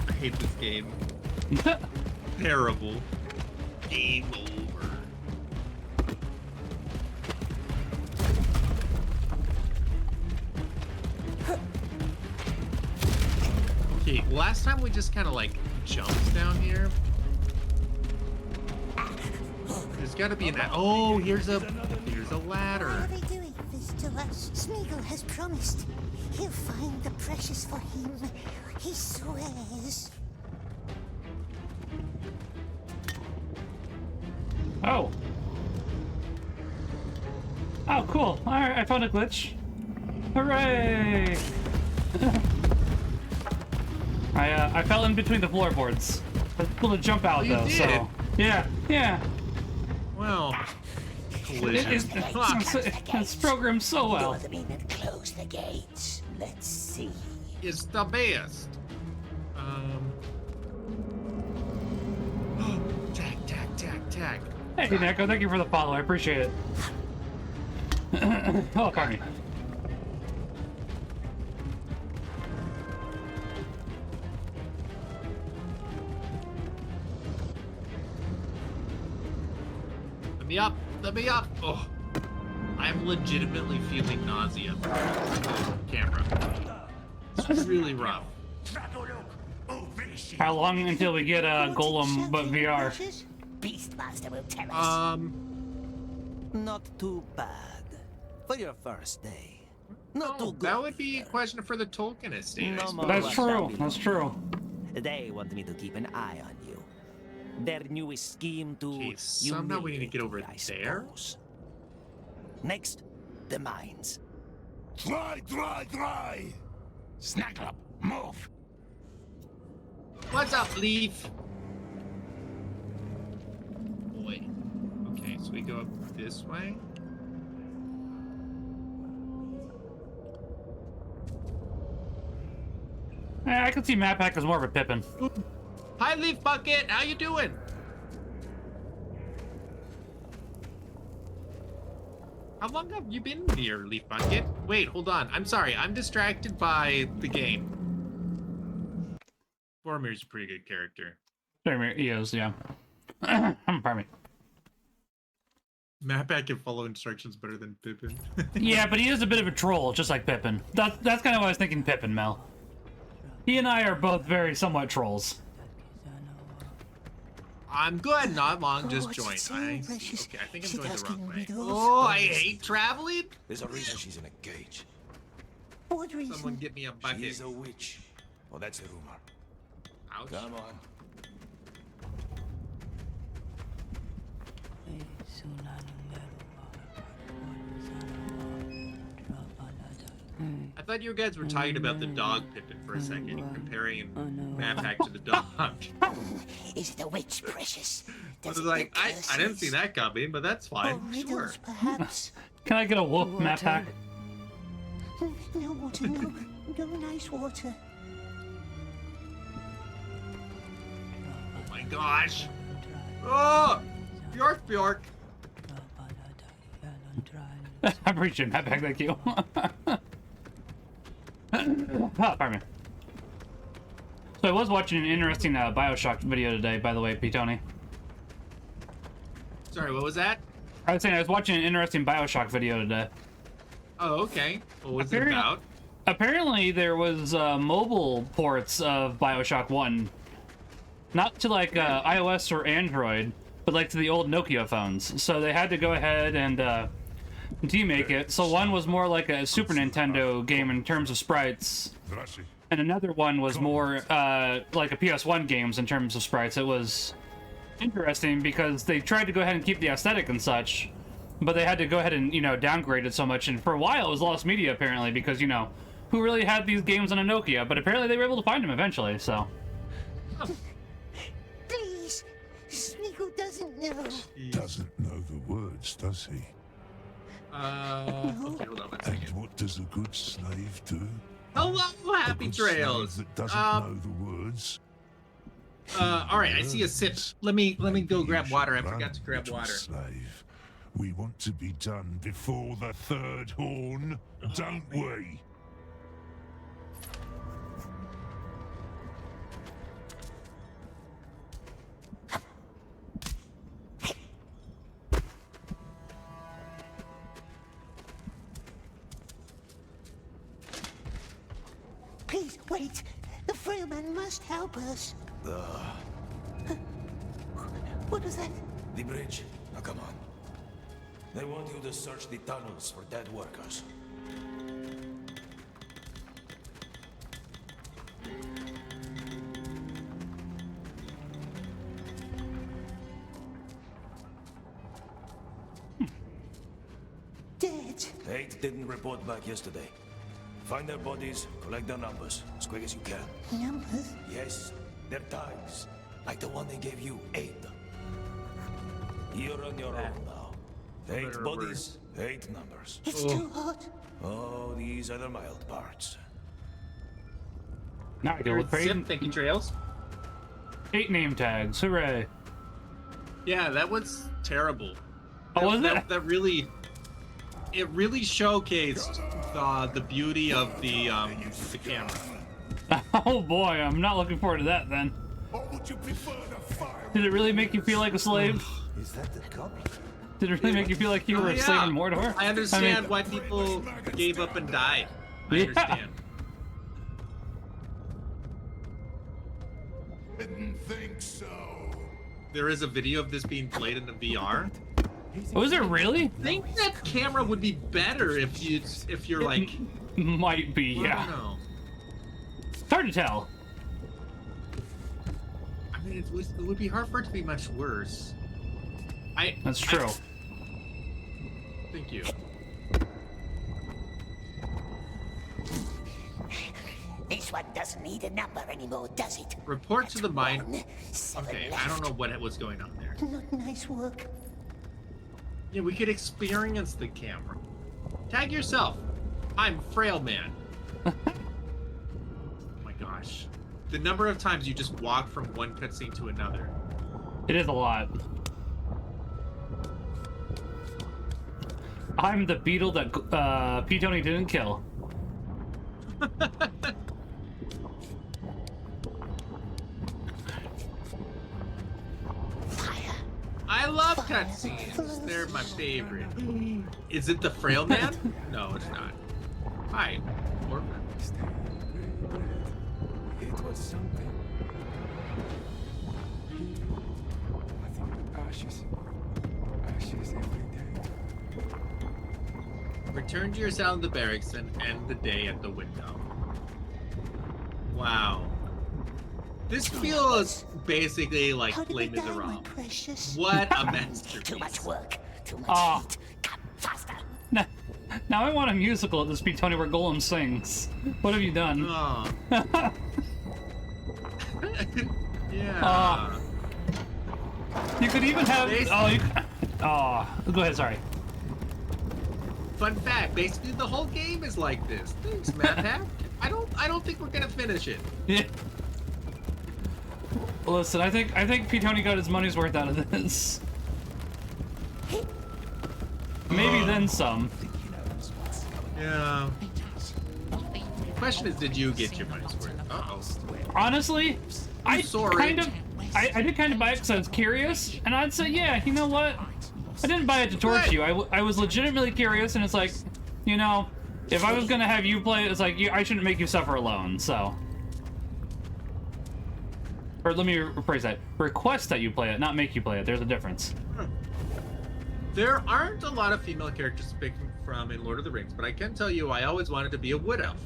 [SPEAKER 2] I hate this game. Terrible. Game over. Okay, last time we just kind of like jumped down here. There's got to be an. Oh, here's a ladder.
[SPEAKER 3] Why are they doing this to us? Smeagol has promised. He'll find the precious for him. He swears.
[SPEAKER 1] Oh. Oh, cool. Alright, I found a glitch. Hooray! I fell in between the floorboards. I was able to jump out,
[SPEAKER 2] you
[SPEAKER 1] though,
[SPEAKER 2] did?
[SPEAKER 1] so... Yeah, yeah.
[SPEAKER 2] Well,
[SPEAKER 1] It's programmed so well.
[SPEAKER 3] Lure them in and close the gates. Let's see.
[SPEAKER 2] it's the best. Tag.
[SPEAKER 1] Hey, Neko, thank you for the follow. I appreciate it. Oh, Carney.
[SPEAKER 2] Let me up. Oh, I'm legitimately feeling nausea. Oh, camera. It's really rough.
[SPEAKER 1] How long until we get Golem but VR?
[SPEAKER 3] Beastmaster will tell us.
[SPEAKER 8] Not too bad. For your first day. Not too good.
[SPEAKER 2] That would be a question for the Tolkien estate. I
[SPEAKER 8] No
[SPEAKER 2] suppose.
[SPEAKER 8] more
[SPEAKER 1] That's
[SPEAKER 8] rush
[SPEAKER 1] true.
[SPEAKER 8] down
[SPEAKER 1] That's
[SPEAKER 8] below.
[SPEAKER 1] true.
[SPEAKER 8] They want me to keep an eye on you. Their newest scheme to
[SPEAKER 2] Okay, somehow we need to get over
[SPEAKER 8] humiliate me, I
[SPEAKER 2] there.
[SPEAKER 8] suppose. Next, the mines.
[SPEAKER 6] Dry! Snaggle up! Move!
[SPEAKER 2] What's up, Leaf? Boy. Okay, so we go up this way.
[SPEAKER 1] I could see Map Hack as more of a Pippin.
[SPEAKER 2] Hi, Leaf Bucket. How you doing? How long have you been here, Leaf Bucket? Wait, hold on. I'm sorry. I'm distracted by the game. Boromir's a pretty good character.
[SPEAKER 1] He is, yeah. Pardon me.
[SPEAKER 2] Mapback can follow instructions better than Pippin.
[SPEAKER 1] Yeah, but he is a bit of a troll, just like Pippin. That's kind of why I was thinking Pippin, Mel. He and I are both very somewhat trolls.
[SPEAKER 2] I'm good, not long, just joined. Okay, I think I'm going the wrong way. Oh, I hate traveling.
[SPEAKER 8] There's a reason she's in a cage.
[SPEAKER 3] What reason?
[SPEAKER 2] Someone get me a bucket.
[SPEAKER 8] She's a witch. Well, that's the rumor.
[SPEAKER 2] Ouch.
[SPEAKER 8] Come on.
[SPEAKER 2] I thought you guys were talking about the dog Pippin for a second, comparing Maphack to the dog.
[SPEAKER 3] Is it a witch, Precious?
[SPEAKER 2] I was like, I didn't see that coming, but that's fine. Sure.
[SPEAKER 3] Riddles, perhaps.
[SPEAKER 1] Can I get a wolf, Map Hack?
[SPEAKER 3] No water, no. No nice water.
[SPEAKER 2] Oh my gosh. Oh! Bjork.
[SPEAKER 1] I appreciate Map Hack, thank you. Pardon me. So I was watching an interesting Bioshock video today, by the way, Ptony.
[SPEAKER 2] Sorry, what was that?
[SPEAKER 1] I was saying I was watching an interesting Bioshock video today.
[SPEAKER 2] Oh, okay. What was it about?
[SPEAKER 1] Apparently there was mobile ports of Bioshock 1. Not to like iOS or Android, but like to the old Nokia phones. So they had to go ahead and demake it. So one was more like a Super Nintendo game in terms of sprites. And another one was more like a PS1 games in terms of sprites. It was interesting because they tried to go ahead and keep the aesthetic and such, but they had to go ahead and, you know, downgrade it so much. And for a while it was lost media apparently because, you know, who really had these games on a Nokia? But apparently they were able to find them eventually, so.
[SPEAKER 3] Please, Smeagol doesn't know.
[SPEAKER 6] He doesn't know the words, does he?
[SPEAKER 2] Okay, hold on one second.
[SPEAKER 6] And what does a good slave do?
[SPEAKER 2] Hello, Happy
[SPEAKER 6] A good
[SPEAKER 2] Trails.
[SPEAKER 6] slave that doesn't know the words.
[SPEAKER 2] All right, I see a sip. Let me go grab water. I
[SPEAKER 6] Run,
[SPEAKER 2] forgot to grab
[SPEAKER 6] little
[SPEAKER 2] water.
[SPEAKER 6] Slave. We want to be done before the third horn, don't we?
[SPEAKER 3] Please, wait. The frail man must help us. What was that?
[SPEAKER 8] The bridge. Now come on. They want you to search the tunnels for dead workers.
[SPEAKER 3] Dead.
[SPEAKER 8] 8 didn't report back yesterday. Find their bodies, collect their numbers, as quick as you can.
[SPEAKER 3] Numbers?
[SPEAKER 8] Yes, their tags. Like the one they gave you, 8. You're on your own now. 8 bodies, 8 numbers.
[SPEAKER 3] It's too hot.
[SPEAKER 8] Oh, these are the mild parts.
[SPEAKER 1] Now I go with
[SPEAKER 2] Sip, thank you, Trails.
[SPEAKER 1] 8 name tags, hooray.
[SPEAKER 2] Yeah, that was terrible.
[SPEAKER 1] Oh, was it?
[SPEAKER 2] That really, it really showcased the beauty of the camera.
[SPEAKER 1] Oh boy, I'm not looking forward to that then. Did it really make you feel like a slave?
[SPEAKER 4] Is that the goblin?
[SPEAKER 1] Did it really make you feel like you were a slave in Mordor?
[SPEAKER 2] I understand why people gave up and died. I understand.
[SPEAKER 6] Didn't think so.
[SPEAKER 2] There is a video of this being played in the VR.
[SPEAKER 1] Was it really?
[SPEAKER 2] I think that camera would be better if you're like.
[SPEAKER 1] Might be,
[SPEAKER 2] I
[SPEAKER 1] yeah.
[SPEAKER 2] don't know.
[SPEAKER 1] It's hard to tell.
[SPEAKER 2] I mean, it would be hard for it to be much worse.
[SPEAKER 1] That's true.
[SPEAKER 2] Thank you.
[SPEAKER 3] This one doesn't need a number anymore, does it?
[SPEAKER 2] Report to the mine.
[SPEAKER 3] 1, 7
[SPEAKER 2] Okay,
[SPEAKER 3] left.
[SPEAKER 2] I don't know what was going on there.
[SPEAKER 3] Not nice work.
[SPEAKER 2] Yeah, we could experience the camera. Tag yourself. I'm Frail Man. Oh my gosh. gosh. The number of times you just walk from one cutscene to another.
[SPEAKER 1] It is a lot. I'm the beetle that Ptony didn't kill.
[SPEAKER 2] I love cutscenes. They're my favorite. Is it the Frail Man? No, it's not. Hi, Orphan.
[SPEAKER 7] It was something. I think ashes every day.
[SPEAKER 2] Return to your cell in the barracks and end the day at the window. Wow. This feels basically like Les Miserables. What a masterpiece.
[SPEAKER 3] Too much work. Too much
[SPEAKER 1] Ah.
[SPEAKER 3] heat. Come faster.
[SPEAKER 1] Now I want a musical at this Ptony where Gollum sings. What have you done?
[SPEAKER 2] Oh. Yeah.
[SPEAKER 1] You could even have.
[SPEAKER 2] Basically-
[SPEAKER 1] Oh, you. Oh, go ahead. Sorry.
[SPEAKER 2] Fun fact, basically the whole game is like this. Thanks, MadPack. I don't think we're gonna finish it.
[SPEAKER 1] Yeah. Listen, I think Ptony got his money's worth out of this. Maybe then some.
[SPEAKER 2] Yeah. Question is, did you get your money's worth? Uh-oh.
[SPEAKER 1] Honestly, I
[SPEAKER 2] sorry.
[SPEAKER 1] kind of, I did kind of buy it because I was curious, and I'd say, yeah, you know what? I didn't buy it to torture you. I was legitimately curious, and it's like, you know, if I was gonna have you play it, it's like I shouldn't make you suffer alone. So, or let me rephrase that: request that you play it, not make you play it. There's a difference.
[SPEAKER 2] There aren't a lot of female characters to pick from in Lord of the Rings, but I can tell you I always wanted to be a wood elf.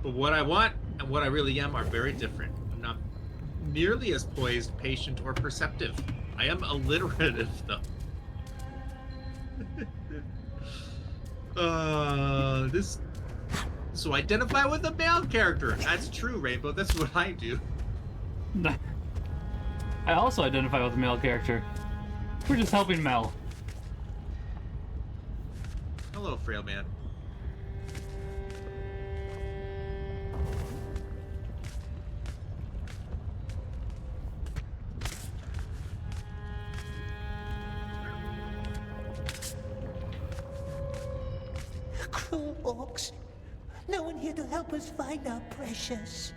[SPEAKER 2] But what I want and what I really am are very different. I'm not nearly as poised, patient, or perceptive. I am alliterative, though. So identify with a male character. That's true, Rainbow. That's what I do.
[SPEAKER 1] I also identify with a male character. We're just helping Mel.
[SPEAKER 2] Hello, Frail Man.
[SPEAKER 3] Cruel orcs. No one here to help us find our precious.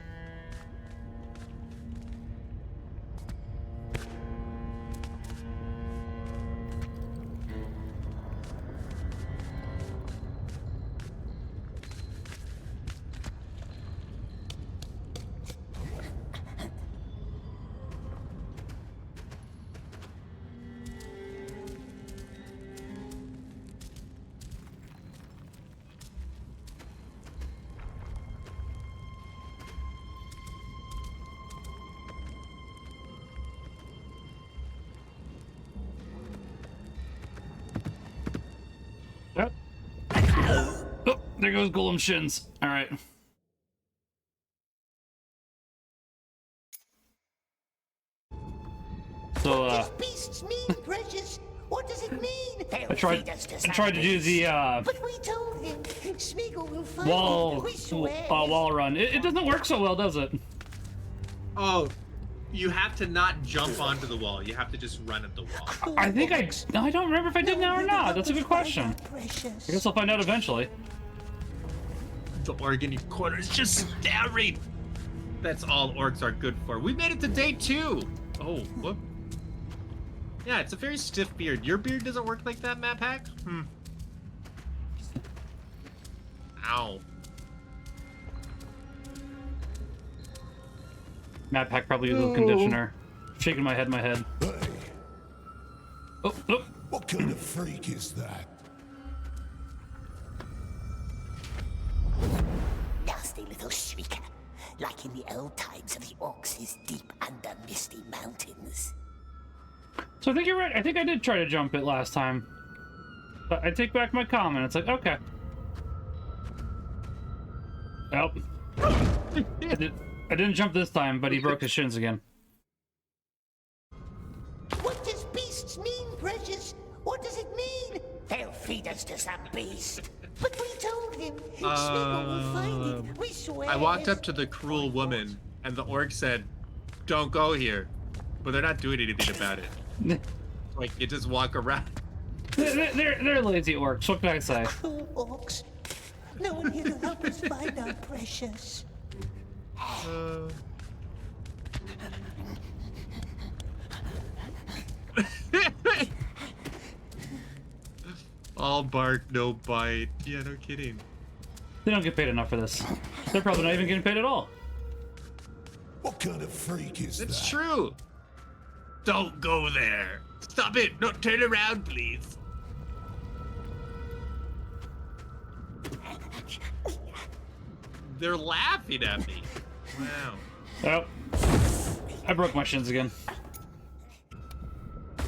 [SPEAKER 1] Yep. Oh, there goes Gollum's shins. All right. So,
[SPEAKER 3] This beast's mean, precious. What does it mean?
[SPEAKER 1] I tried to do the
[SPEAKER 3] But we told him. Smeagol will find
[SPEAKER 1] wall
[SPEAKER 3] him. We swear.
[SPEAKER 1] wall run. It doesn't work so well, does it?
[SPEAKER 2] Oh, you have to not jump onto the wall. You have to just run at the wall.
[SPEAKER 1] I think I don't remember if I did now or not. That's a good question. I guess I'll find out eventually.
[SPEAKER 2] The orc in your corner is just staring. That's all orcs are good for. We made it to day 2. Oh, what? Yeah, it's a very stiff beard. Your beard doesn't work like that, MadPack? Ow.
[SPEAKER 1] MadPack probably uses conditioner. Shaking my head,
[SPEAKER 6] Hey,
[SPEAKER 1] Oh, oh.
[SPEAKER 6] what kind of freak is that?
[SPEAKER 3] Nasty little shrieker. Like in the old times of the orcs is deep under misty mountains.
[SPEAKER 1] So I think you're right. I think I did try to jump it last time. But I take back my comment. It's like, okay. Nope. I didn't jump this time, but he broke his shins again.
[SPEAKER 3] What does beasts mean, precious? What does it mean? They'll feed us to some beast. But we told him. Smeagol will find it. We swear.
[SPEAKER 2] I walked up to the cruel woman and the orc said, "Don't go here," but they're not doing anything about it. Like, you just walk around.
[SPEAKER 1] They're lazy orcs. What can I say?
[SPEAKER 3] Orcs. No one here to help us find our precious.
[SPEAKER 2] All bark, no bite. Yeah, no kidding.
[SPEAKER 1] They don't get paid enough for this. They're probably not even getting paid at all.
[SPEAKER 6] What kind of freak is that?
[SPEAKER 2] It's true. Don't go there. Stop it. No, turn around, please. They're laughing at me. Wow.
[SPEAKER 1] Oh, I broke my shins again.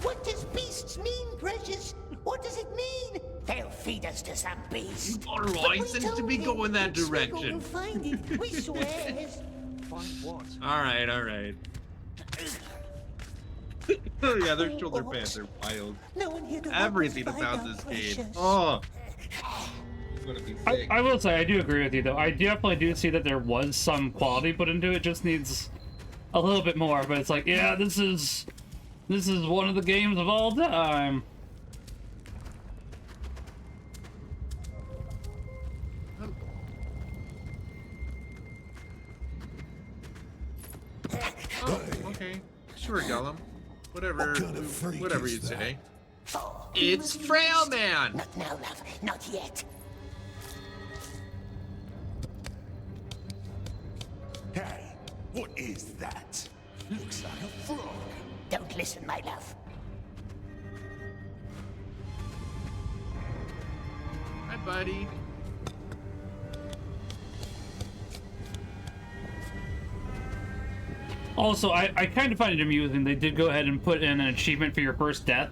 [SPEAKER 3] What does beasts mean, precious? What does it mean? They'll feed us to some beast.
[SPEAKER 2] Our license to be going that
[SPEAKER 3] We'll
[SPEAKER 2] direction.
[SPEAKER 3] find it. We swear.
[SPEAKER 7] Find what?
[SPEAKER 2] All right, all right. Yeah, their shoulder pads are wild.
[SPEAKER 3] No one here to help
[SPEAKER 2] Everything
[SPEAKER 3] us find
[SPEAKER 2] about
[SPEAKER 3] our
[SPEAKER 2] this game.
[SPEAKER 3] precious.
[SPEAKER 2] Oh. It's gonna be sick.
[SPEAKER 1] I will say, I do agree with you, though. I definitely do see that there was some quality put into it. It just needs a little bit more. But it's like, yeah, this is one of the games of all time.
[SPEAKER 2] Oh, okay. Sure, Gollum. Whatever,
[SPEAKER 6] What kind of freak
[SPEAKER 2] whatever
[SPEAKER 6] is
[SPEAKER 2] you
[SPEAKER 6] that?
[SPEAKER 2] say.
[SPEAKER 3] Oh,
[SPEAKER 2] It's Frail Man.
[SPEAKER 3] not now, love. Not yet.
[SPEAKER 6] Hey, what is that? Looks like a frog.
[SPEAKER 3] Don't listen, my love.
[SPEAKER 2] Hi, buddy.
[SPEAKER 1] Also, I kind of find it amusing. They did go ahead and put in an achievement for your first death.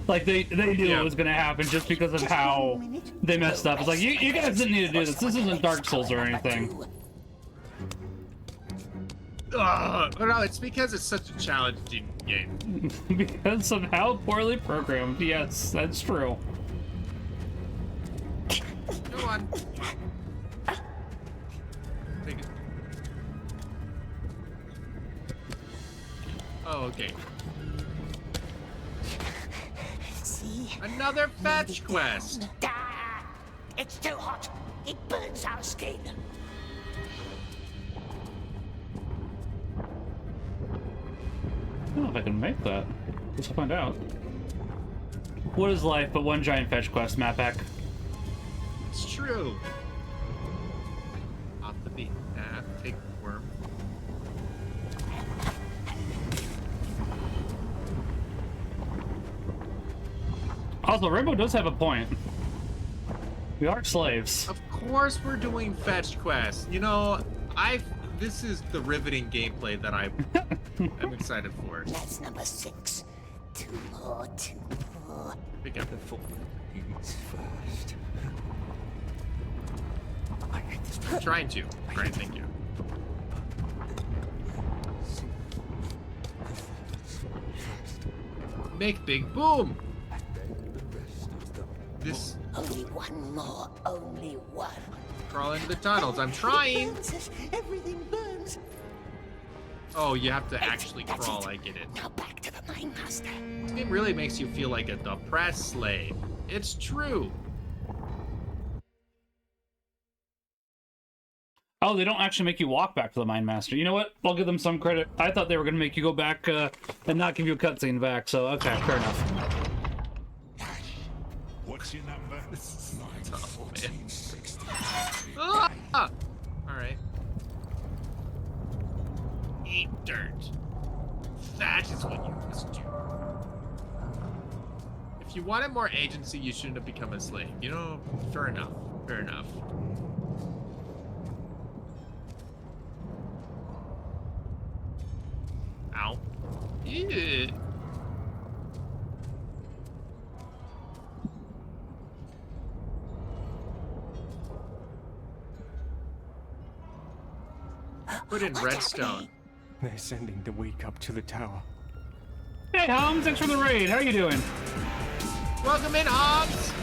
[SPEAKER 1] Like, they knew
[SPEAKER 2] Yeah.
[SPEAKER 1] it was going to happen just because of how they messed up. It's like, you guys didn't need to do this. This isn't Dark Souls or anything.
[SPEAKER 2] No, it's because it's such a challenging game.
[SPEAKER 1] Because of how poorly programmed. Yes, that's true.
[SPEAKER 2] Go on. Take it. Oh, okay.
[SPEAKER 3] See?
[SPEAKER 2] Another fetch quest.
[SPEAKER 3] Ah, it's too hot. It burns our skin.
[SPEAKER 1] I don't know if I can make that. Guess we'll find out. What is life but one giant fetch quest, map pack?
[SPEAKER 2] It's true. Off the beaten path, take the worm.
[SPEAKER 1] Also, Rainbow does have a point. We are slaves.
[SPEAKER 2] Of course we're doing fetch quests. You know, this is the riveting gameplay that I'm excited for.
[SPEAKER 3] That's number 6. 2 more, 2 more.
[SPEAKER 2] Pick up.
[SPEAKER 7] The four things first. I hate this
[SPEAKER 2] I'm trying to. Alright, thank you. Make big boom! This
[SPEAKER 3] Only one more. Only one.
[SPEAKER 2] crawl into the tunnels. I'm trying!
[SPEAKER 3] It burns us. Everything burns.
[SPEAKER 2] Oh, you have to actually
[SPEAKER 3] That's
[SPEAKER 2] crawl,
[SPEAKER 3] it.
[SPEAKER 2] I get it.
[SPEAKER 3] Now back to the mine master.
[SPEAKER 2] This game really makes you feel like a depressed slave. It's true.
[SPEAKER 1] Oh, they don't actually make you walk back to the Mine Master. You know what? I'll give them some credit. I thought they were going to make you go back and not give you a cutscene back, so okay, fair enough.
[SPEAKER 6] What's your number? 91460.
[SPEAKER 2] Ah! Alright. Eat dirt. That is what you must do. If you wanted more agency, you shouldn't have become a slave. You know, fair enough. Fair enough. Ow. Ew. Put in redstone.
[SPEAKER 7] They're sending the weak up to the tower.
[SPEAKER 1] Hey, Holmes, thanks for the raid. How you doing?
[SPEAKER 2] Welcome in, Hobbs!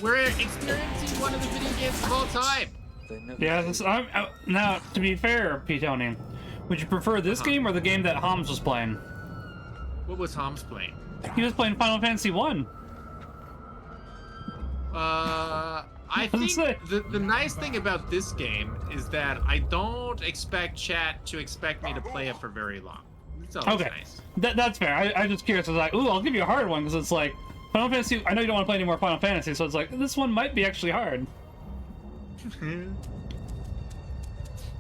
[SPEAKER 2] We're experiencing one of the video games of all time.
[SPEAKER 1] Yeah, now, to be fair, Ptony, would you prefer this game or the game that Homs was playing?
[SPEAKER 2] What was Homs playing?
[SPEAKER 1] He was playing Final Fantasy 1.
[SPEAKER 2] I think the nice thing about this game is that I don't expect chat to expect me to play it for very long. It's always nice.
[SPEAKER 1] That's fair. I'm just curious. I was like, ooh, I'll give you a hard one, because it's like, Final Fantasy, I know you don't want to play any more Final Fantasy, so it's like, this one might be actually hard.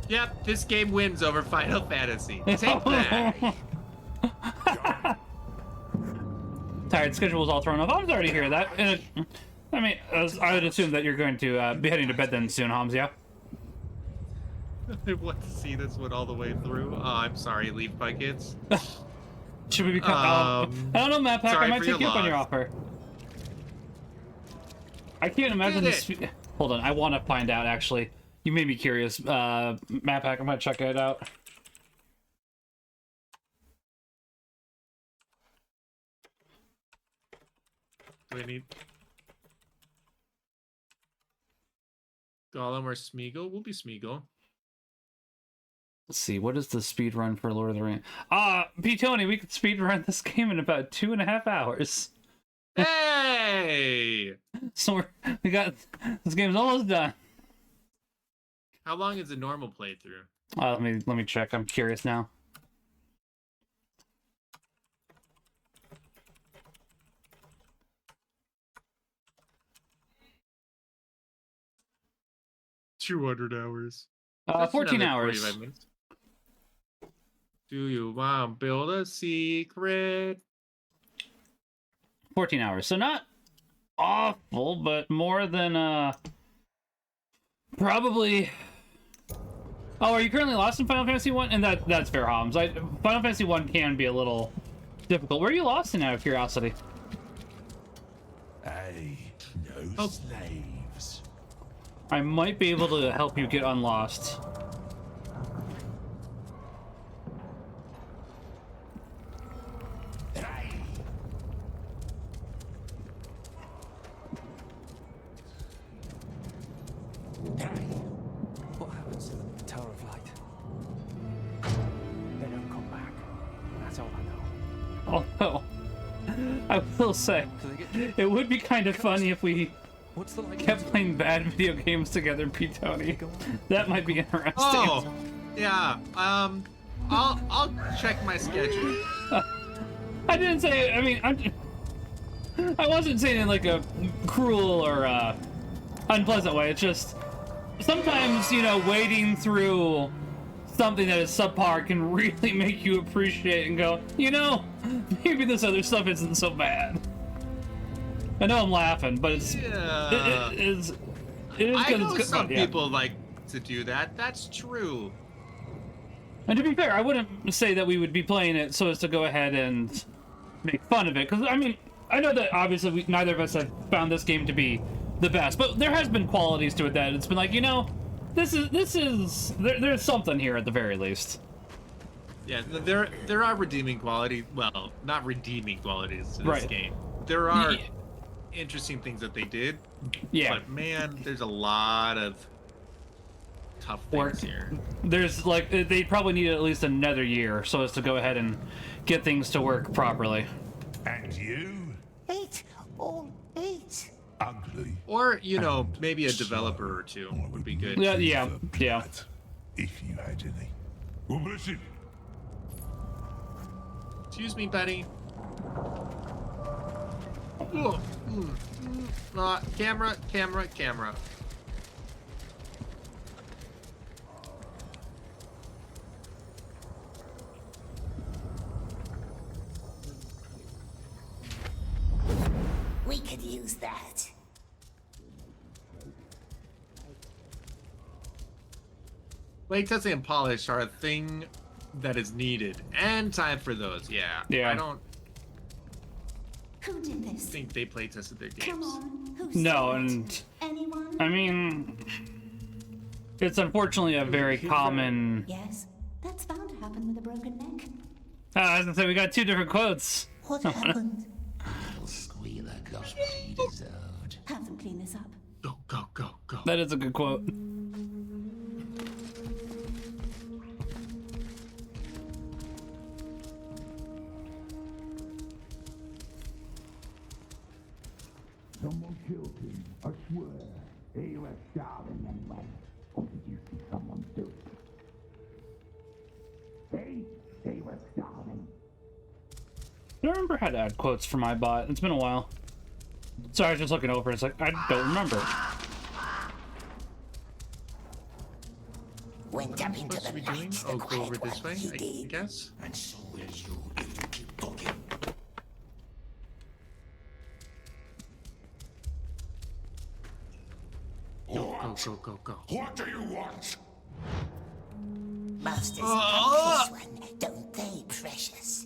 [SPEAKER 2] Yep, this game wins over Final Fantasy. Take that.
[SPEAKER 1] Tired schedule was all thrown off. I was already here. That. I mean, I would assume that you're going to be heading to bed then soon, Homs, yeah?
[SPEAKER 2] I want to see this one all the way through. Oh, I'm sorry, Leaf Buckets.
[SPEAKER 1] Should we be... I don't know, Matt Pack. I might take you up on your offer. I can't imagine this... Hold on, I want to find out, actually. You made me curious. Matt Pack, I'm going to check it out.
[SPEAKER 2] Do we need... Gollum or Smeagol? We'll be Smeagol.
[SPEAKER 1] Let's see, what is the speed run for Lord of the Rings? Ptony, we could speed run this game in about 2.5 hours.
[SPEAKER 2] Hey!
[SPEAKER 1] So we got this game's almost done.
[SPEAKER 2] How long is a normal playthrough?
[SPEAKER 1] Let me check. I'm curious now.
[SPEAKER 2] $200 hours.
[SPEAKER 1] 14 hours.
[SPEAKER 2] 45 minutes. Do you want to build a secret?
[SPEAKER 1] 14 hours. So not awful, but more than probably. Oh, are you currently lost in Final Fantasy 1? And that's fair, Homs. Final Fantasy 1 can be a little difficult. Where are you lost in, out of curiosity?
[SPEAKER 6] No slaves.
[SPEAKER 1] I might be able to help you get unlost.
[SPEAKER 7] What happens to the Tower of Light? They don't come back. That's all I know.
[SPEAKER 1] Although, I will say, it would be kind of funny if we kept playing bad video games together, Ptony. That might be interesting.
[SPEAKER 2] Oh, yeah. I'll check my schedule.
[SPEAKER 1] I didn't say. I mean, I wasn't saying it in like a cruel or unpleasant way. It's just sometimes, you know, wading through something that is subpar can really make you appreciate and go, you know, maybe this other stuff isn't so bad. I know I'm laughing, but it's it is
[SPEAKER 2] I know
[SPEAKER 1] it's
[SPEAKER 2] some
[SPEAKER 1] good. Yeah.
[SPEAKER 2] people like to do that. That's true.
[SPEAKER 1] And to be fair, I wouldn't say that we would be playing it so as to go ahead and make fun of it, because I mean, I know that obviously neither of us have found this game to be the best, but there has been qualities to it that it's been like, you know, there's something here at the very least.
[SPEAKER 2] Yeah, there are redeeming qualities. Well, not redeeming qualities to this game. There are interesting things that they did.
[SPEAKER 1] Yeah.
[SPEAKER 2] But man, there's a lot of tough things here.
[SPEAKER 1] There's like, they probably need at least another year so as to go ahead and get things to work properly.
[SPEAKER 6] And you?
[SPEAKER 3] 8, all 8.
[SPEAKER 6] Ugly.
[SPEAKER 2] Or, you know, maybe a developer or two would be good.
[SPEAKER 1] Yeah.
[SPEAKER 6] If you had any. Well, listen.
[SPEAKER 2] Excuse me, Betty. Camera.
[SPEAKER 3] We could use that.
[SPEAKER 2] Play testing and polish are a thing that is needed, and time for those. Yeah. I don't
[SPEAKER 9] Who did this?
[SPEAKER 2] think they play tested their games.
[SPEAKER 9] Come on. Who
[SPEAKER 1] No,
[SPEAKER 9] said it?
[SPEAKER 1] and
[SPEAKER 9] Anyone?
[SPEAKER 1] I mean, it's unfortunately a very common.
[SPEAKER 9] Yes, that's bound to happen with a broken neck.
[SPEAKER 1] I was gonna say we got two different quotes.
[SPEAKER 3] What happened? Little squealer got what he deserved.
[SPEAKER 9] Have them clean this up.
[SPEAKER 2] Go, go, go, go.
[SPEAKER 1] That is a good quote.
[SPEAKER 6] Someone killed him, I swear. He was starving anyway. Or did you see someone do it? He was starving.
[SPEAKER 1] I don't remember how to add quotes for my bot. It's been a while. Sorry, I was just looking over. It's like, I don't remember.
[SPEAKER 3] Went up into
[SPEAKER 2] What's
[SPEAKER 3] the
[SPEAKER 2] we doing?
[SPEAKER 3] night, the
[SPEAKER 2] Oh, go over
[SPEAKER 3] quiet
[SPEAKER 2] this way,
[SPEAKER 3] one, he
[SPEAKER 2] I
[SPEAKER 3] did.
[SPEAKER 2] guess.
[SPEAKER 8] And so will you if you keep talking.
[SPEAKER 2] Go, go, go, go, go.
[SPEAKER 6] What do you want?
[SPEAKER 3] Masters like this one, don't they, precious?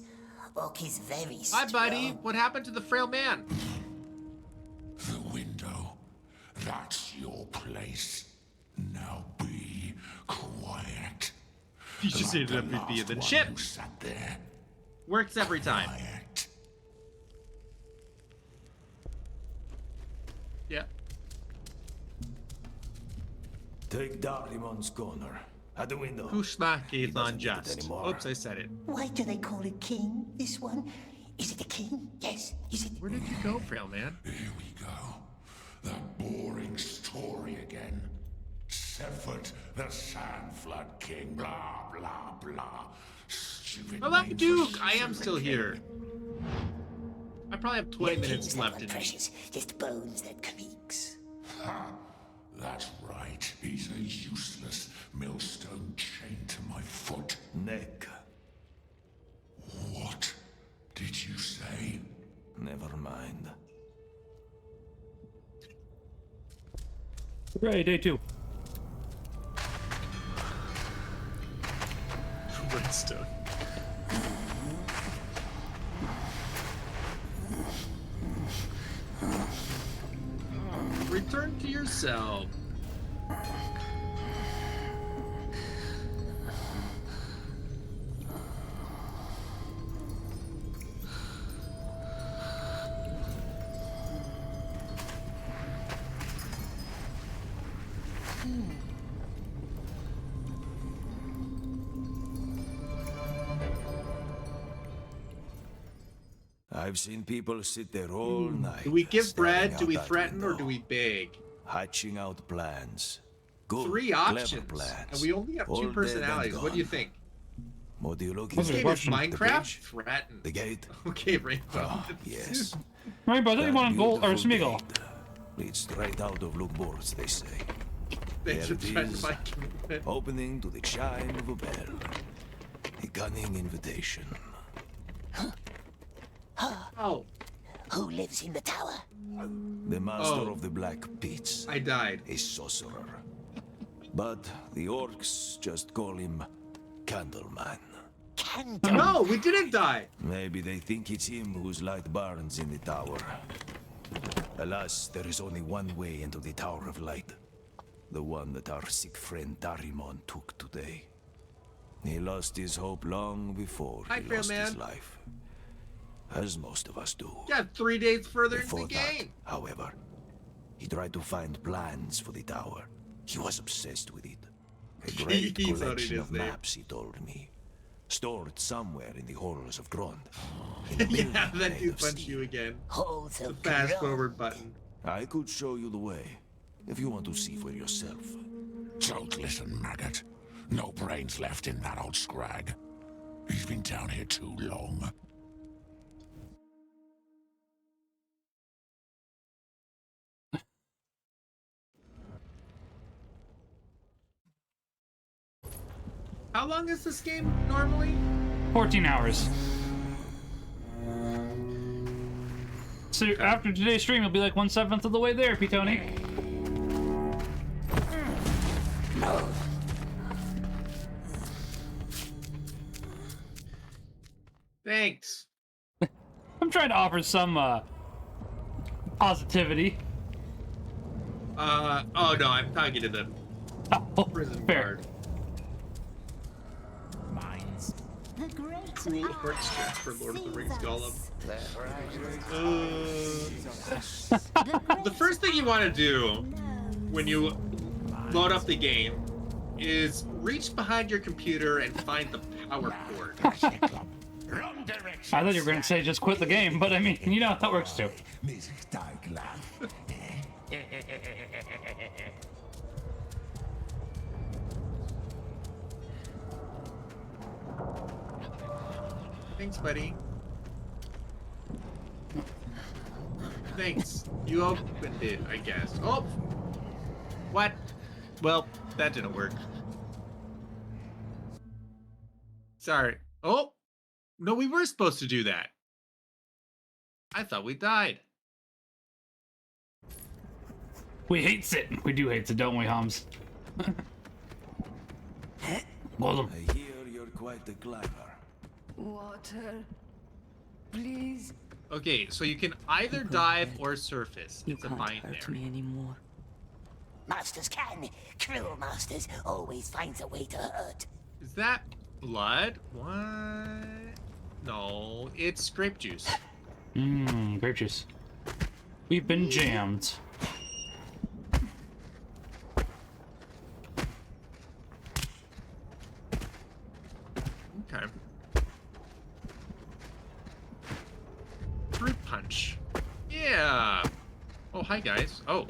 [SPEAKER 3] Orc is very strong.
[SPEAKER 2] Hi, buddy. What happened to the frail man?
[SPEAKER 6] The window. That's your place. Now be quiet.
[SPEAKER 2] You just
[SPEAKER 6] Like
[SPEAKER 2] needed
[SPEAKER 6] the
[SPEAKER 2] MVP and then
[SPEAKER 6] last
[SPEAKER 2] shit.
[SPEAKER 6] one who sat there.
[SPEAKER 2] Works every time.
[SPEAKER 6] Quiet.
[SPEAKER 2] Yeah.
[SPEAKER 8] Take Darimon's corner. At the window.
[SPEAKER 2] Kushma
[SPEAKER 8] He
[SPEAKER 2] is
[SPEAKER 8] doesn't need it
[SPEAKER 2] unjust.
[SPEAKER 8] anymore.
[SPEAKER 2] Oops, I said it.
[SPEAKER 3] Why do they call it king, this one? Is it a king? Yes. Is it?
[SPEAKER 2] Where did you go, frail man?
[SPEAKER 6] Here we go. That boring story again. Severed the Sand Flood King. Blah, blah, blah. Stupid
[SPEAKER 2] I love
[SPEAKER 6] name for
[SPEAKER 2] Duke. I am
[SPEAKER 6] stupid
[SPEAKER 2] still
[SPEAKER 6] king.
[SPEAKER 2] here. I probably have 20
[SPEAKER 3] Your
[SPEAKER 2] minutes
[SPEAKER 3] king's not
[SPEAKER 2] left
[SPEAKER 3] one
[SPEAKER 2] in me.
[SPEAKER 3] precious, just bones that creaks.
[SPEAKER 6] Ha! That's right. He's a useless millstone chained to my foot.
[SPEAKER 8] Neck.
[SPEAKER 6] What did you say?
[SPEAKER 8] Never mind.
[SPEAKER 1] Hooray, day 2.
[SPEAKER 2] Redstone. Return to yourself.
[SPEAKER 8] I've seen people sit there all night.
[SPEAKER 2] Do we give
[SPEAKER 8] staring
[SPEAKER 2] bread? Do
[SPEAKER 8] out
[SPEAKER 2] we
[SPEAKER 8] that
[SPEAKER 2] threaten? Or
[SPEAKER 8] window,
[SPEAKER 2] do we beg?
[SPEAKER 8] hatching out plans? Good,
[SPEAKER 2] 3
[SPEAKER 8] clever
[SPEAKER 2] options.
[SPEAKER 8] plans.
[SPEAKER 2] And we only have
[SPEAKER 8] All
[SPEAKER 2] 2
[SPEAKER 8] dead and
[SPEAKER 2] personalities. What do you
[SPEAKER 8] gone.
[SPEAKER 2] think?
[SPEAKER 8] What do you look
[SPEAKER 1] What's
[SPEAKER 8] at?
[SPEAKER 1] your
[SPEAKER 2] This game is
[SPEAKER 1] question?
[SPEAKER 8] The
[SPEAKER 2] Minecraft?
[SPEAKER 8] bridge?
[SPEAKER 2] Threaten.
[SPEAKER 8] The gate?
[SPEAKER 2] Okay, Rainbow.
[SPEAKER 8] Oh, yes.
[SPEAKER 1] Rainbow, I thought you
[SPEAKER 8] That
[SPEAKER 1] wanted gold or
[SPEAKER 8] beautiful
[SPEAKER 1] Smeagol.
[SPEAKER 8] gate leads straight out of Lugbor's, they say.
[SPEAKER 2] They
[SPEAKER 8] There
[SPEAKER 2] should
[SPEAKER 8] it
[SPEAKER 2] threaten
[SPEAKER 8] is.
[SPEAKER 2] my commitment.
[SPEAKER 8] Opening to the chime of a bell. A cunning invitation.
[SPEAKER 2] Oh,
[SPEAKER 3] Who lives in the tower?
[SPEAKER 8] The master
[SPEAKER 2] Oh.
[SPEAKER 8] of the Black Pits.
[SPEAKER 2] I died.
[SPEAKER 8] A sorcerer. But the orcs just call him Candleman.
[SPEAKER 3] Candle.
[SPEAKER 2] No, we didn't die.
[SPEAKER 8] Maybe they think it's him whose light burns in the tower. Alas, there is only one way into the Tower of Light. The one that our sick friend Darimon took today. He lost his hope long before
[SPEAKER 2] Hi,
[SPEAKER 8] he
[SPEAKER 2] fair
[SPEAKER 8] lost his
[SPEAKER 2] man.
[SPEAKER 8] life. As most of us do.
[SPEAKER 2] Yeah, 3 days further into
[SPEAKER 8] Before
[SPEAKER 2] the
[SPEAKER 8] that,
[SPEAKER 2] game.
[SPEAKER 8] however, he tried to find plans for the tower. He was obsessed with it. A great
[SPEAKER 2] He's already
[SPEAKER 8] collection
[SPEAKER 2] his
[SPEAKER 8] of
[SPEAKER 2] name.
[SPEAKER 8] maps, he told me. Stored somewhere in the halls of Grond.
[SPEAKER 2] Yeah, then you punch you again.
[SPEAKER 3] Halls
[SPEAKER 2] The
[SPEAKER 3] of
[SPEAKER 2] fast
[SPEAKER 3] Grond.
[SPEAKER 2] forward button.
[SPEAKER 8] I could show you the way, if you want to see for yourself.
[SPEAKER 6] Don't listen, maggot. No brains left in that old scrag. He's been down here too long.
[SPEAKER 2] How long is this game normally?
[SPEAKER 1] 14 hours. So after today's stream, you'll be like 1/7 of the way there, Ptony.
[SPEAKER 2] Thanks.
[SPEAKER 1] I'm trying to offer some positivity.
[SPEAKER 2] Oh no, I'm talking to the
[SPEAKER 1] Oh,
[SPEAKER 2] prison
[SPEAKER 1] fair.
[SPEAKER 2] guard.
[SPEAKER 9] The great
[SPEAKER 2] Cruel heart stretch for Lord of the Rings Gollum. The first thing you want to do when you load up the game is reach behind your computer and find the power cord.
[SPEAKER 1] I thought you were going to say just quit the game, but I mean, you know how that works too.
[SPEAKER 2] Thanks, buddy. Thanks. You opened it, I guess. Oh! What? Well, that didn't work. Sorry. Oh! No, we were supposed to do that. I thought we died.
[SPEAKER 1] We hate it. We do hate it, don't we, Hums? Gollum.
[SPEAKER 8] I hear you're quite the climber.
[SPEAKER 10] Water, please.
[SPEAKER 2] Okay, so you can either dive or surface.
[SPEAKER 10] You
[SPEAKER 2] It's a
[SPEAKER 10] can't
[SPEAKER 2] binary.
[SPEAKER 10] hurt me anymore.
[SPEAKER 3] Masters can. Cruel masters always finds a way to hurt.
[SPEAKER 2] Is that blood? What? No, it's grape juice.
[SPEAKER 1] Mmm, grape juice. We've been jammed.
[SPEAKER 2] Okay. Fruit punch. Yeah. Oh, hi guys. Oh.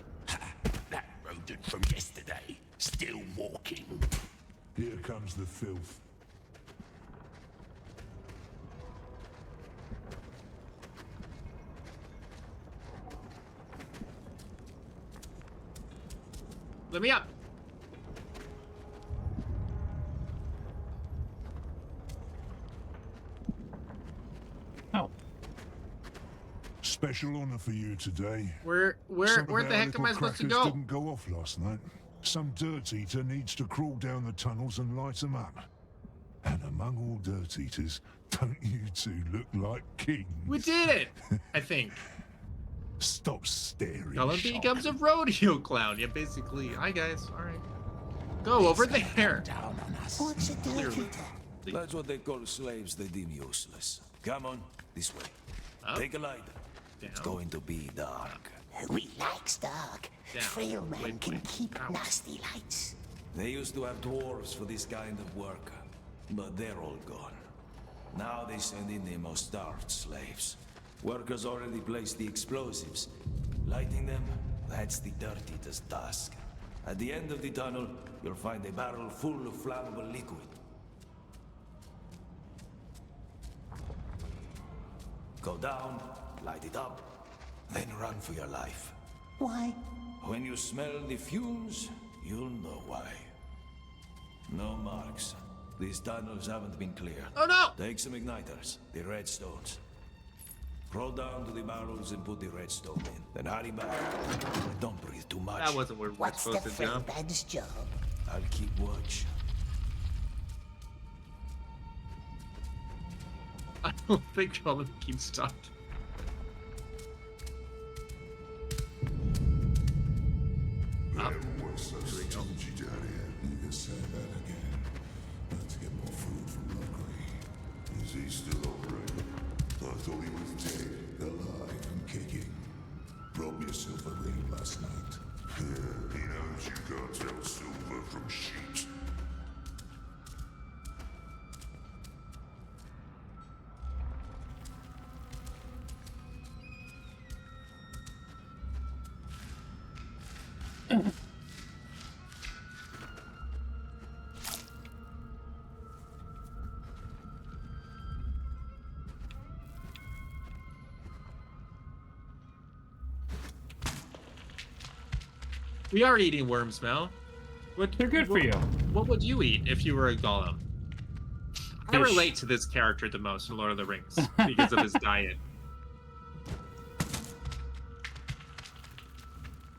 [SPEAKER 6] That rodent from yesterday, still walking. Here comes the filth.
[SPEAKER 2] Let me up.
[SPEAKER 1] Oh.
[SPEAKER 6] Special honor for you today.
[SPEAKER 2] Where
[SPEAKER 6] Some
[SPEAKER 2] the
[SPEAKER 6] of our
[SPEAKER 2] heck am I
[SPEAKER 6] little
[SPEAKER 2] supposed to
[SPEAKER 6] crackers
[SPEAKER 2] go?
[SPEAKER 6] didn't go off last night. Some dirt eater needs to crawl down the tunnels and light them up. And among all dirt eaters, don't you two look like kings?
[SPEAKER 2] We did it, I think.
[SPEAKER 6] Stop staring.
[SPEAKER 2] Gollum
[SPEAKER 6] shock.
[SPEAKER 2] becomes a rodeo clown. Yeah, basically. Hi guys. All right. Go over there.
[SPEAKER 3] What's a dirt
[SPEAKER 2] Clearly.
[SPEAKER 3] eater?
[SPEAKER 8] That's what they call slaves they deem useless. Come on, this way.
[SPEAKER 2] Oh.
[SPEAKER 8] Take a light. It's
[SPEAKER 2] Down.
[SPEAKER 8] going to be dark.
[SPEAKER 3] We likes dark.
[SPEAKER 2] Down.
[SPEAKER 3] Frail men
[SPEAKER 2] Wait,
[SPEAKER 3] can
[SPEAKER 2] wait.
[SPEAKER 3] keep
[SPEAKER 2] Ow.
[SPEAKER 3] nasty lights.
[SPEAKER 8] They used to have dwarves for this kind of work, but they're all gone. Now they send in the most starved slaves. Workers already placed the explosives. Lighting them, that's the dirt eater's task. At the end of the tunnel, you'll find a barrel full of flammable liquid. Go down, light it up, then run for your life.
[SPEAKER 3] Why?
[SPEAKER 8] When you smell the fumes, you'll know why. No marks. These tunnels haven't been cleared.
[SPEAKER 2] Oh no!
[SPEAKER 8] Take some igniters, the redstones. Crawl down to the barrels and put the redstone in. Then hurry back. Don't breathe too much.
[SPEAKER 2] That wasn't where we're
[SPEAKER 3] What's the
[SPEAKER 2] supposed to
[SPEAKER 3] frail
[SPEAKER 2] jump.
[SPEAKER 3] man's job?
[SPEAKER 8] I'll keep watch.
[SPEAKER 2] I don't think Gollum keeps stopped.
[SPEAKER 6] There was such stingy down here. You can say that again. Let's get more food from Lockery. Is he still operating? I thought he was dead, alive and kicking. Robbed yourself a ring last night. Yeah, he knows you can't tell silver from sheep.
[SPEAKER 2] We are eating worms, Mel.
[SPEAKER 1] They're good for you.
[SPEAKER 2] What would you eat if you were a Gollum? I
[SPEAKER 1] Fish.
[SPEAKER 2] relate to this character the most in Lord of the Rings because of his diet.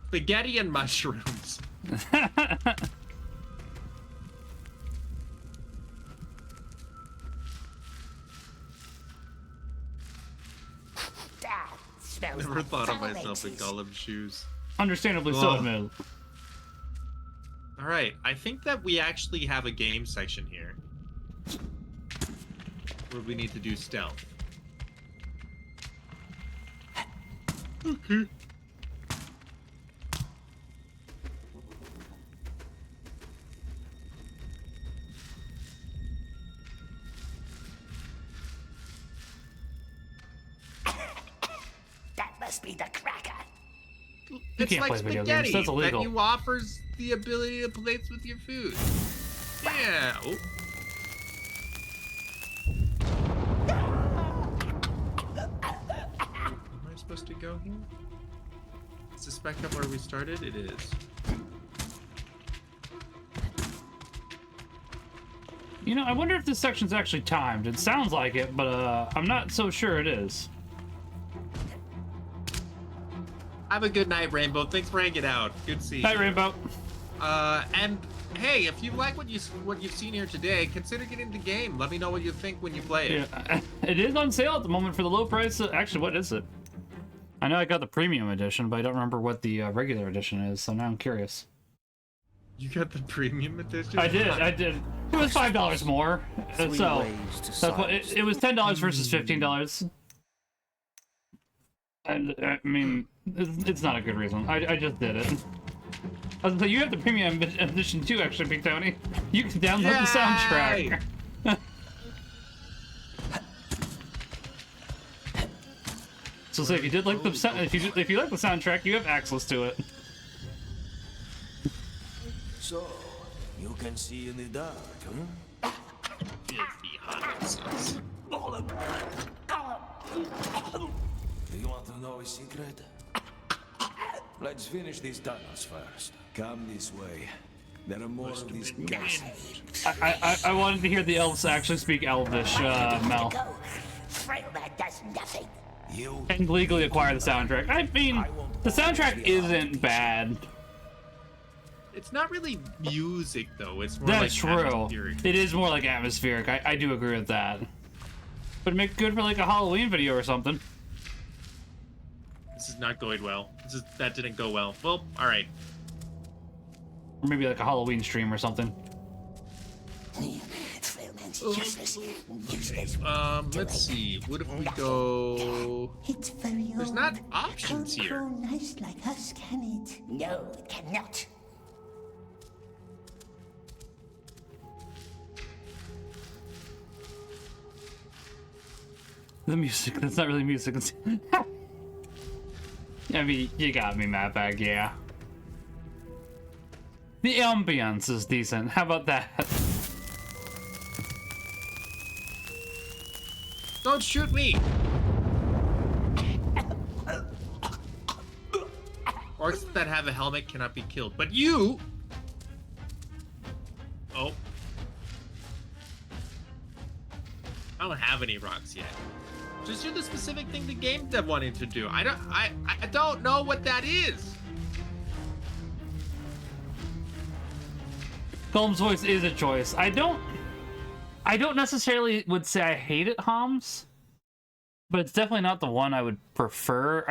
[SPEAKER 2] Spaghetti and mushrooms.
[SPEAKER 3] That smells
[SPEAKER 2] Never
[SPEAKER 3] like
[SPEAKER 2] thought of myself in
[SPEAKER 3] salacious.
[SPEAKER 2] Gollum shoes.
[SPEAKER 1] Understandably so,
[SPEAKER 2] Ugh.
[SPEAKER 1] admittedly.
[SPEAKER 2] All right, I think that we actually have a game section here. Or we need to do stealth? Okay.
[SPEAKER 3] That must be the cracker.
[SPEAKER 2] It's
[SPEAKER 1] can't
[SPEAKER 2] like
[SPEAKER 1] play video games.
[SPEAKER 2] spaghetti
[SPEAKER 1] That's
[SPEAKER 2] that
[SPEAKER 1] illegal.
[SPEAKER 2] you offers the ability to place with your food. Yeah. Oh. Am I supposed to go here? Is this back up where we started? It is.
[SPEAKER 1] You know, I wonder if this section's actually timed. It sounds like it, but I'm not so sure it is.
[SPEAKER 2] Have a good night, Rainbow. Thanks for hanging out. Good seeing you.
[SPEAKER 1] Hi, Rainbow.
[SPEAKER 2] And hey, if you like what you've seen here today, consider getting the game. Let me know what you think when you play it.
[SPEAKER 1] Yeah, it is on sale at the moment for the low price. Actually, what is it? I know I got the premium edition, but I don't remember what the regular edition is, so now I'm curious.
[SPEAKER 2] You got the premium edition?
[SPEAKER 1] I did. It was $5 more, so that's what it was. $10 versus $15. And I mean, it's not a good reason. I just did it. I was gonna say, you have the premium edition too, actually, Ptony. You can download the soundtrack. So say if you did like the if you like the soundtrack, you have access to it.
[SPEAKER 8] So, you can see in the dark, huh? Do you want to know a secret? Let's finish these tunnels first. Come this way. There are more of these gases.
[SPEAKER 1] I wanted to hear the elves actually speak Elvish, Mel.
[SPEAKER 3] That does nothing.
[SPEAKER 1] And legally acquire the soundtrack. I mean, the soundtrack isn't bad.
[SPEAKER 2] It's not really music, though. It's more
[SPEAKER 1] That's
[SPEAKER 2] like
[SPEAKER 1] true.
[SPEAKER 2] atmospheric.
[SPEAKER 1] It is more like atmospheric. I do agree with that. But make it good for like a Halloween video or something.
[SPEAKER 2] This is not going well. That didn't go well. Well, all right.
[SPEAKER 1] Or maybe like a Halloween stream or something.
[SPEAKER 3] Useless.
[SPEAKER 2] Let's see. What if we go?
[SPEAKER 3] It's very
[SPEAKER 2] There's not options
[SPEAKER 3] Can't
[SPEAKER 2] here.
[SPEAKER 3] grow nice like us, can it? No, it cannot.
[SPEAKER 1] The music, that's not really music. It's I mean, you got me, Matt Bag, yeah. The ambience is decent. How about that?
[SPEAKER 2] Don't shoot me! Orcs that have a helmet cannot be killed, but you! Oh. I don't have any rocks yet. Just do the specific thing the game dev wanted to do. I don't know what that is.
[SPEAKER 1] Gollum's voice is a choice. I don't necessarily would say I hate it, Homs, but it's definitely not the one I would prefer.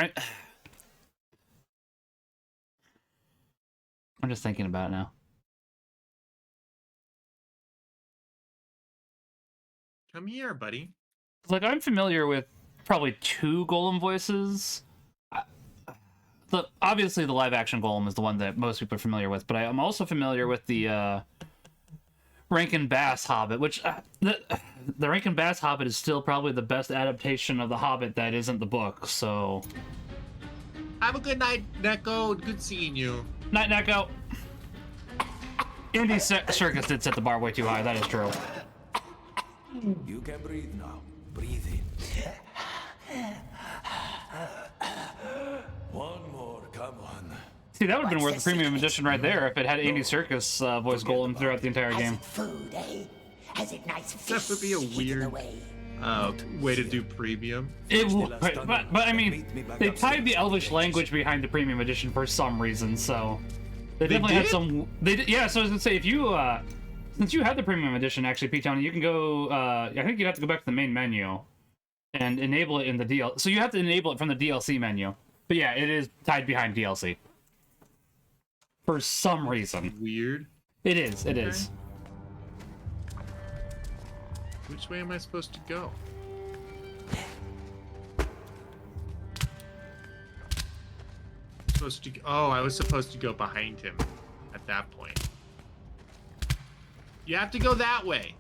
[SPEAKER 1] I'm just thinking about it now.
[SPEAKER 2] Come here, buddy.
[SPEAKER 1] Like, I'm familiar with probably 2 Gollum voices. Obviously, the live-action Gollum is the one that most people are familiar with, but I'm also familiar with the Rankin Bass Hobbit, which the Rankin Bass Hobbit is still probably the best adaptation of the Hobbit that isn't the book. So,
[SPEAKER 2] have a good night, Neko. Good seeing you.
[SPEAKER 1] Night, Neko. Andy Circus did set the bar way too high. That is true.
[SPEAKER 8] You can breathe now. Breathe in. One more, come on.
[SPEAKER 1] See, that would have been worth the premium edition right there if it had Andy Serkis voice Gollum throughout the entire game.
[SPEAKER 3] Food, eh? Has it nice fish?
[SPEAKER 2] That would be a weird way to do premium.
[SPEAKER 1] It would, but I mean, they tied the Elvish language behind the premium edition for some reason, so they definitely had some. They did, yeah. So I was gonna say, if you since you have the premium edition, actually, Ptony, you can go. I think you'd have to go back to the main menu and enable it in the DLC. So you have to enable it from the DLC menu. But yeah, it is tied behind DLC for some reason.
[SPEAKER 2] Weird.
[SPEAKER 1] It is. It is.
[SPEAKER 2] Which way am I supposed to go? Supposed to go, oh, I was supposed to go behind him at that point. You have to go that way.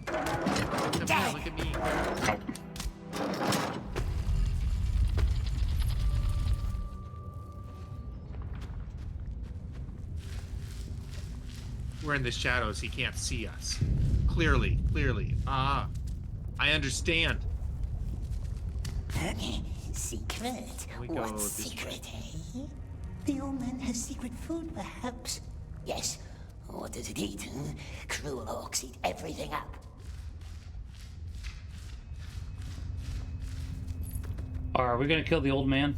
[SPEAKER 2] Come here, look at me. We're in the shadows. He can't see us. Clearly, clearly. Ah, I understand.
[SPEAKER 3] Secret?
[SPEAKER 2] We go
[SPEAKER 3] What
[SPEAKER 2] this
[SPEAKER 3] secret, eh? The old man has secret food, perhaps? Yes. What does it eat? Huh? Cruel orcs eat everything up.
[SPEAKER 1] Are we gonna kill the old man?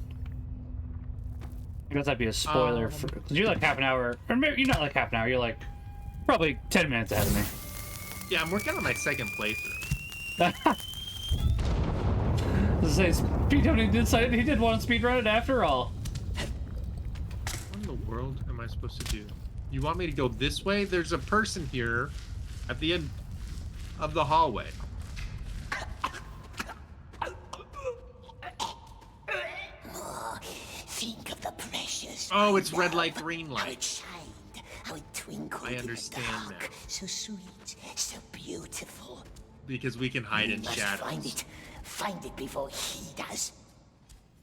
[SPEAKER 1] I guess that'd be a spoiler for, cause you're like half an hour, or maybe you're not like half an hour. You're like probably 10 minutes ahead of me.
[SPEAKER 2] Yeah, I'm working on my second playthrough.
[SPEAKER 1] To say, Ptony did say he did want to speedrun it after all.
[SPEAKER 2] What in the world am I supposed to do? You want me to go this way? There's a person here at the end of the hallway.
[SPEAKER 3] Think of the precious.
[SPEAKER 2] Oh, it's red light, green
[SPEAKER 3] How
[SPEAKER 2] light.
[SPEAKER 3] it shined, how it twinkled
[SPEAKER 2] I
[SPEAKER 3] in the
[SPEAKER 2] understand
[SPEAKER 3] dark.
[SPEAKER 2] now.
[SPEAKER 3] So sweet, so beautiful.
[SPEAKER 2] Because we can hide
[SPEAKER 3] We
[SPEAKER 2] in
[SPEAKER 3] must
[SPEAKER 2] shadows.
[SPEAKER 3] Find it before he does.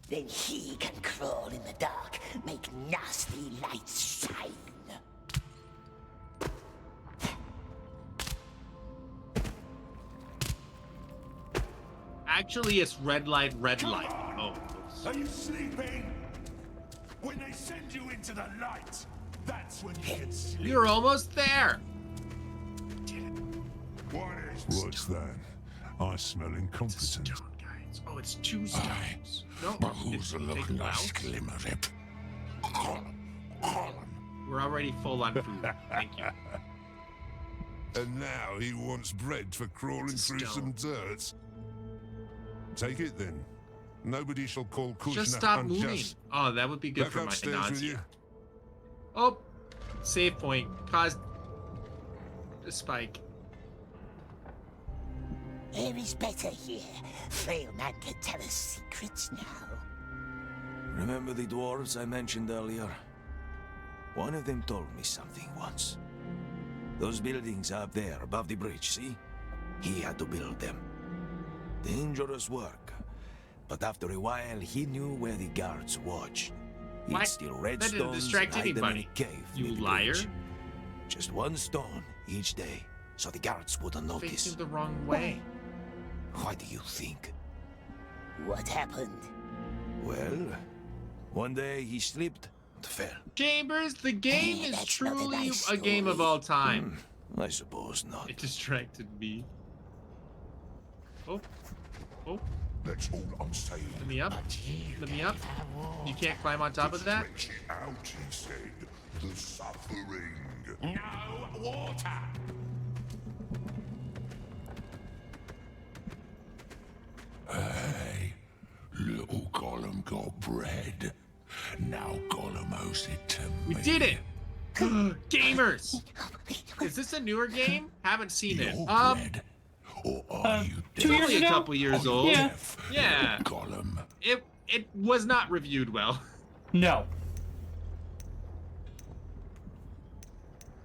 [SPEAKER 3] Then he can crawl in the dark, make nasty lights shine.
[SPEAKER 2] Actually, it's red light, red light. Oh,
[SPEAKER 5] Are you sleeping? When they send you into the light, that's when you can sleep.
[SPEAKER 2] you're almost there.
[SPEAKER 6] What's that? I smell incompetent.
[SPEAKER 2] Stone, guys. Oh, it's two stones. No,
[SPEAKER 5] Who's
[SPEAKER 2] it
[SPEAKER 5] looking
[SPEAKER 2] take
[SPEAKER 5] like
[SPEAKER 2] out.
[SPEAKER 5] Glimmerip?
[SPEAKER 2] We're already full on food. Thank you.
[SPEAKER 6] And now he wants bread for crawling
[SPEAKER 2] It's a
[SPEAKER 6] through some
[SPEAKER 2] stone.
[SPEAKER 6] dirt. Take it then. Nobody shall call Kushna
[SPEAKER 2] Just stop moving.
[SPEAKER 6] unjust.
[SPEAKER 2] Oh, that would be good
[SPEAKER 6] Back
[SPEAKER 2] for my
[SPEAKER 6] upstairs with
[SPEAKER 2] nausea.
[SPEAKER 6] you.
[SPEAKER 2] Oh, save point. Caused a spike.
[SPEAKER 3] Air is better here. Frail man can tell us secrets now.
[SPEAKER 8] Remember the dwarves I mentioned earlier? One of them told me something once. Those buildings up there above the bridge, see? He had to build them. Dangerous work. But after a while, he knew where the guards watched. He'd
[SPEAKER 2] What?
[SPEAKER 8] steal
[SPEAKER 2] That didn't
[SPEAKER 8] redstones
[SPEAKER 2] distract
[SPEAKER 8] and hide them in
[SPEAKER 2] anybody.
[SPEAKER 8] a cave
[SPEAKER 2] You
[SPEAKER 8] near the
[SPEAKER 2] liar.
[SPEAKER 8] bridge. Just one stone each day, so the guards wouldn't notice.
[SPEAKER 2] Facing the wrong way.
[SPEAKER 8] Why do you think?
[SPEAKER 3] What happened?
[SPEAKER 8] Well, one day he slipped and fell.
[SPEAKER 2] Chambers, the game
[SPEAKER 3] Hey,
[SPEAKER 2] is
[SPEAKER 3] that's not a
[SPEAKER 2] truly
[SPEAKER 3] nice
[SPEAKER 2] a game of
[SPEAKER 3] story.
[SPEAKER 2] all time.
[SPEAKER 8] I suppose not.
[SPEAKER 2] It distracted me. Oh. Oh.
[SPEAKER 6] That's all I'm saying.
[SPEAKER 2] Let me up. Let me up. You can't climb on top of that?
[SPEAKER 6] Stretch it out, he said. The suffering.
[SPEAKER 5] No water!
[SPEAKER 6] Hey, little Gollum got bread. Now Gollum owes it to me.
[SPEAKER 2] We did it! Gamers! Is this a newer game? Haven't seen it.
[SPEAKER 6] Your bread? Or are you
[SPEAKER 2] It's
[SPEAKER 1] 2 years
[SPEAKER 2] only a
[SPEAKER 1] ago?
[SPEAKER 2] couple years old.
[SPEAKER 1] Yeah.
[SPEAKER 2] Yeah.
[SPEAKER 6] Gollum?
[SPEAKER 2] It was not reviewed well.
[SPEAKER 1] No.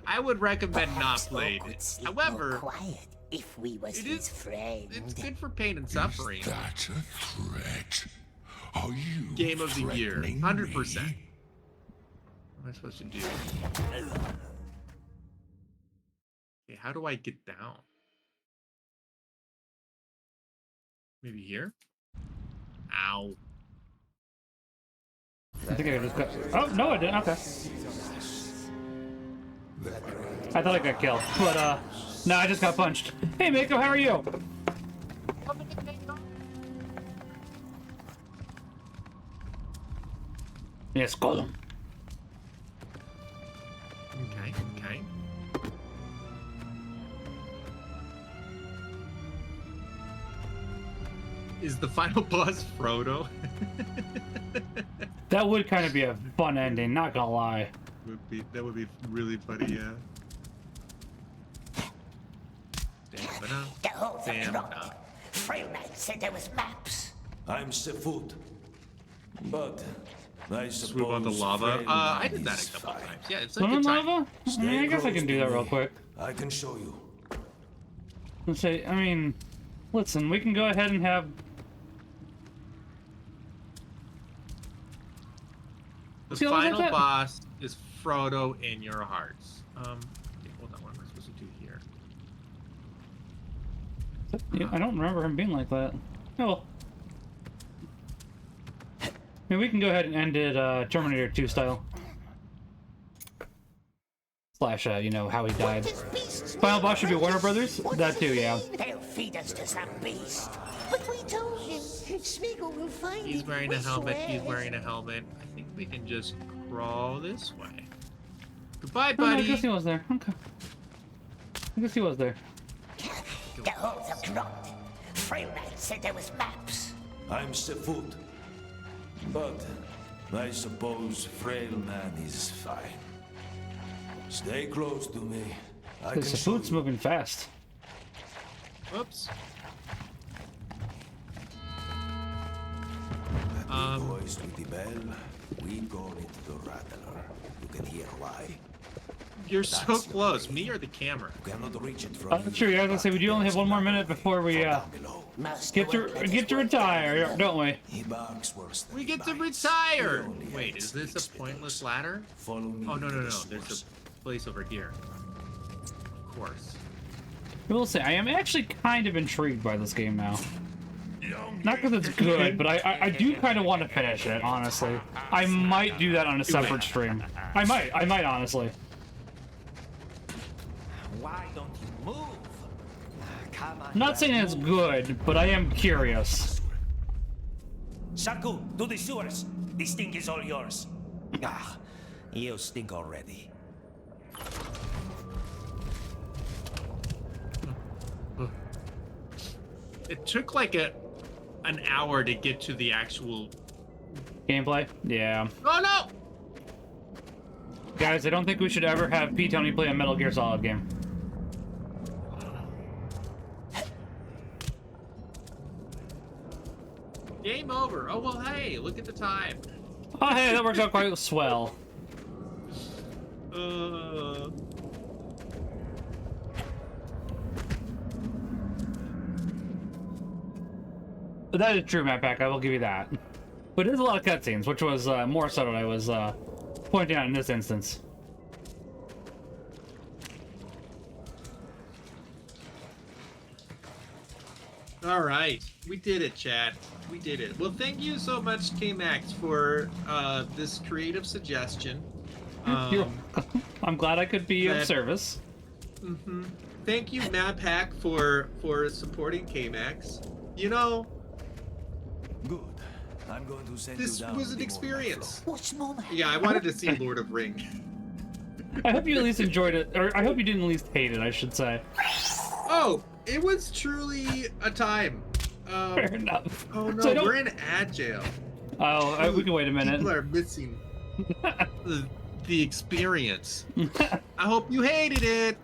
[SPEAKER 2] I would recommend not
[SPEAKER 3] Perhaps
[SPEAKER 2] playing
[SPEAKER 3] Orc would
[SPEAKER 2] it.
[SPEAKER 3] sleep more
[SPEAKER 2] However,
[SPEAKER 3] quiet if we was
[SPEAKER 2] it
[SPEAKER 3] his
[SPEAKER 2] is-
[SPEAKER 3] friend.
[SPEAKER 2] it's good for pain and suffering.
[SPEAKER 6] Is that a threat? Are you
[SPEAKER 2] Game of the year,
[SPEAKER 6] threatening
[SPEAKER 2] 100%.
[SPEAKER 6] me?
[SPEAKER 2] What am I supposed to do? Okay, how do I get down? Maybe here? Ow.
[SPEAKER 1] I think I just got. Oh no, I didn't. Okay. I thought I got killed, but no, I just got punched. Hey, Mako, how are you? Yes, Gollum.
[SPEAKER 2] Okay, okay. Is the final boss Frodo?
[SPEAKER 1] That would kind of be a fun ending, not gonna lie.
[SPEAKER 2] That would be really funny, yeah. Stamina.
[SPEAKER 3] The holes are
[SPEAKER 2] Stamina.
[SPEAKER 3] dropped. Frail Knight said there was maps.
[SPEAKER 8] I'm Sefut. But I suppose
[SPEAKER 2] Swoop on the lava.
[SPEAKER 8] Frail
[SPEAKER 2] I
[SPEAKER 8] Man
[SPEAKER 2] did that
[SPEAKER 8] is
[SPEAKER 2] a couple
[SPEAKER 8] fine.
[SPEAKER 2] times. Yeah, it's a
[SPEAKER 1] Swim in
[SPEAKER 2] good time.
[SPEAKER 1] lava?
[SPEAKER 8] Stay
[SPEAKER 1] I guess I
[SPEAKER 8] close
[SPEAKER 1] can do
[SPEAKER 8] to
[SPEAKER 1] that real
[SPEAKER 8] me.
[SPEAKER 1] quick.
[SPEAKER 8] I can show you.
[SPEAKER 1] Let's say, I mean, listen, we can go ahead and have.
[SPEAKER 2] The
[SPEAKER 1] See, I like
[SPEAKER 2] final
[SPEAKER 1] that.
[SPEAKER 2] boss is Frodo in your hearts. Okay, hold on, what am I supposed to do here?
[SPEAKER 1] Yeah, I don't remember him being like that. Oh well. I mean, we can go ahead and end it Terminator 2 style. Slash, you know, how he died. Final boss should be Warner Brothers? That too, yeah.
[SPEAKER 3] They'll feed us to some beast. But we told him Smeagol will find
[SPEAKER 2] He's
[SPEAKER 3] it,
[SPEAKER 2] wearing
[SPEAKER 3] we
[SPEAKER 2] a helmet.
[SPEAKER 3] swear.
[SPEAKER 2] He's wearing a helmet. I think we can just crawl this way. Goodbye,
[SPEAKER 1] Oh, no, I
[SPEAKER 2] buddy.
[SPEAKER 1] guess he was there. Okay. I guess he was there.
[SPEAKER 3] The holes are dropped. Frail Knight said there was maps.
[SPEAKER 8] I'm Sefut. But I suppose Frail Man is fine. Stay close to me. I
[SPEAKER 1] This
[SPEAKER 8] can show
[SPEAKER 1] food's
[SPEAKER 8] you.
[SPEAKER 1] moving fast.
[SPEAKER 2] Whoops.
[SPEAKER 8] That big voice with the bell, we call it the Rattler. You can hear why.
[SPEAKER 2] You're so
[SPEAKER 8] That's your
[SPEAKER 2] close.
[SPEAKER 8] way.
[SPEAKER 2] Me or the camera?
[SPEAKER 8] You cannot reach it from
[SPEAKER 1] Sure, yeah, I was gonna say, we do only have one more minute before we
[SPEAKER 8] down below.
[SPEAKER 3] Master
[SPEAKER 1] get to
[SPEAKER 3] won't let us
[SPEAKER 1] retire,
[SPEAKER 3] work
[SPEAKER 1] don't we?
[SPEAKER 8] He barks worse than
[SPEAKER 2] We
[SPEAKER 8] he
[SPEAKER 2] get to
[SPEAKER 8] bites.
[SPEAKER 2] retire!
[SPEAKER 8] He only
[SPEAKER 2] Wait,
[SPEAKER 8] has
[SPEAKER 2] is this a
[SPEAKER 8] experience.
[SPEAKER 2] pointless ladder?
[SPEAKER 8] Follow me
[SPEAKER 2] Oh, no,
[SPEAKER 8] to
[SPEAKER 2] no,
[SPEAKER 8] the
[SPEAKER 2] no. There's
[SPEAKER 8] source.
[SPEAKER 2] a place over here. Of course.
[SPEAKER 1] I will say, I am actually kind of intrigued by this game now. Not because it's good, but I do kind of want to finish it, honestly. I might do that on a separate stream. I might honestly.
[SPEAKER 11] Why don't you move? Come on.
[SPEAKER 1] I'm not saying it's good, but I am curious.
[SPEAKER 11] Shaku, to the sewers. The stink is all yours. Ah, you stink already.
[SPEAKER 2] It took like an hour to get to the actual...
[SPEAKER 1] Gameplay? Yeah.
[SPEAKER 2] Oh, no!
[SPEAKER 1] Guys, I don't think we should ever have Ptony play a Metal Gear Solid game.
[SPEAKER 2] Game over. Oh, well, hey, look at the time.
[SPEAKER 1] Oh, hey, that works out quite swell. But that is true, Matt Pack, I will give you that. But there's a lot of cutscenes, which was more so what I was pointing out in this instance.
[SPEAKER 2] All right, we did it, chat. We did it. Well, thank you so much, KAMax, for this creative suggestion.
[SPEAKER 1] I'm glad I could be of service.
[SPEAKER 2] Thank you, MapHack, for supporting KAMax. You know,
[SPEAKER 8] Good. I'm going to send
[SPEAKER 2] this
[SPEAKER 8] you down
[SPEAKER 2] was an
[SPEAKER 8] the
[SPEAKER 2] experience.
[SPEAKER 3] What's more,
[SPEAKER 2] Yeah, I wanted to see Lord of Ring.
[SPEAKER 1] I hope you at least enjoyed it, or I hope you didn't at least hate it, I should say.
[SPEAKER 2] Oh, it was truly a time.
[SPEAKER 1] Fair enough.
[SPEAKER 2] Oh no,
[SPEAKER 1] So
[SPEAKER 2] we're in ad jail.
[SPEAKER 1] Oh, we can wait a minute.
[SPEAKER 2] People are missing the experience. I hope you hated it.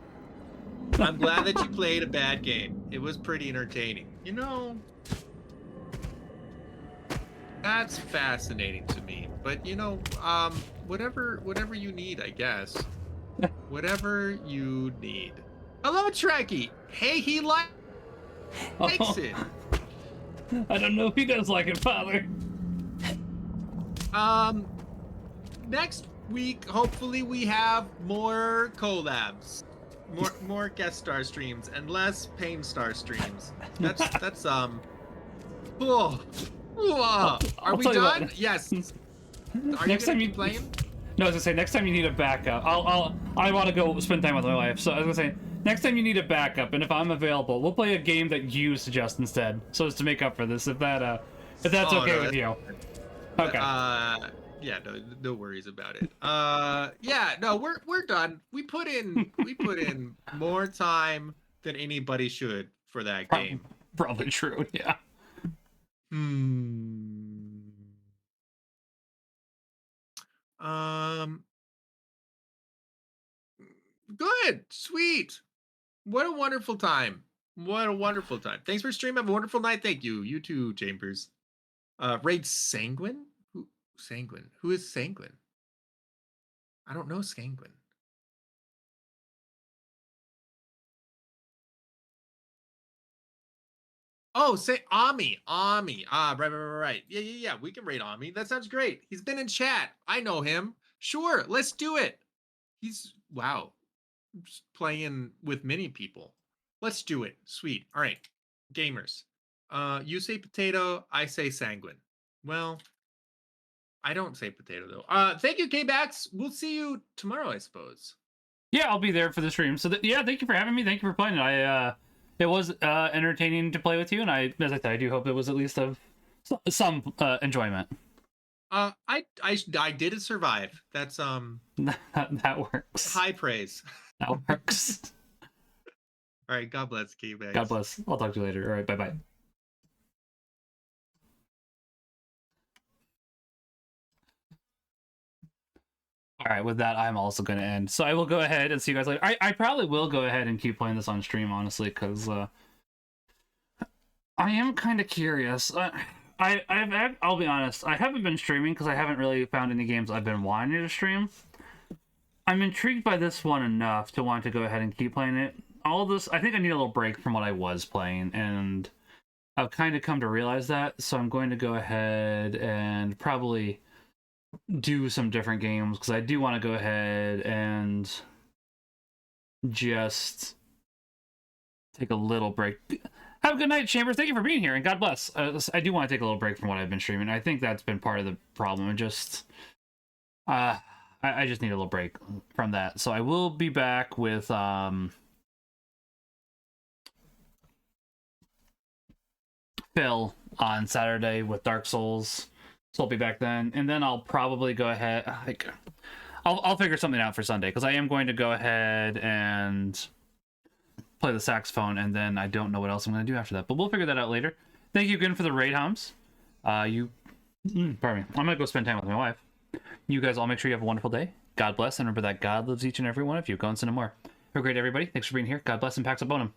[SPEAKER 2] I'm glad that you played a bad game. It was pretty entertaining. You know, that's fascinating to me. But you know, whatever you need, I guess. Whatever you need. Hello, Trekkie. Hey, he likes it.
[SPEAKER 1] I don't know if he does like it, Father.
[SPEAKER 2] Next week, hopefully we have more collabs, more guest star streams, and less Pain Star streams. That's cool. Are we
[SPEAKER 1] tell you
[SPEAKER 2] done?
[SPEAKER 1] what.
[SPEAKER 2] Yes. Are
[SPEAKER 1] Next
[SPEAKER 2] you
[SPEAKER 1] time
[SPEAKER 2] gonna
[SPEAKER 1] you
[SPEAKER 2] keep playing?
[SPEAKER 1] No, I was gonna say next time you need a backup. I want to go spend time with my wife. So I was gonna say next time you need a backup, and if I'm available, we'll play a game that you suggest instead, so as to make up for this. If that's
[SPEAKER 2] Oh,
[SPEAKER 1] okay
[SPEAKER 2] no,
[SPEAKER 1] with you. Okay.
[SPEAKER 2] Yeah, no worries about it. Yeah, no, we're done. We put in more time than anybody should for that game.
[SPEAKER 1] Probably true. Yeah.
[SPEAKER 2] Good. Sweet. What a wonderful time. What a wonderful time. Thanks for streaming. Have a wonderful night. Thank you. You too, Chambers. Raid Sanguine? Who Sanguine? Who is Sanguine? I don't know Sanguine. Oh, say Ami. Ami. Ah, right. Yeah. We can raid Ami. That sounds great. He's been in chat. I know him. Sure, let's do it. He's wow. Just playing with many people. Let's do it. Sweet. All right. Gamers. You say potato, I say sanguine. Well, I don't say potato though. Thank you, KAMax. We'll see you tomorrow, I suppose.
[SPEAKER 1] Yeah, I'll be there for the stream. So yeah, thank you for having me. Thank you for playing it. It was entertaining to play with you, and as I said, I do hope it was at least of some enjoyment.
[SPEAKER 2] I did survive. That's
[SPEAKER 1] that works.
[SPEAKER 2] High praise.
[SPEAKER 1] That works.
[SPEAKER 2] All right, God bless, KAMax.
[SPEAKER 1] God bless. I'll talk to you later. All right, bye-bye. All right, with that, I'm also going to end. So I will go ahead and see you guys later. I probably will go ahead and keep playing this on stream, honestly, because I am kind of curious. I'll be honest, I haven't been streaming because I haven't really found any games I've been wanting to stream. I'm intrigued by this one enough to want to go ahead and keep playing it. All this, I think I need a little break from what I was playing, and I've kind of come to realize that, so I'm going to go ahead and probably do some different games, because I do want to go ahead and just take a little break. Have a good night, Chambers. Thank you for being here, and God bless. I do want to take a little break from what I've been streaming. I think that's been part of the problem. I just need a little break from that. So I will be back with Phil on Saturday with Dark Souls. So I'll be back then, and then I'll probably go ahead. I'll figure something out for Sunday, because I am going to go ahead and play the saxophone, and then I don't know what else I'm going to do after that. But we'll figure that out later. Thank you again for the raid, Hums. Pardon me. I'm going to go spend time with my wife. You guys all make sure you have a wonderful day. God bless, and remember that God loves each and every one of you. Go and send him more. Have a great day, everybody. Thanks for being here. God bless and Pax Bonum.